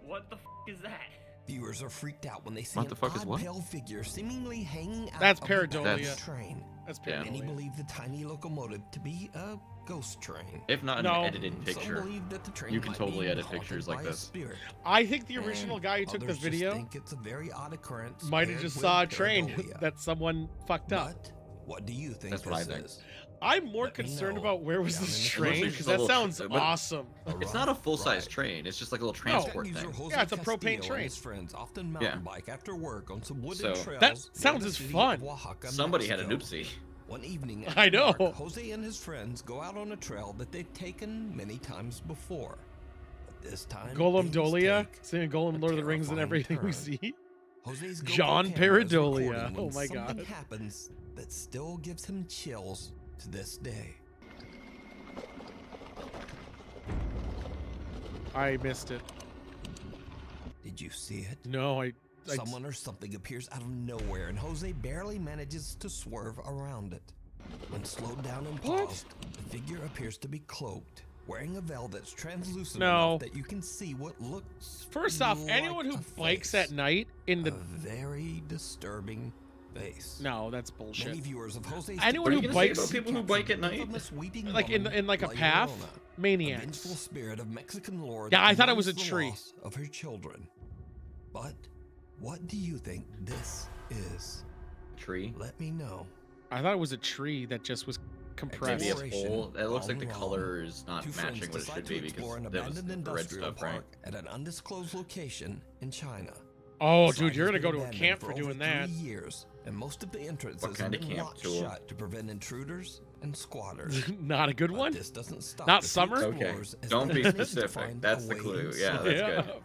What the f is that?
Viewers are freaked out when they see
What
an
the fuck is
odd
what?
pale figure seemingly hanging out
That's
of the back of the
pareidolia.
train.
that's
Yeah.
Many
pareidolia.
believe the tiny locomotive to be a ghost train.
If not an
No.
edited
Some
picture.
believe that the train
You can
might be
totally edit
haunted
pictures
by
like
a
this.
spirit.
I think the original
And
guy who took this
others just
video
think it's a very odd occurrence
might have
paired
just
with
saw a train
pareidolia.
that someone fucked up.
But what do you think
That's what I
this
think.
is?
I'm more
Let me
concerned
know
about where was
down
this
in the
train
comments
because
below.
that sounds
But-
awesome.
It's not a full-size
ride.
train. It's just like a little
Track
transport
user
thing.
Jose
Yeah, it's a propane
Castillo and
train.
His friends often
Yeah.
mountain bike after work on some wooded
So-
trails.
That
near
sounds
the
as
city
fun.
of Oaxaca,
Somebody had an
Mexico.
oopsie.
One evening,
I
after
know.
dark, Jose and his friends go out on a trail that they've taken many times before. But this time,
Golem
things
Dolia,
take
seeing Golem
a
Lord of the Rings and
terrifying
everything we
turn.
see.
Jose's GoPro
John
camera is
Pareidolia.
recording
Oh
when
my
something
God.
happens that still gives him chills to this day.
I missed it.
Did you see it?
No, I
Someone or something appears out of nowhere, and Jose barely manages to swerve around it. When slowed down and
What?
paused, the figure appears to be cloaked, wearing a veil that's translucent
No.
enough that you can see what looks
first off,
like
anyone who
a
bikes
face.
at night in
a
the
very disturbing face.
no, that's
Many
bullshit.
viewers of Jose's
Anyone
What are
who
you gonna say
bikes
about people who bike at night?
infamous weeping
like in
woman,
like a
La
path,
Llorona, a
maniacs.
vengeful spirit of Mexican lore.
Yeah,
that
I thought it was
mourns
a
the
tree.
loss of her children. But what do you think this is?
Tree.
Let me know.
I thought it was a tree that just was compressed.
Maybe a
Exploration
pole. It looks like the
gone
color is not
Two friends
matching what it
decide
should
to
be
explore
because
an
that was
abandoned
the red
industrial
stuff, right?
park at an undisclosed location in China.
Oh,
The site
dude, you're
has
gonna go
been
to a
abandoned
camp for
over
doing that.
3 years, and most of the entrances
What kind
have
of
been
camp,
locked
Jewel?
shut to prevent intruders and squatters.
Not a good
But
one.
this doesn't stop
Not
the few
summer?
Okay,
explorers as
don't
they
be
manage to
specific.
find
That's
a
the
way
clue.
inside.
Yeah, that's
Yeah.
good.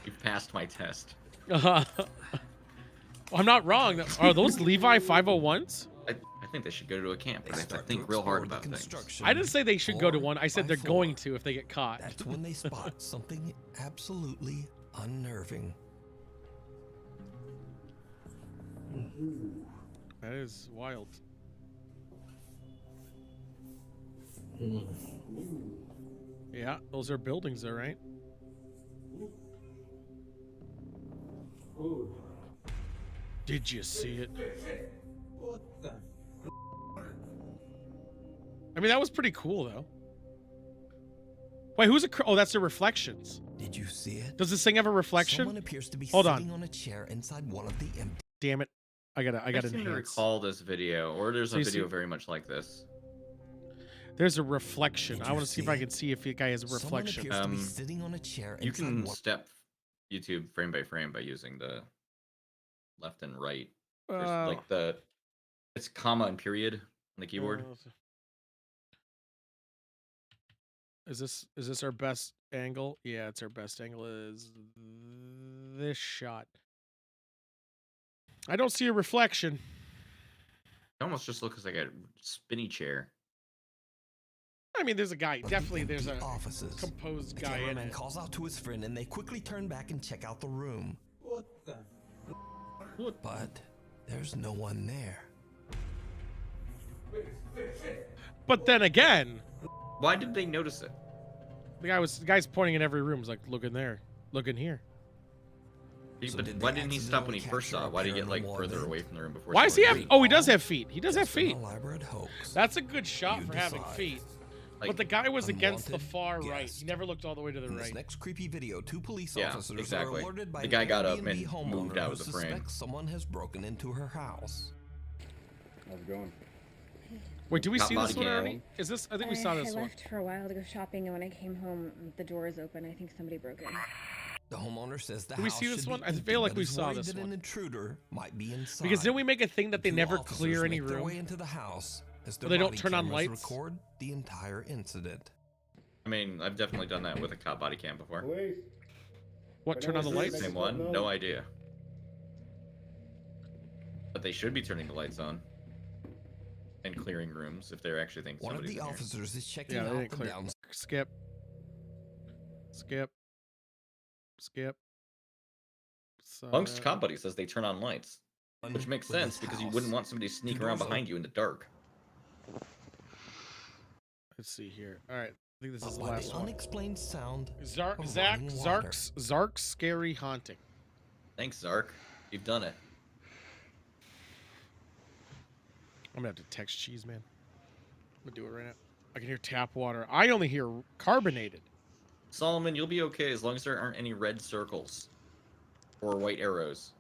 You passed my test.
I'm not wrong. Are those Levi 501s?
I think they should go to a camp,
They
but I have to
start
think
to
real hard
explore the
about things.
construction
I didn't say they should go to
floor
one. I said
by
they're
floor.
going to if they get caught.
That's when they spot something absolutely unnerving.
That is wild. Yeah, those are buildings, though, right? Did you see it?
What the?
I mean, that was pretty cool, though. Wait, who's a... Oh, that's the reflections.
Did you see it?
Does this thing have a reflection?
Someone appears to be
Hold
sitting
on.
on a chair inside one of the empty.
Damn it. I gotta
I seem to
enhance.
recall this video, or there's
So
a
you
video
see-
very much like this.
There's a reflection.
Did
I
you
want to see if
see
I
it?
can see if the guy has a
Someone
reflection.
appears to be sitting on a chair
You
inside
can
one.
step YouTube frame by frame by using the left and right. There's
Uh,
like it's comma and period on the keyboard.
Is this our best angle? Yeah, it's our best angle. Is this shot? I don't see a reflection.
It almost just looks like a spinny chair.
I mean, there's a guy.
of the
Definitely, there's
empty
a
offices.
composed
The
guy in
cameraman
it.
calls out to his friend, and they quickly turn back and check out the room. What the? But there's no one there.
But then again,
Why did they notice it?
the guy's pointing in every room. He's like, look in there, look in here.
So
But
did
why
they
didn't he stop when he
accidentally
first saw
capture
it? Why did he get like
paranormal
further
event?
away from the room before?
Why does he
someone
have?
got
Oh, he does have feet. He does have
It's an
feet.
elaborate hoax.
That's a good shot
You
for having
decide.
feet.
Like,
But the guy was against the
unwanted
far right.
guest.
He never looked all the way to the
In this
right.
next creepy video, two police
Yeah,
officers
exactly.
are alerted by
The
an
guy got up
Airbnb
and
homeowner
moved out
who
of the frame.
suspects someone has broken into her house.
How's it going?
Wait, did we
Top
see this
body
one
cam.
already? Is this? I think we saw this
I
one.
left for a while to go shopping, and when I came home, the door is open. I think somebody broke in.
The homeowner says the
Did we
house
see this
should
one?
be
I
empty,
feel like
but
we
is
saw
worried
this
that
one.
an intruder might be inside.
Because then we make a thing that they
Two
never
officers
clear any
make their
room.
way into the house as their
Or they don't
body
turn on
cameras
lights.
record the entire incident.
I mean, I've definitely done that with a cop body cam before.
Police.
What? Turn on the lights?
Same one? No idea. But they should be turning the lights on and clearing rooms if they're actually thinking
One of
somebody's
the
in here.
officers is checking
Yeah, they
out
didn't
the
clear.
down.
Skip. Skip. Skip.
Amongst cop buddy says they turn on lights, which makes
with
sense
his
because you
house.
wouldn't want somebody to sneak
The
around
doors
behind you in the dark.
Let's see here. All right. I think this is the
By
last
the
one.
unexplained sound
Zach,
of running water.
Zark's scary haunting.
Thanks, Zark. You've done it.
I'm gonna have to text Cheese Man. I'm gonna do it right now. I can hear tap water. I only hear carbonated.
Solomon, you'll be okay as long as there aren't any red circles or white arrows.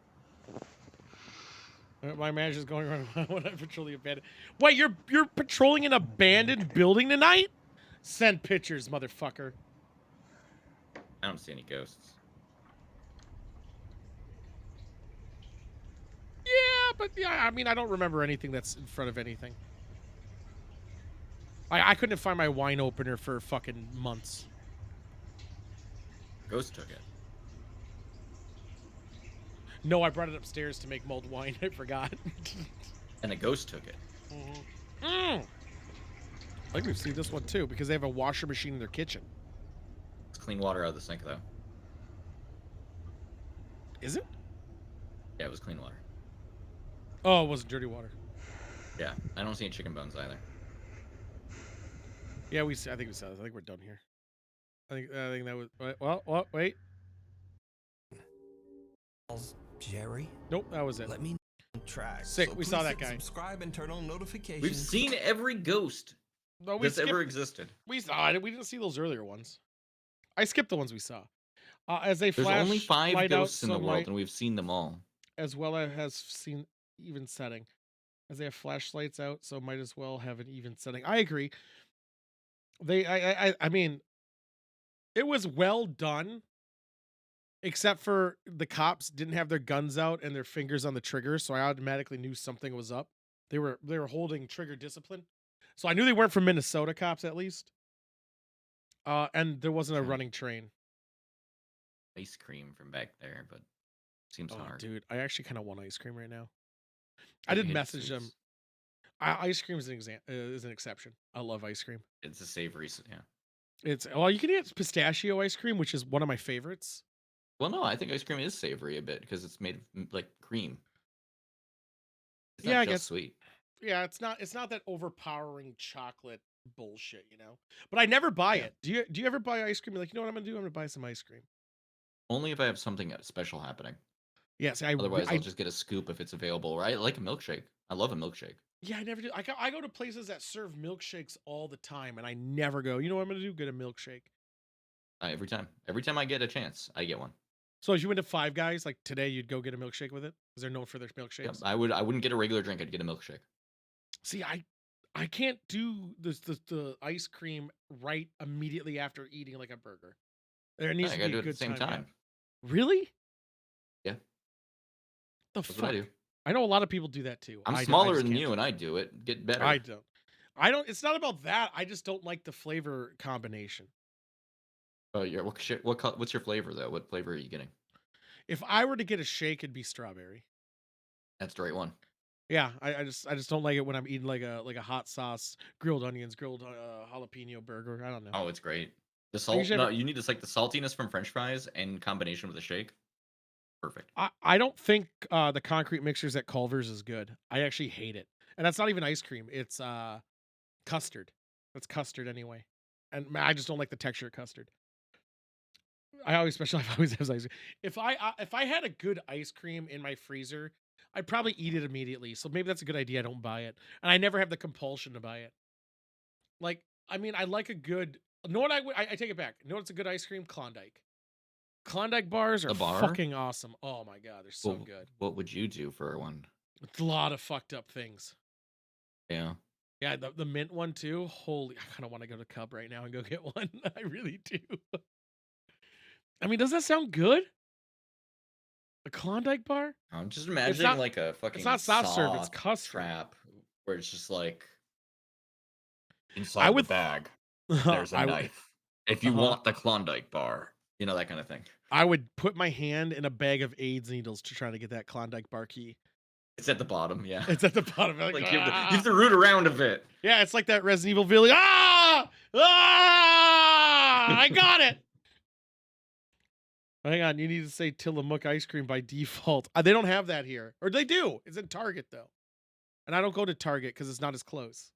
My manager's going around when I patrol the abandoned. Wait, you're patrolling an abandoned building tonight? Send pictures, motherfucker.
I don't see any ghosts.
Yeah, but yeah, I mean, I don't remember anything that's in front of anything. I couldn't find my wine opener for fucking months.
Ghost took it.
No, I brought it upstairs to make mulled wine. I forgot.
And a ghost took it.
I think we've seen this one too because they have a washer machine in their kitchen.
It's clean water out of the sink, though.
Is it?
Yeah, it was clean water.
Oh, it wasn't dirty water.
Yeah, I don't see any chicken bones either.
Yeah, I think we saw this. I think we're done here. I think that was. Well, wait.
Jerry,
Nope, that was it.
let me know on track.
Sick,
So
we saw
please
that
hit
guy.
Subscribe and turn on notifications.
We've seen every ghost
No, we
that's
skipped.
ever existed.
We saw it. We didn't see those earlier ones. I skipped the ones we saw. As they
There's
flash
only 5
light out
ghosts in the world,
sunlight,
and we've seen them all.
as well as has seen even setting. As they have flashlights out, so might as well have an even setting. I agree. I mean, it was well done, except for the cops didn't have their guns out and their fingers on the trigger, so I automatically knew something was up. They were holding trigger discipline, so I knew they weren't from Minnesota cops at least. And there wasn't a
Okay.
running train.
Ice cream from back there, but seems
Oh,
hard.
dude, I actually kind of want ice cream right now.
I
I did
hate
message them.
sweets.
Ice cream is an exception. I love ice cream.
It's a savory, yeah.
It's you can get pistachio ice cream, which is one of my favorites.
Well, no, I think ice cream is savory a bit because it's made of like cream. It's
Yeah,
not
I
just
guess-
sweet.
Yeah, it's not that overpowering chocolate bullshit, you know. But I never buy
Yeah.
it. Do you ever buy ice cream? You're like, you know what I'm gonna do? I'm gonna buy some ice cream.
Only if I have something special happening.
Yeah, see,
Otherwise, I'll just get a scoop if it's available. Right? I like a milkshake. I love a milkshake.
yeah, I never do. I go to places that serve milkshakes all the time, and I never go, you know what I'm gonna do? Get a milkshake.
Every time I get a chance, I get one.
So if you went to Five Guys, like today, you'd go get a milkshake with it? Because they're known for their
Yep,
milkshakes.
I wouldn't get a regular drink. I'd get a milkshake.
See, I can't do the ice cream right immediately after eating like a burger. There needs
I
to
gotta
be
do
a
it at
good
the same
time.
time.
Really?
Yeah.
The
That's
fuck?
what I do.
I know a lot of people do that too.
I'm
I
smaller
just
than
can't
you,
do
and
it.
I do it. Get better.
I don't. I don't. It's not about that. I just don't like the flavor combination.
Oh, yeah. What's your flavor though? What flavor are you getting?
If I were to get a shake, it'd be strawberry.
That's the right one.
Yeah, I just don't like it when I'm eating like a hot sauce, grilled onions, grilled jalapeno burger. I don't know.
Oh, it's great. The
I
salt.
usually
No,
have
you need this like the saltiness from French fries in combination with a shake. Perfect.
I don't think the concrete mixers at Culver's is good. I actually hate it, and that's not even ice cream. It's custard. That's custard anyway, and I just don't like the texture of custard. I always, especially if I always have ice cream. If I had a good ice cream in my freezer, I'd probably eat it immediately. So maybe that's a good idea. I don't buy it, and I never have the compulsion to buy it. Like, I mean, I like a good. Know what I take it back. Know what's a good ice cream? Klondike. Klondike bars are
A bar?
fucking awesome. Oh my god, they're so good.
What would you do for one?
It's a lot of fucked up things.
Yeah.
Yeah, the mint one too. Holy, I kind of want to go to Cub right now and go get one. I really do. I mean, does that sound good? A Klondike bar?
I'm just imagining like a fucking
it's not soft serve, it's
saw
custard.
trap where it's just like
Inside the bag, there's a knife.
If you want the Klondike bar, you know, that kind of thing.
I would put my hand in a bag of AIDS needles to try to get that Klondike bar key.
It's at the bottom, yeah.
It's at the bottom.
Like you have to root around a bit.
Yeah, it's like that Resident Evil villain. Ah! I got it. Hang on, you need to say Tillamook ice cream by default. They don't have that here. Or they do. It's in Target, though. And I don't go to Target because it's not as close.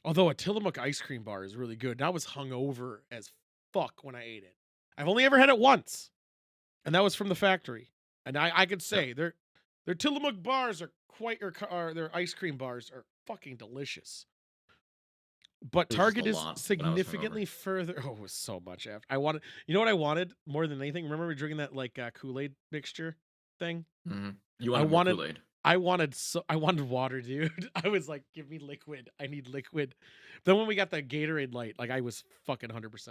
Although a Tillamook ice cream bar is really good. And I was hungover as fuck when I ate it. I've only ever had it once. And that was from the factory. And I could say their Tillamook bars are or their ice cream bars are fucking delicious. But Target is significantly further. Oh, it was so much after. You know what I wanted more than anything? Remember we were drinking that like Kool-Aid mixture thing?
Mm-hmm. You wanted Kool-Aid.
I wanted water, dude. I was like, give me liquid. I need liquid. Then when we got the Gatorade Light, like I was fucking 100%.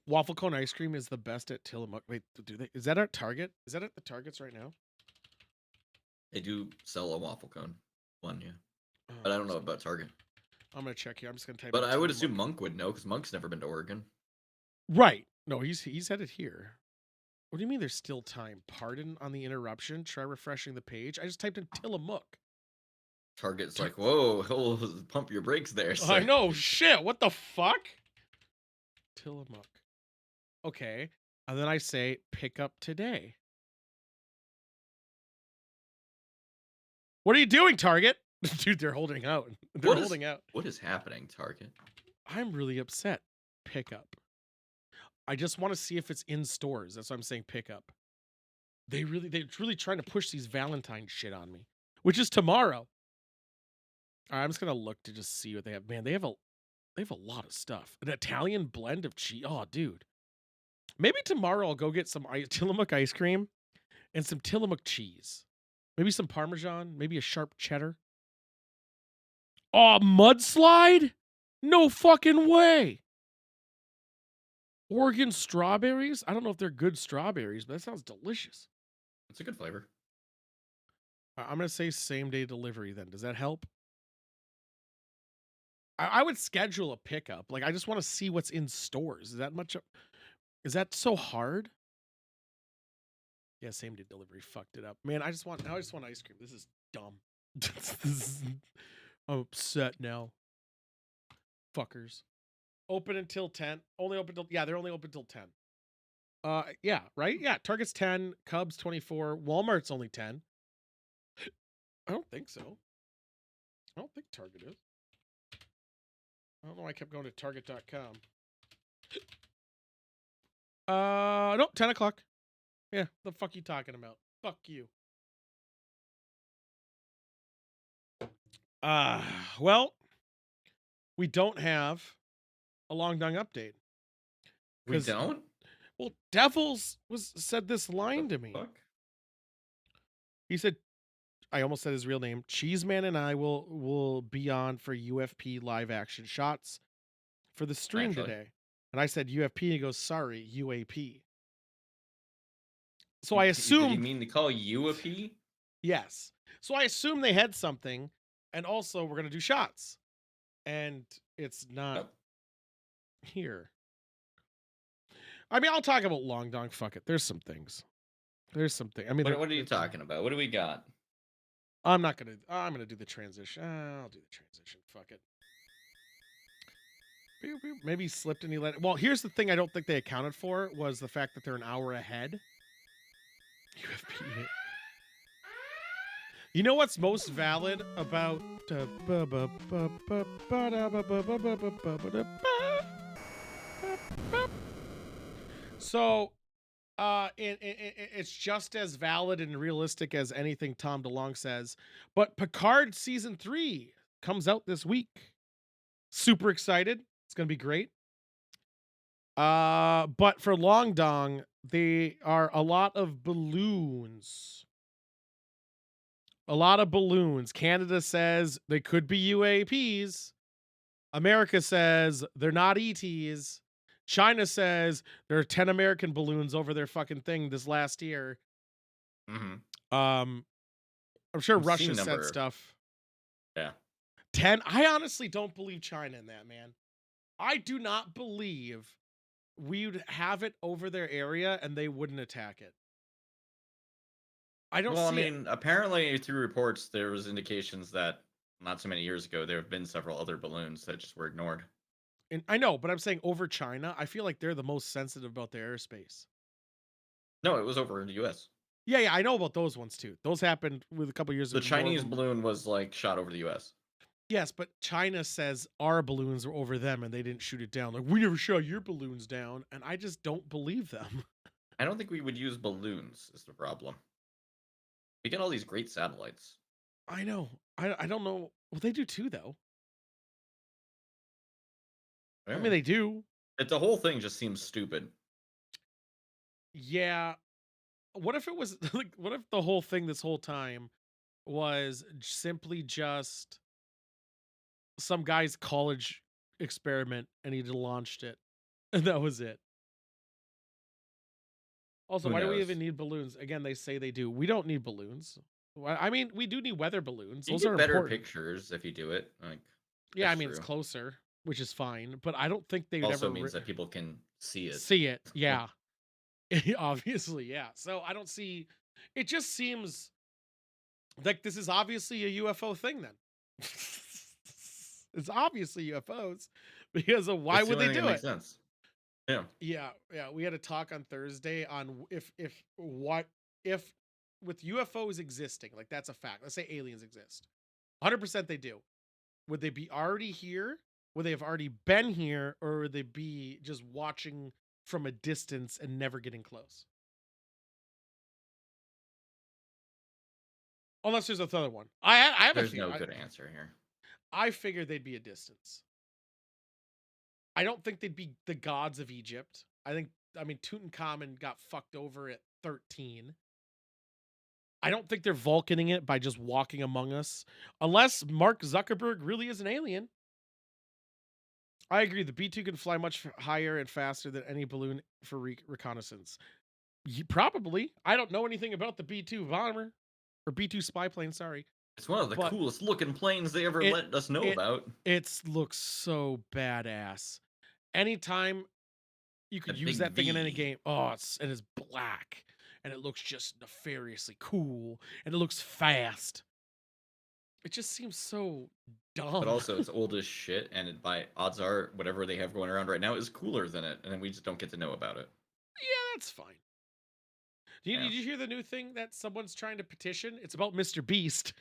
Waffle cone ice cream is the best at Tillamook. Wait, is that at Target? Is that at the Targets right now?
They do sell a waffle cone one, yeah. But I don't know about Target.
I'm gonna check here. I'm just gonna type.
But I would assume Monk would know because Monk's never been to Oregon.
Right. No, he's headed here. What do you mean there's still time? Pardon on the interruption. Try refreshing the page. I just typed in Tillamook.
Target's like, whoa, pump your brakes there.
I know, shit. What the fuck? Tillamook. Okay. And then I say pick up today. What are you doing, Target? Dude, they're holding out. They're holding out.
What is happening, Target?
I'm really upset. Pick up. I just want to see if it's in stores. That's why I'm saying pick up. They're really trying to push these Valentine shit on me, which is tomorrow. All right, I'm just gonna look to just see what they have. Man, they have a lot of stuff. An Italian blend of cheese. Oh, dude. Maybe tomorrow I'll go get some Tillamook ice cream and some Tillamook cheese. Maybe some Parmesan. Maybe a sharp cheddar. Oh, mudslide? No fucking way. Oregon strawberries? I don't know if they're good strawberries, but that sounds delicious.
It's a good flavor.
I'm going to say same day delivery then. Does that help? I would schedule a pickup. Like, I just want to see what's in stores. Is that so hard? Yeah, same day delivery fucked it up. Man, now I just want ice cream. This is dumb. I'm upset now. Fuckers. Open until 10. They're only open till 10. Yeah, right? Yeah, Target's 10, Cubs 24, Walmart's only 10. I don't think so. I don't think Target is. I don't know why I kept going to Target.com. No, 10 o'clock. Yeah, the fuck you talking about? Fuck you. Well, we don't have a Long Dong update.
We don't?
Well, Devils said this line to me.
Fuck?
He said, I almost said his real name. Cheeseman and I will be on for UFP live action shots for the stream today. And I said UFP, and he goes, sorry, UAP. So I assume.
Did he mean to call you a P?
Yes. So I assume they had something, and also we're gonna do shots, and it's not here. I mean, I'll talk about Long Dong. Fuck it. There's some things. There's something. I mean,
what are you talking about? What do we got?
I'm not gonna. I'm gonna do the transition. I'll do the transition. Fuck it. Maybe he slipped and he let it. Well, here's the thing I don't think they accounted for was the fact that they're an hour ahead. UFP. You know what's most valid about so it's just as valid and realistic as anything Tom DeLonge says, but Picard season 3 comes out this week. Super excited. It's going to be great. But for Long Dong, they are a lot of balloons. A lot of balloons. Canada says they could be UAPs. America says they're not ETs. China says there are 10 American balloons over their fucking thing this last year.
Mm-hmm.
I'm sure Russia said stuff.
Yeah.
10. I honestly don't believe China in that, man. I do not believe we would have it over their area and they wouldn't attack it. I don't
Well,
see
I mean, apparently through reports, there was indications that not so many years ago, there have been several other balloons that just were ignored.
And I know, but I'm saying over China, I feel like they're the most sensitive about their airspace.
No, it was over in the U.S.
Yeah, I know about those ones too. Those happened with a couple years ago.
The Chinese balloon was like shot over the U.S.
Yes, but China says our balloons were over them and they didn't shoot it down. Like, we never shot your balloons down, and I just don't believe them.
I don't think we would use balloons is the problem. We get all these great satellites.
I know. I don't know. Well, they do too, though.
Yeah.
I mean, they do.
The whole thing just seems stupid.
Yeah. What if it was like? What if the whole thing this whole time was simply just some guy's college experiment and he launched it, and that was it? Also, why do we even need balloons? Again, they say they do. We don't need balloons. I mean, we do need weather balloons.
You
Those
get
are
better
important.
pictures if you do it. Like,
yeah, I mean, it's closer, which is fine. But I don't think they would
also
ever
means that people can see it.
See it, yeah. Obviously, yeah. So I don't see. It just seems like this is obviously a UFO thing. Then it's obviously UFOs because of why would they do it?
Makes sense. Yeah.
Yeah. We had a talk on Thursday on if with UFOs existing, like that's a fact. Let's say aliens exist. 100% they do. Would they be already here? Would they have already been here? Or would they be just watching from a distance and never getting close? Unless there's a third one. I have
There's no good answer here.
I figured they'd be a distance. I don't think they'd be the gods of Egypt. I mean, Tutankhamun got fucked over at 13. I don't think they're Vulcaning it by just walking among us. Unless Mark Zuckerberg really is an alien. I agree. The B-2 can fly much higher and faster than any balloon for reconnaissance. Probably. I don't know anything about the B-2 bomber. Or B-2 spy plane, sorry.
It's one of the coolest looking planes they ever let us know about.
It looks so badass. Anytime you could use that thing in any game. Oh, it's black. And it looks just nefariously cool. And it looks fast. It just seems so dumb.
But also, it's old as shit. And by odds are, whatever they have going around right now is cooler than it. And then we just don't get to know about it.
Yeah, that's fine. Did you hear the new thing that someone's trying to petition? It's about Mr. Beast.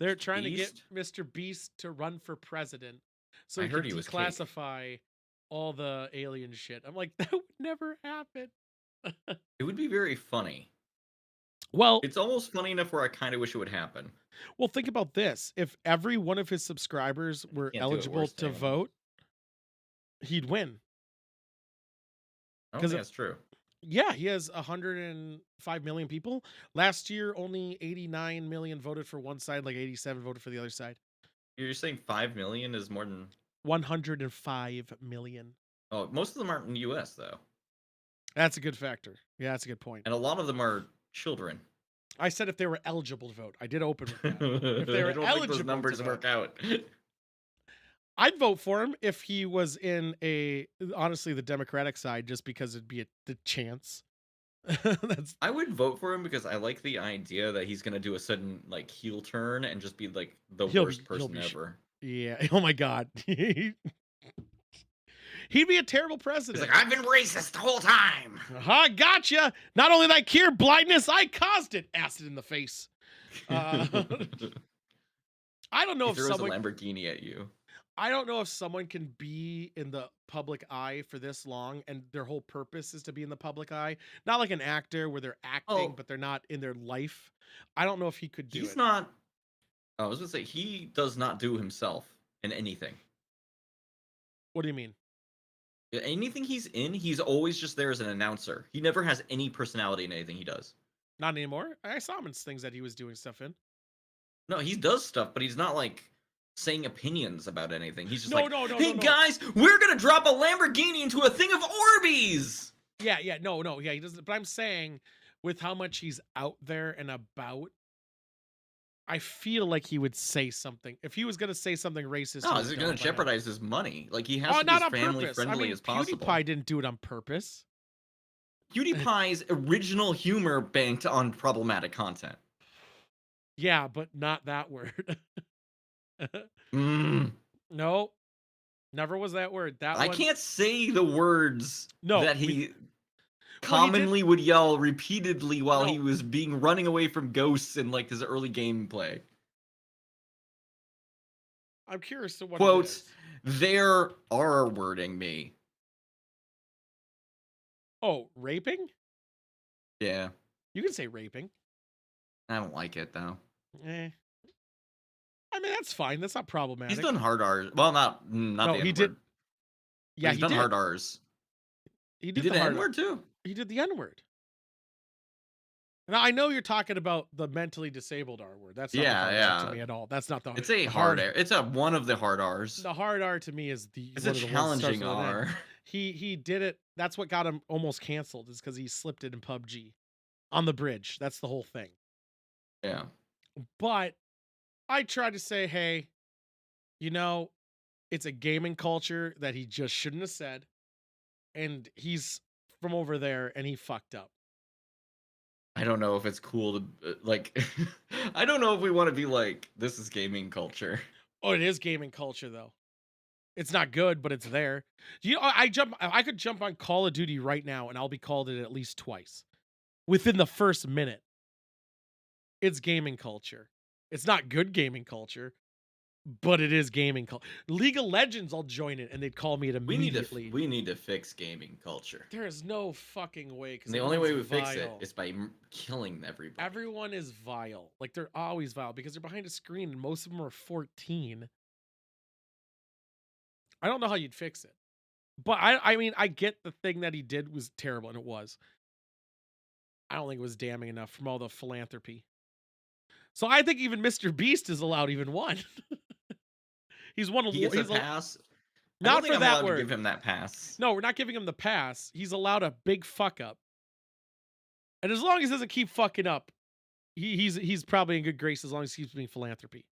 They're trying to get Mr. Beast to run for president. So he can declassify all the alien shit. I'm like, that would never happen.
It would be very funny.
Well,
it's almost funny enough where I kind of wish it would happen.
Well, think about this. If every one of his subscribers were
Can't do it
eligible
worse
to
than anyone.
vote, he'd win.
I don't think that's true.
Yeah, he has 105 million people. Last year, only 89 million voted for one side, like 87 voted for the other side.
You're saying 5 million is more than
105 million.
Oh, most of them aren't in the U.S. though,
That's a good factor. Yeah, that's a good point.
and a lot of them are children.
I said if they were eligible to vote. I did open with that. If they
I
were
don't think
eligible
those numbers
to
work
vote.
out.
I'd vote for him if he was in honestly the Democratic side, just because it'd be the chance.
I would vote for him because I like the idea that he's gonna do a sudden like heel turn and just be like the worst person ever.
Yeah. Oh my God. He'd be a terrible president.
He's like, I've been racist the whole time.
I gotcha. Not only did I cure blindness, I caused it. Acid in the face. I don't know if someone
a Lamborghini at you.
I don't know if someone can be in the public eye for this long and their whole purpose is to be in the public eye. Not like an actor where they're acting, but they're not in their life. I don't know if he could do it.
He's not. I was gonna say he does not do himself in anything.
What do you mean?
Anything he's in, he's always just there as an announcer. He never has any personality in anything he does.
Not anymore. I saw him in things that he was doing stuff in.
No, he does stuff, but he's not like saying opinions about anything. He's just
No,
hey guys, we're gonna drop a Lamborghini into a thing of Orbeez.
Yeah, he doesn't. But I'm saying, with how much he's out there and about, I feel like he would say something. If he was gonna say something racist,
no, is it gonna jeopardize his money? Like he has to be
not
as
on
family
purpose.
friendly as possible.
PewDiePie didn't do it on purpose.
PewDiePie's original humor banked on problematic content.
Yeah, but not that word.
Mm.
No, never was that word.
I can't say the words that he commonly would yell repeatedly while he was running away from ghosts in like his early gameplay.
I'm curious to what
quotes. They're R-wording me.
Oh, raping?
Yeah.
You can say raping.
I don't like it though.
I mean, that's fine. That's not problematic.
He's done hard R's. Well, not
no,
the
he did. Yeah,
he's done
did.
hard R's.
He did
the N-word too.
He did the N-word. Now I know you're talking about the mentally disabled R word. That's not the hard R to me at all. That's not the.
It's a hard R. It's one of the hard R's.
The hard R to me is the.
It's a challenging R.
He did it. That's what got him almost canceled. Is because he slipped it in PUBG, on the bridge. That's the whole thing.
Yeah.
But I try to say, hey, it's a gaming culture that he just shouldn't have said. And he's from over there and he fucked up.
I don't know if it's cool to I don't know if we want to be like, this is gaming culture.
Oh, it is gaming culture though. It's not good, but it's there. I could jump on Call of Duty right now and I'll be called it at least twice within the first minute. It's gaming culture. It's not good gaming culture, but it is gaming culture. League of Legends, I'll join it, and they'd call me it immediately.
We need to fix gaming culture.
There is no fucking way.
And the only way we fix it is by killing everybody.
Everyone is vile. Like, they're always vile because they're behind a screen, and most of them are 14. I don't know how you'd fix it. But, I mean, I get the thing that he did was terrible, and it was. I don't think it was damning enough from all the philanthropy. So I think even Mr. Beast is allowed even one. He's one.
He gets a pass.
Not for that word.
To give him that pass.
No, we're not giving him the pass. He's allowed a big fuck up. And as long as he doesn't keep fucking up, he's probably in good grace as long as he keeps being philanthropy.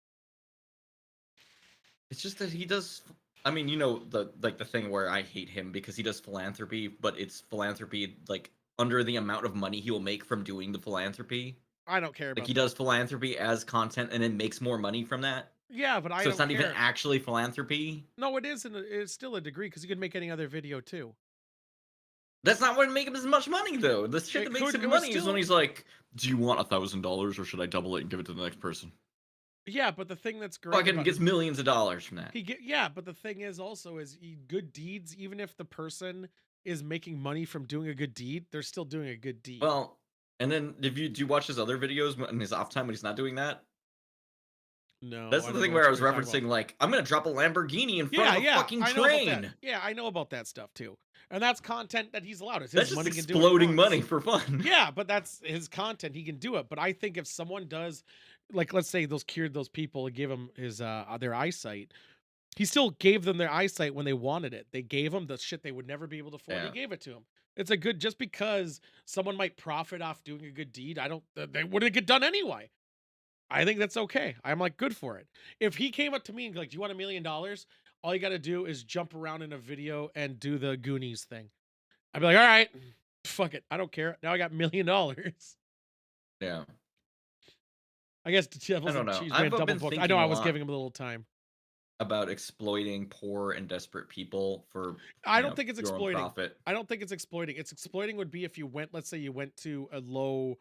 It's just that he does. I mean, the thing where I hate him because he does philanthropy, but it's philanthropy like under the amount of money he will make from doing the philanthropy.
I don't care about
he does philanthropy as content and then makes more money from that.
Yeah, but
so it's not even actually philanthropy.
No, it is. It's still a degree because you can make any other video too.
That's not what would make him as much money though. The shit that makes him money is when he's like, "Do you want $1,000 or should I double it and give it to the next person?"
Yeah, but the thing that's great,
fucking gets millions of dollars from that.
But the thing is also good deeds, even if the person is making money from doing a good deed, they're still doing a good deed.
Well, and then do you watch his other videos in his off time when he's not doing that?
No,
That's
I
the
don't
thing
know
where
what
I was
you're talking about.
referencing, like, I'm gonna drop a Lamborghini in front of a fucking
I know about that.
train.
Yeah, I know about that stuff too. And that's content that he's allowed. It's
That's
his
just
money, he can do what he
exploding money
wants.
for fun.
Yeah, but that's his content. He can do it. But I think if someone does, like, let's say those cured those people and gave him his their eyesight, he still gave them their eyesight when they wanted it. They gave him the shit they would never be able to afford.
Yeah.
He gave it to him. It's a good, just because someone might profit off doing a good deed, they wouldn't get done anyway. I think that's okay. I'm like, good for it. If he came up to me and like, do you want $1 million? All you got to do is jump around in a video and do the Goonies thing. I'd be like, all right, fuck it. I don't care. Now I got $1 million.
Yeah.
I guess the devil's
I don't
and
know.
cheese
I've
man double
been
booked. I
thinking
know
a
I was
lot
giving him a little time.
about exploiting poor and desperate people for
I don't think it's
your own
exploiting.
profit.
I don't think it's exploiting. It's exploiting would be if you went, let's say you went to a low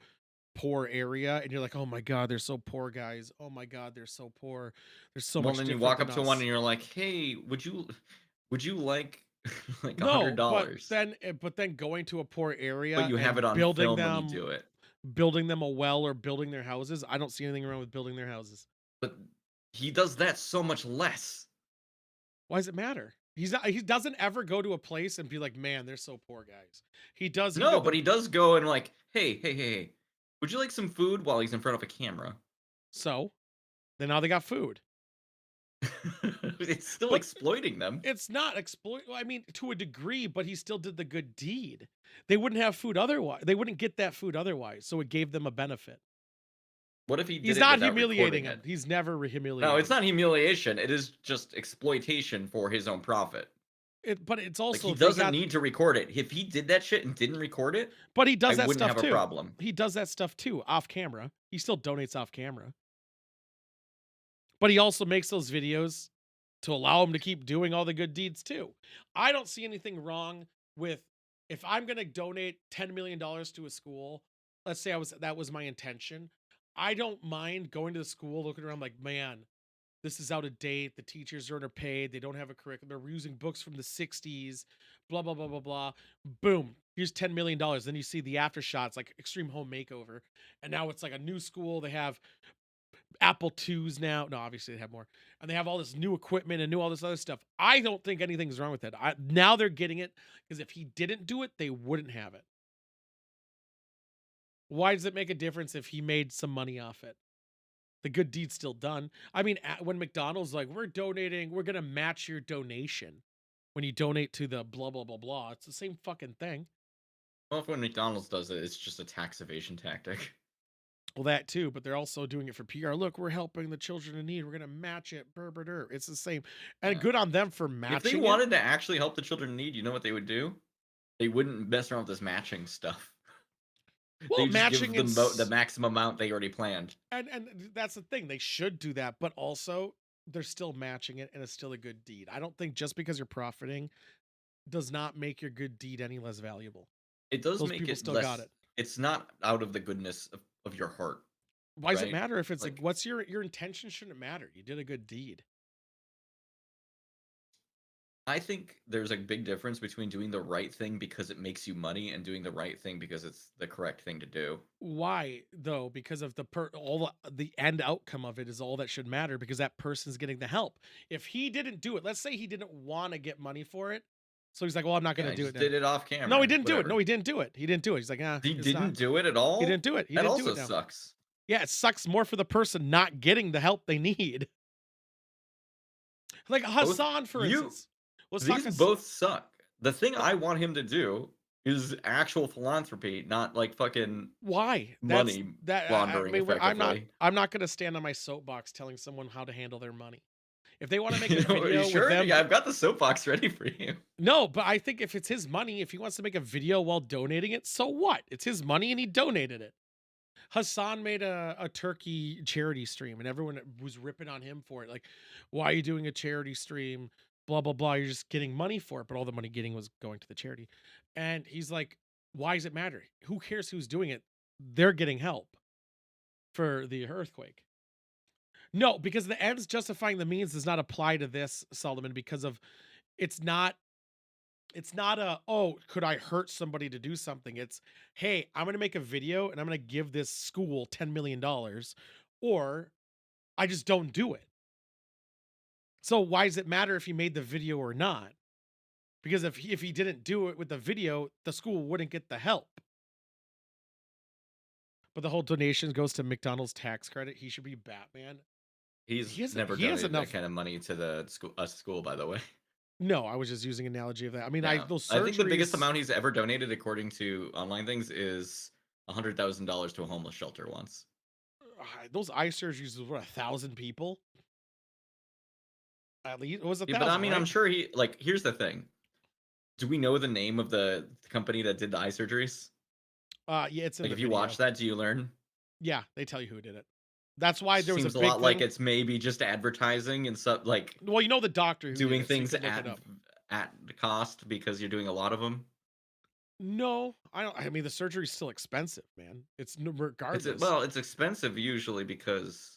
poor area and you're like, oh my God, they're so poor, guys. Oh my God, they're so poor. There's so
Well,
much
then you
different
walk
than
up to
us.
one and you're like, hey, would you like like
No,
$100?
but then going to a poor area
But you have
and
it on
building
film
them,
when you do it.
building them a well or building their houses. I don't see anything wrong with building their houses.
But he does that so much less.
Why does it matter? He doesn't ever go to a place and be like, man, they're so poor, guys. He does.
No, but he does go and like, hey, would you like some food while he's in front of a camera?
So then now they got food.
It's still
But
exploiting them.
It's not exploit. I mean, to a degree, but he still did the good deed. They wouldn't have food otherwise. They wouldn't get that food otherwise. So it gave them a benefit.
What if he did
He's
it
not
without
humiliating
recording
him. He's never humiliating.
No, it's not humiliation. It is just exploitation for his own profit.
But it's
Like,
also
he doesn't need to record it. If he did that shit and didn't record it,
But he does
I
that
wouldn't
stuff
have
too.
a problem.
He does that stuff too off camera. He still donates off camera. But he also makes those videos to allow him to keep doing all the good deeds too. I don't see anything wrong with, if I'm going to donate $10 million to a school, let's say that was my intention. I don't mind going to the school, looking around like, man, this is out of date. The teachers are underpaid. They don't have a curriculum. They're using books from the 60s, blah, blah, blah, blah, blah. Boom. Here's $10 million. Then you see the after shots, like Extreme Home Makeover. And now it's like a new school. They have Apple IIs now. No, obviously they have more. And they have all this new equipment and all this other stuff. I don't think anything's wrong with that. Now they're getting it, because if he didn't do it, they wouldn't have it. Why does it make a difference if he made some money off it? The good deed's still done. I mean, when McDonald's like, we're donating, we're going to match your donation when you donate to the blah, blah, blah, blah. It's the same fucking thing.
Well, if when McDonald's does it, it's just a tax evasion tactic.
Well, that too, but they're also doing it for PR. Look, we're helping the children in need. We're going to match it. It's the same. And good on them for matching
If they wanted to actually help the children in need, you know what they would do? They wouldn't mess around with this matching stuff.
Well,
they
matching
give them the maximum amount they already planned.
And that's the thing. They should do that, but also they're still matching it, and it's still a good deed. I don't think just because you're profiting does not make your good deed any less valuable.
It does
Those
make
people
it
still
less,
got it.
It's not out of the goodness of your heart.
Why does it
right?
matter if it's
Like,
like, what's your intention? Shouldn't matter. You did a good deed.
I think there's a big difference between doing the right thing because it makes you money and doing the right thing because it's the correct thing to do.
Why though? Because of the end outcome of it is all that should matter, because that person's getting the help. If he didn't do it, let's say he didn't want to get money for it, so he's like, well, I'm not going to
Yeah,
do
he
it.
just did it off camera.
No, he didn't do it.
whatever.
No, he didn't do it. He didn't do it. He's like,
He
it's
didn't
not.
do it at all?
He didn't do it. He
That
didn't do
also
it now.
sucks.
Yeah, it sucks more for the person not getting the help they need. Like Hassan, for instance.
These both suck. The thing I want him to do is actual philanthropy, not like fucking
why
money laundering.
I'm not going to stand on my soapbox telling someone how to handle their money. If they want to make a
Are
video
you sure?
with them,
Yeah, I've got the soapbox ready for you.
no, but I think if it's his money, if he wants to make a video while donating it, so what? It's his money and he donated it. Hassan made a turkey charity stream and everyone was ripping on him for it. Like, why are you doing a charity stream? Blah, blah, blah. You're just getting money for it. But all the money getting was going to the charity. And he's like, why does it matter? Who cares who's doing it? They're getting help for the earthquake. No, because the ends justifying the means does not apply to this, Solomon, because of it's not It's not a, oh, could I hurt somebody to do something? It's, hey, I'm going to make a video and I'm going to give this school $10 million, or I just don't do it. So why does it matter if he made the video or not? Because if he didn't do it with the video, the school wouldn't get the help. But the whole donation goes to McDonald's tax credit. He should be Batman.
He's never
he has
donated
enough.
that kind of money to the school, by the way.
No, I was just using an analogy of that. I mean,
No.
those
I think the biggest
surgeries-
amount he's ever donated, according to online things, is $100,000 to a homeless shelter once.
those eye surgeries was what, 1,000 people? At least it was 1,000.
Yeah, but I mean,
right?
I'm sure he like. Here's the thing: do we know the name of the company that did the eye surgeries?
Yeah, it's in
Like,
the
if you
video.
watch that, do you learn?
Yeah, they tell you who did it. That's why there was
Seems
a
a
big
lot like
thing.
it's maybe just advertising and stuff, like
Well, you know the doctor who
doing
did it, so you
things
can look it up.
at the cost because you're doing a lot of them.
No, I don't. I mean, the surgery's still expensive, man. It's regardless.
It's expensive usually because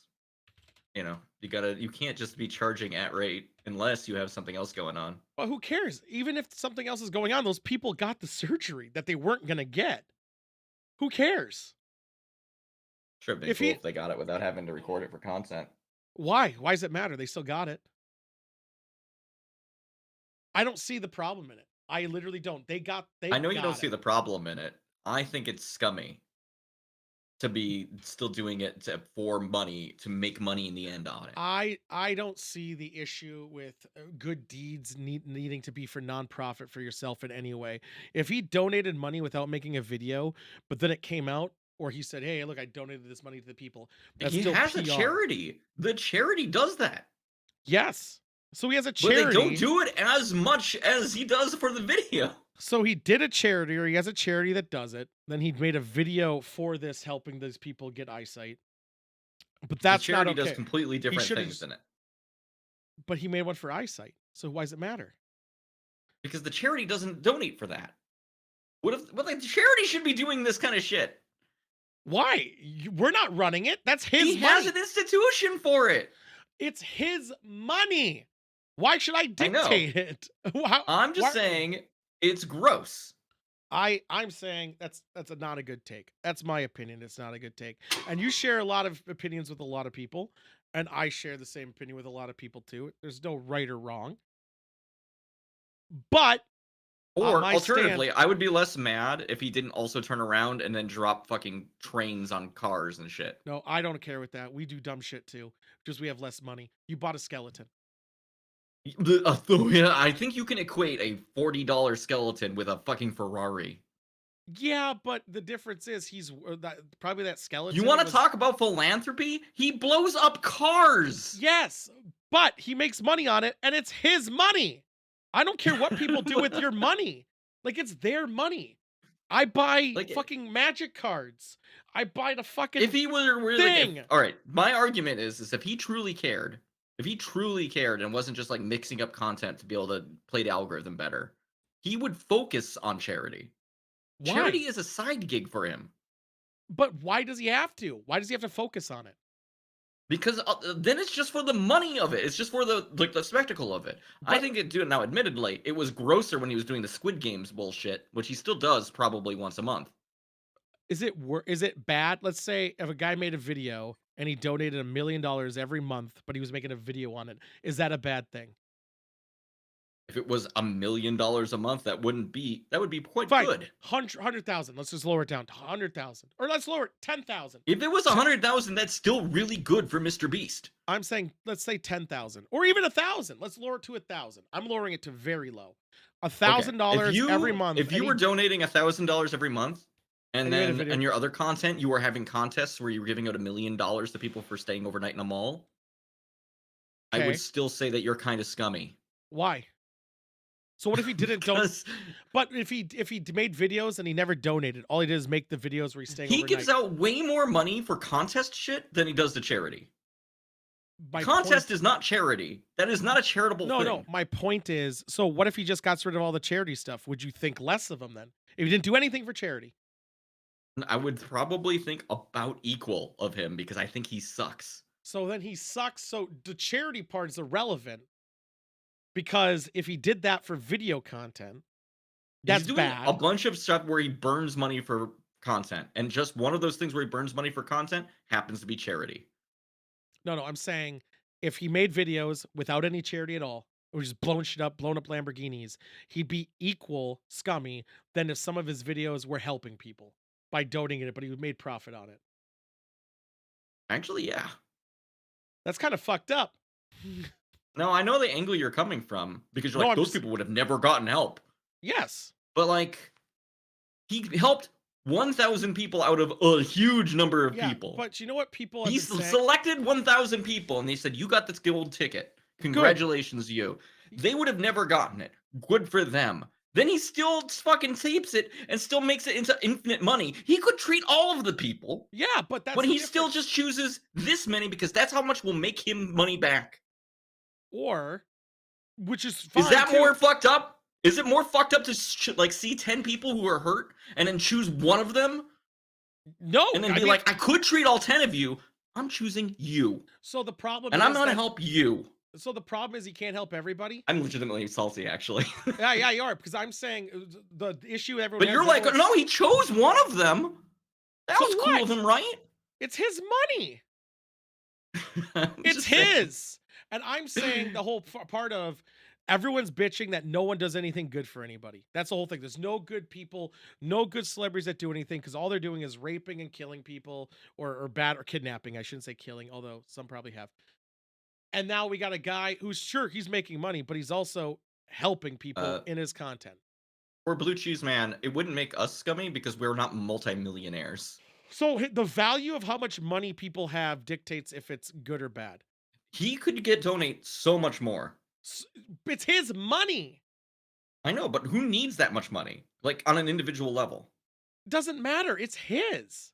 you can't just be charging at rate unless you have something else going on.
But who cares? Even if something else is going on, those people got the surgery that they weren't gonna get. Who cares?
Sure, it'd be cool if they got it without having to record it for content.
Why? Why does it matter? They still got it. I don't see the problem in it. I literally don't.
I know you don't see the problem in it. I think it's scummy to be still doing it for money, to make money in the end on it.
I don't see the issue with good deeds needing to be for nonprofit for yourself in any way. If he donated money without making a video, but then it came out, or he said, "Hey, look, I donated this money to the people." That's
He
still
has a
PR.
charity. The charity does that.
Yes. So he has a charity.
But they don't do it as much as he does for the video.
So he did a charity, or he has a charity that does it. Then he made a video for this, helping those people get eyesight. But that's
the charity
not okay.
does completely different things in it.
But he made one for eyesight. So why does it matter?
Because the charity doesn't donate for that. What if the charity should be doing this kind of shit?
Why? We're not running it. That's his money.
He has an institution for it.
It's his money. Why should I dictate it?
I'm just saying it's gross.
I'm saying that's not a good take. That's my opinion. It's not a good take. And you share a lot of opinions with a lot of people, and I share the same opinion with a lot of people too. There's no right or wrong. But
or alternatively, I would be less mad if he didn't also turn around and then drop fucking trains on cars and shit.
No, I don't care with that. We do dumb shit too. Just we have less money. You bought a skeleton.
Yeah, I think you can equate a $40 skeleton with a fucking Ferrari.
Yeah, but the difference is probably that skeleton.
You want to talk about philanthropy? He blows up cars.
Yes, but he makes money on it, and it's his money. I don't care what people do with your money. Like, it's their money. I buy fucking magic cards. I buy the fucking
if he were really
thing.
All right, my argument is if he truly cared, and wasn't just like mixing up content to be able to play the algorithm better, he would focus on charity.
Why?
Charity is a side gig for him.
But why does he have to? Why does he have to focus on it?
Because then it's just for the money of it. It's just for the spectacle of it. But I think now, admittedly, it was grosser when he was doing the Squid Games bullshit, which he still does probably once a month.
Is it bad? Let's say if a guy made a video and he donated $1 million every month, but he was making a video on it. Is that a bad thing?
If it was $1 million a month, that would be quite
Fine.
good.
100,000. Let's just lower it down to 100,000, or let's lower it 10,000.
If it was 100,000, that's still really good for Mr. Beast.
I'm saying let's say 10,000, or even 1,000. Let's lower it to 1,000. I'm lowering it to very low. $1,000 every month.
If you were donating $1,000 every month, and then in your other content, you were having contests where you were giving out $1 million to people for staying overnight in a mall, I would still say that you're kind of scummy.
Why? So what if he didn't donate? But if he made videos and he never donated, all he did is make the videos where he's staying overnight.
He gives out way more money for contest shit than he does to charity. Contest is not charity. That is not a charitable thing.
No. My point is, so what if he just got rid of all the charity stuff? Would you think less of him then? If he didn't do anything for charity?
I would probably think about equal of him because I think he sucks.
So then he sucks. So the charity part is irrelevant. Because if he did that for video content, That's
He's doing
bad.
a bunch of stuff where he burns money for content, and just one of those things where he burns money for content happens to be charity.
No, I'm saying if he made videos without any charity at all, or just blowing shit up, blowing up Lamborghinis, he'd be equal scummy than if some of his videos were helping people by donating it, but he made profit on it.
Actually, yeah.
That's kind of fucked up.
No, I know the angle you're coming from, because you're
No,
like,
I'm
those
just-
people would have never gotten help.
Yes.
But, like, he helped 1,000 people out of a huge number of
Yeah,
people.
but you know what people have
He
been saying?
selected 1,000 people, and they said, you got this gold ticket. Congratulations, you. They would have never gotten it. Good for them. Then he still fucking tapes it and still makes it into infinite money. He could treat all of the people.
Yeah, but that's
But
the
he still
difference.
just chooses this many because that's how much will make him money back.
Or, which is fine
Is that
too.
more fucked up? Is it more fucked up to like see 10 people who are hurt and then choose one of them?
No,
And then
I
be
mean-
like, I could treat all 10 of you. I'm choosing you.
So the problem
And
is
I'm going to
that-
help you.
So the problem is he can't help everybody.
I'm legitimately salty, actually.
Yeah, you are, because I'm saying the issue everyone.
But
has
you're
is
like,
everyone's-
no, he chose one of them. That
So
was cool
what?
of him, right?
It's his money.
I'm
It's
just saying.
his. And I'm saying the whole part of everyone's bitching that no one does anything good for anybody. That's the whole thing. There's no good people, no good celebrities that do anything because all they're doing is raping and killing people or bad or kidnapping. I shouldn't say killing, although some probably have. And now we got a guy who's sure he's making money, but he's also helping people in his content.
For Blue Cheese Man, it wouldn't make us scummy because we're not multimillionaires.
So the value of how much money people have dictates if it's good or bad.
He could donate so much more.
It's his money.
I know, but who needs that much money? Like on an individual level.
Doesn't matter. It's his.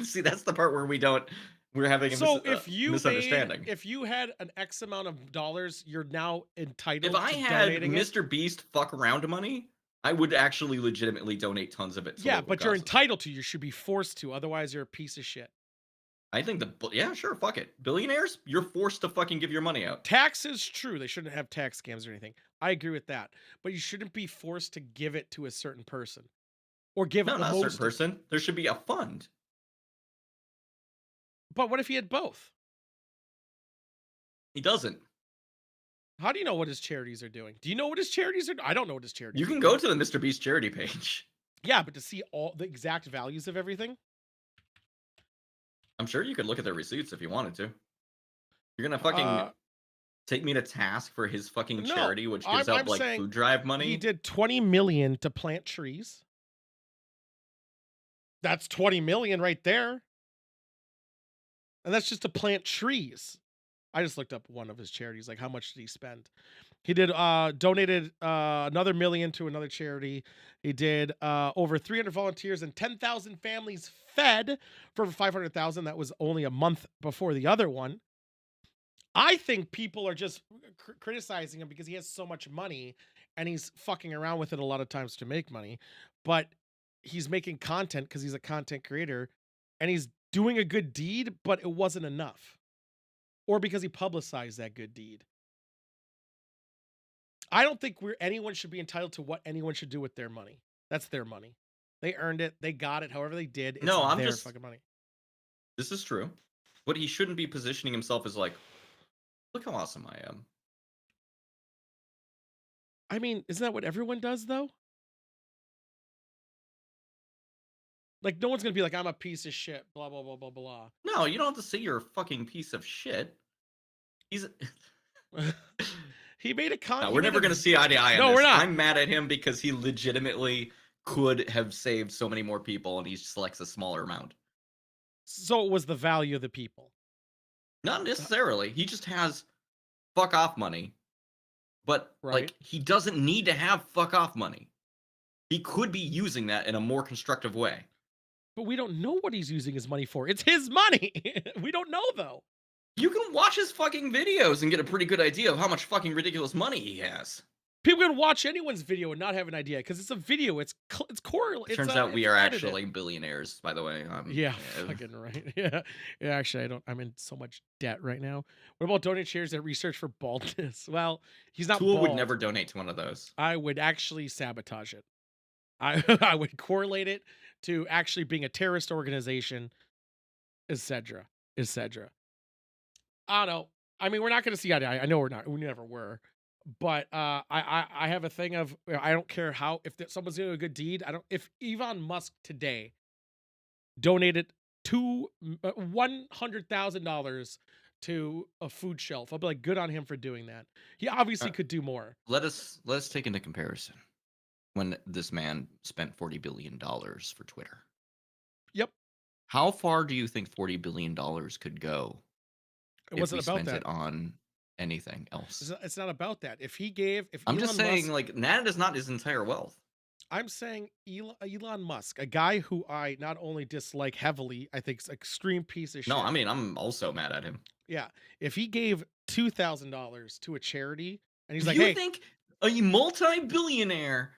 See, that's the part where we're having a
if you
misunderstanding.
if you had an X amount of dollars, you're now entitled
If I
to
had
donating it.
Mr. Beast fuck around money, I would actually legitimately donate tons of it to
Yeah,
local
but you're
causes.
entitled to. You should be forced to. Otherwise, you're a piece of shit.
I think yeah, sure, fuck it. Billionaires, you're forced to fucking give your money out.
Taxes, true. They shouldn't have tax scams or anything. I agree with that. But you shouldn't be forced to give it to a certain person. Or give
No,
it
not a
most
certain person. There should be a fund.
But what if he had both?
He doesn't.
How do you know what his charities are doing? Do you know what his charities are doing? I don't know what his charities
You
are
can
doing.
go to the Mr. Beast charity page.
Yeah, but to see all the exact values of everything?
I'm sure you could look at their receipts if you wanted to. You're gonna fucking take me to task for his fucking
No,
charity, which gives out
I'm
like
saying
food drive money.
He did 20 million to plant trees. That's 20 million right there. And that's just to plant trees. I just looked up one of his charities, like how much did he spend? He did donated another $1 million to another charity. He did over 300 volunteers and 10,000 families fed for over 500,000. That was only a month before the other one. I think people are just criticizing him because he has so much money and he's fucking around with it a lot of times to make money, but he's making content because he's a content creator and he's doing a good deed, but it wasn't enough. Or because he publicized that good deed. I don't think anyone should be entitled to what anyone should do with their money. That's their money. They earned it. They got it. However they did. It's
I'm
their
just
fucking money.
This is true, but he shouldn't be positioning himself as like, look how awesome I am.
I mean, isn't that what everyone does though? Like, no one's gonna be like, I'm a piece of shit, blah, blah, blah, blah, blah.
No, you don't have to say you're a fucking piece of shit. He's
He made a comment.
No, we're never gonna see eye to eye on
No,
this.
we're not.
I'm mad at him because he legitimately could have saved so many more people and he selects a smaller amount.
So it was the value of the people.
Not necessarily. He just has fuck off money. But like he doesn't need to have fuck off money. He could be using that in a more constructive way.
But we don't know what he's using his money for. It's his money. We don't know though.
You can watch his fucking videos and get a pretty good idea of how much fucking ridiculous money he has.
People can watch anyone's video and not have an idea because it's a video. It's
It turns out we are actually billionaires, by the way.
Yeah, fucking right. Yeah. Yeah, actually, I'm in so much debt right now. What about donating shares at research for baldness? Well, he's not
Tool
bald.
would never donate to one of those.
I would actually sabotage it. I would correlate it to actually being a terrorist organization, etc., etc. I don't know. I mean, we're not going to see eye to eye. I know we're not. We never were. But I have a thing of I don't care how if someone's doing a good deed. I don't. If Elon Musk today donated $100,000 to a food shelf, I'll be like, good on him for doing that. He obviously could do more.
Let's take into comparison when this man spent $40 billion for Twitter.
Yep.
How far do you think $40 billion could go?
It wasn't
if we
about
spent
that.
it on anything else.
It's not about that. If he gave, if
I'm
Elon
just saying,
Musk,
like, that is not his entire wealth.
I'm saying Elon Musk, a guy who I not only dislike heavily, I think is an extreme piece of shit.
No, I mean, I'm also mad at him.
Yeah. If he gave $2,000 to a charity and he's like,
you
hey,
think a multi-billionaire,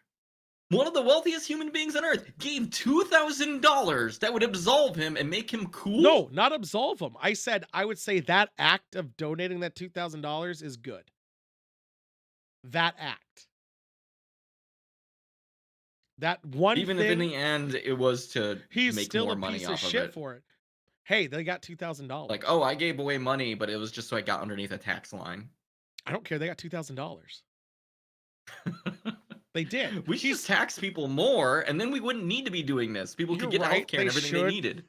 one of the wealthiest human beings on earth, gave $2,000 that would absolve him and make him cool?
No, not absolve him. I said I would say that act of donating that $2,000 is good. That act. That one
Even
thing,
if in the end it was to
he's
make
still
more
a
money
piece
off
of shit
it.
for it. Hey, they got $2,000.
Like, oh, I gave away money, but it was just so I got underneath a tax line.
I don't care. They got $2,000. They did.
We should just tax people more, and then we wouldn't need to be doing this. People could get healthcare and everything they needed.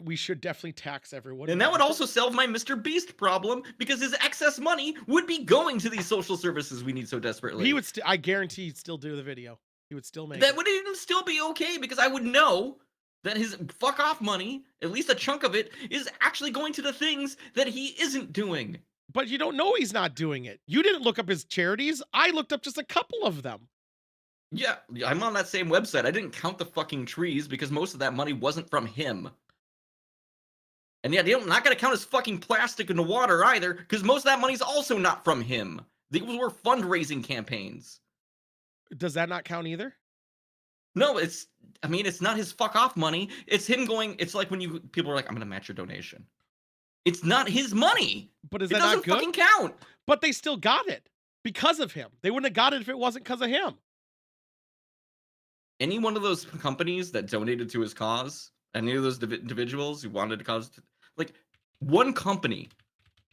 We should definitely tax everyone.
And that would also solve my Mr. Beast problem, because his excess money would be going to these social services we need so desperately.
He would. I guarantee he'd still do the video. He would still make.
That would even still be okay, because I would know that his fuck off money, at least a chunk of it, is actually going to the things that he isn't doing.
But you don't know he's not doing it. You didn't look up his charities. I looked up just a couple of them.
Yeah, I'm on that same website. I didn't count the fucking trees because most of that money wasn't from him. And yeah, I'm not going to count his fucking plastic in the water either, because most of that money's also not from him. These were fundraising campaigns.
Does that not count either?
No, it's not his fuck off money. It's him going, it's like when people are like, I'm going to match your donation. It's not his money.
But is that not good?
It doesn't fucking count.
But they still got it because of him. They wouldn't have got it if it wasn't because of him.
Any one of those companies that donated to his cause, any of those individuals who wanted to cause, like, one company,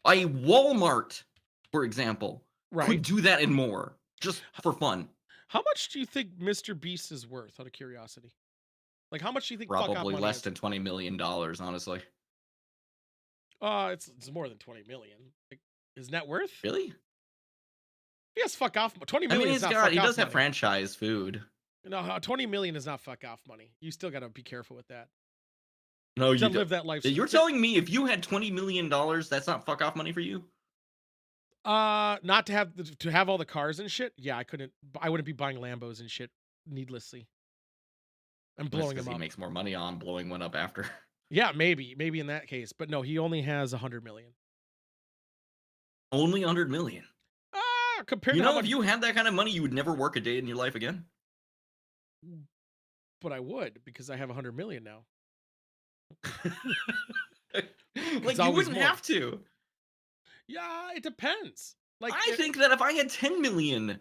a Walmart, for example, could do that and more, just for fun.
How much do you think Mr. Beast is worth, out of curiosity? Like, how much do you think?
Probably less than $20 million, honestly.
It's more than 20 million. Like, his net worth?
Really?
Yes, fuck off. 20 million.
I mean, he does have franchise food.
No, 20 million is not fuck off money. You still got to be careful with that.
No, you
live that life.
You're telling me if you had $20 million, that's not fuck off money for you?
Not to have all the cars and shit. Yeah, I wouldn't be buying Lambos and shit needlessly. I'm blowing them up.
He makes more money on blowing one up after.
Yeah, maybe in that case, but no, he only has 100 million.
Only 100 million.
Compared to
if you had that kind of money, you would never work a day in your life again.
But I would, because I have 100 million now.
Like, you wouldn't have to.
Yeah, it depends. Like,
I think that if I had 10 million,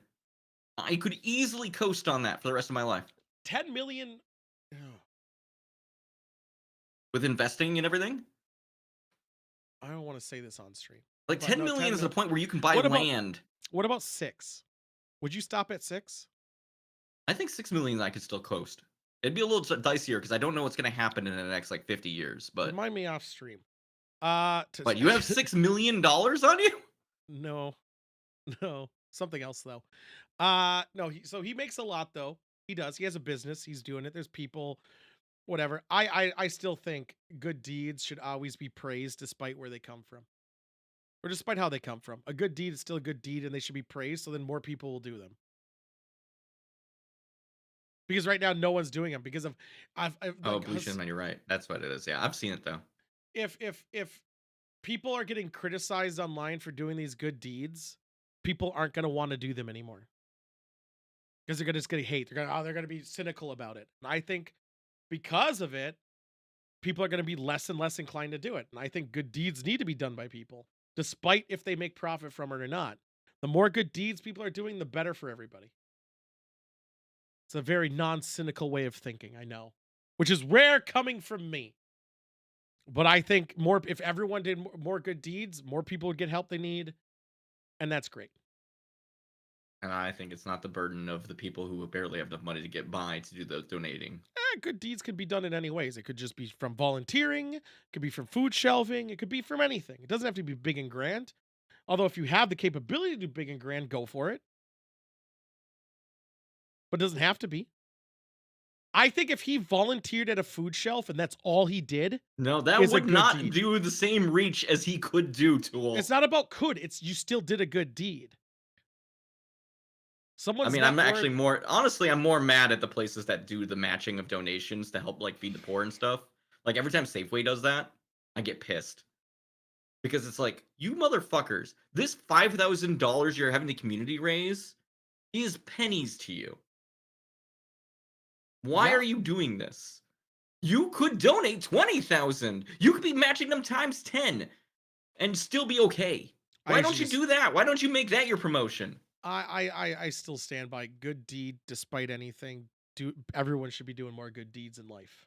I could easily coast on that for the rest of my life.
10 million?
With investing and everything?
I don't want to say this on stream.
Like, 10 million is the point where you can buy land.
What about 6? Would you stop at 6?
I think 6 million I could still coast. It'd be a little dicier because I don't know what's going to happen in the next, 50 years. But
remind me off stream.
But you have $6 million on you?
No. Something else, though. No, so he makes a lot, though. He does. He has a business. He's doing it. There's people, whatever. I still think good deeds should always be praised despite where they come from. Or despite how they come from. A good deed is still a good deed, and they should be praised, so then more people will do them. Because right now, no one's doing them because of...
Blue Shinman, you're right. That's what it is. Yeah, I've seen it, though.
If people are getting criticized online for doing these good deeds, people aren't going to want to do them anymore. because they're just going to hate. They're going to be cynical about it. And I think because of it, people are going to be less and less inclined to do it. And I think good deeds need to be done by people, despite if they make profit from it or not. The more good deeds people are doing, the better for everybody. It's a very non-cynical way of thinking, I know, which is rare coming from me. But I think if everyone did more good deeds, more people would get help they need. And that's great.
And I think it's not the burden of the people who barely have enough money to get by to do the donating.
Good deeds can be done in any ways. It could just be from volunteering. It could be from food shelving. It could be from anything. It doesn't have to be big and grand. Although if you have the capability to do big and grand, go for it. But it doesn't have to be. I think if he volunteered at a food shelf and that's all he did.
No, that would not do the same reach as he could do to all.
It's not about could. It's you still did a good deed.
I'm actually more, honestly, I'm more mad at the places that do the matching of donations to help like feed the poor and stuff. Like every time Safeway does that, I get pissed. Because it's like, you motherfuckers, this $5,000 you're having the community raise is pennies to you. Why are you doing this? You could donate 20,000. You could be matching them times 10 and still be okay. Why don't you do that? Why don't you make that your promotion?
I still stand by good deed despite anything. Everyone should be doing more good deeds in life.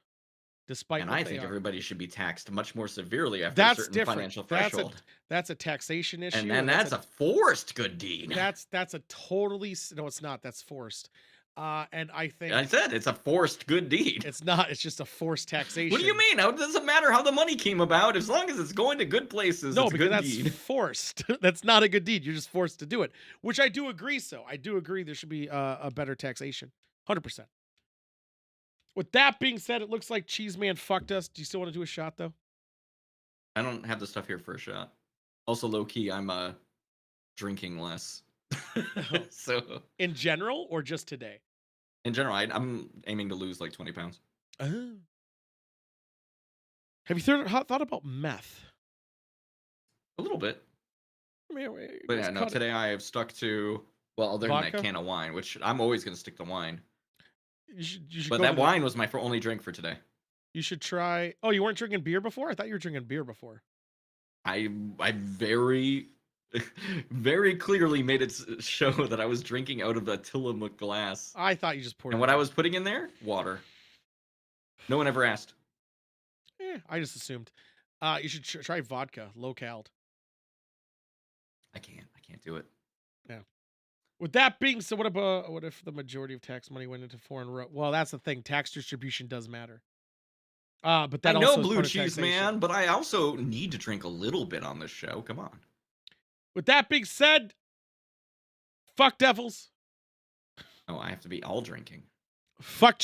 Despite
and
what
I
they
think
are.
everybody should be taxed much more severely after a certain financial threshold.
That's a taxation issue.
And then that's a forced good deed.
That's a totally no, it's not. That's forced. And I think
I said it's a forced good deed.
It's not. It's just a forced taxation.
What do you mean? It doesn't matter how the money came about as long as it's going to good places.
No,
it's
because
a good
that's
deed.
forced. That's not a good deed. You're just forced to do it, which I do agree. So I do agree there should be a better taxation, 100%. With that being said, it looks like Cheese Man fucked us. Do you still want to do a shot though?
I don't have the stuff here for a shot. Also, low key, I'm drinking less. So
in general or just today?
In general, I'm aiming to lose like 20 pounds.
Oh. Have you thought about meth?
A little bit.
I mean,
but yeah, no, today I have stuck to, well, other than that can of wine, which I'm always going to stick to wine.
You should
but that wine was my only drink for today.
You should try. Oh, you weren't drinking beer before? I thought you were drinking beer before.
I very, very clearly made it show that I was drinking out of a Tillamook glass.
I thought you just poured.
And what I was putting in there, water. No one ever asked.
Yeah, I just assumed. You should try vodka, low cal.
I can't do it.
Yeah. With that being said, what if the majority of tax money went into foreign? Well, that's the thing. Tax distribution does matter. But that
I know
also is
blue
part of
cheese,
taxation.
man, but I also need to drink a little bit on this show. Come on.
With that being said, fuck devils.
Oh, I have to be all drinking.
Fuck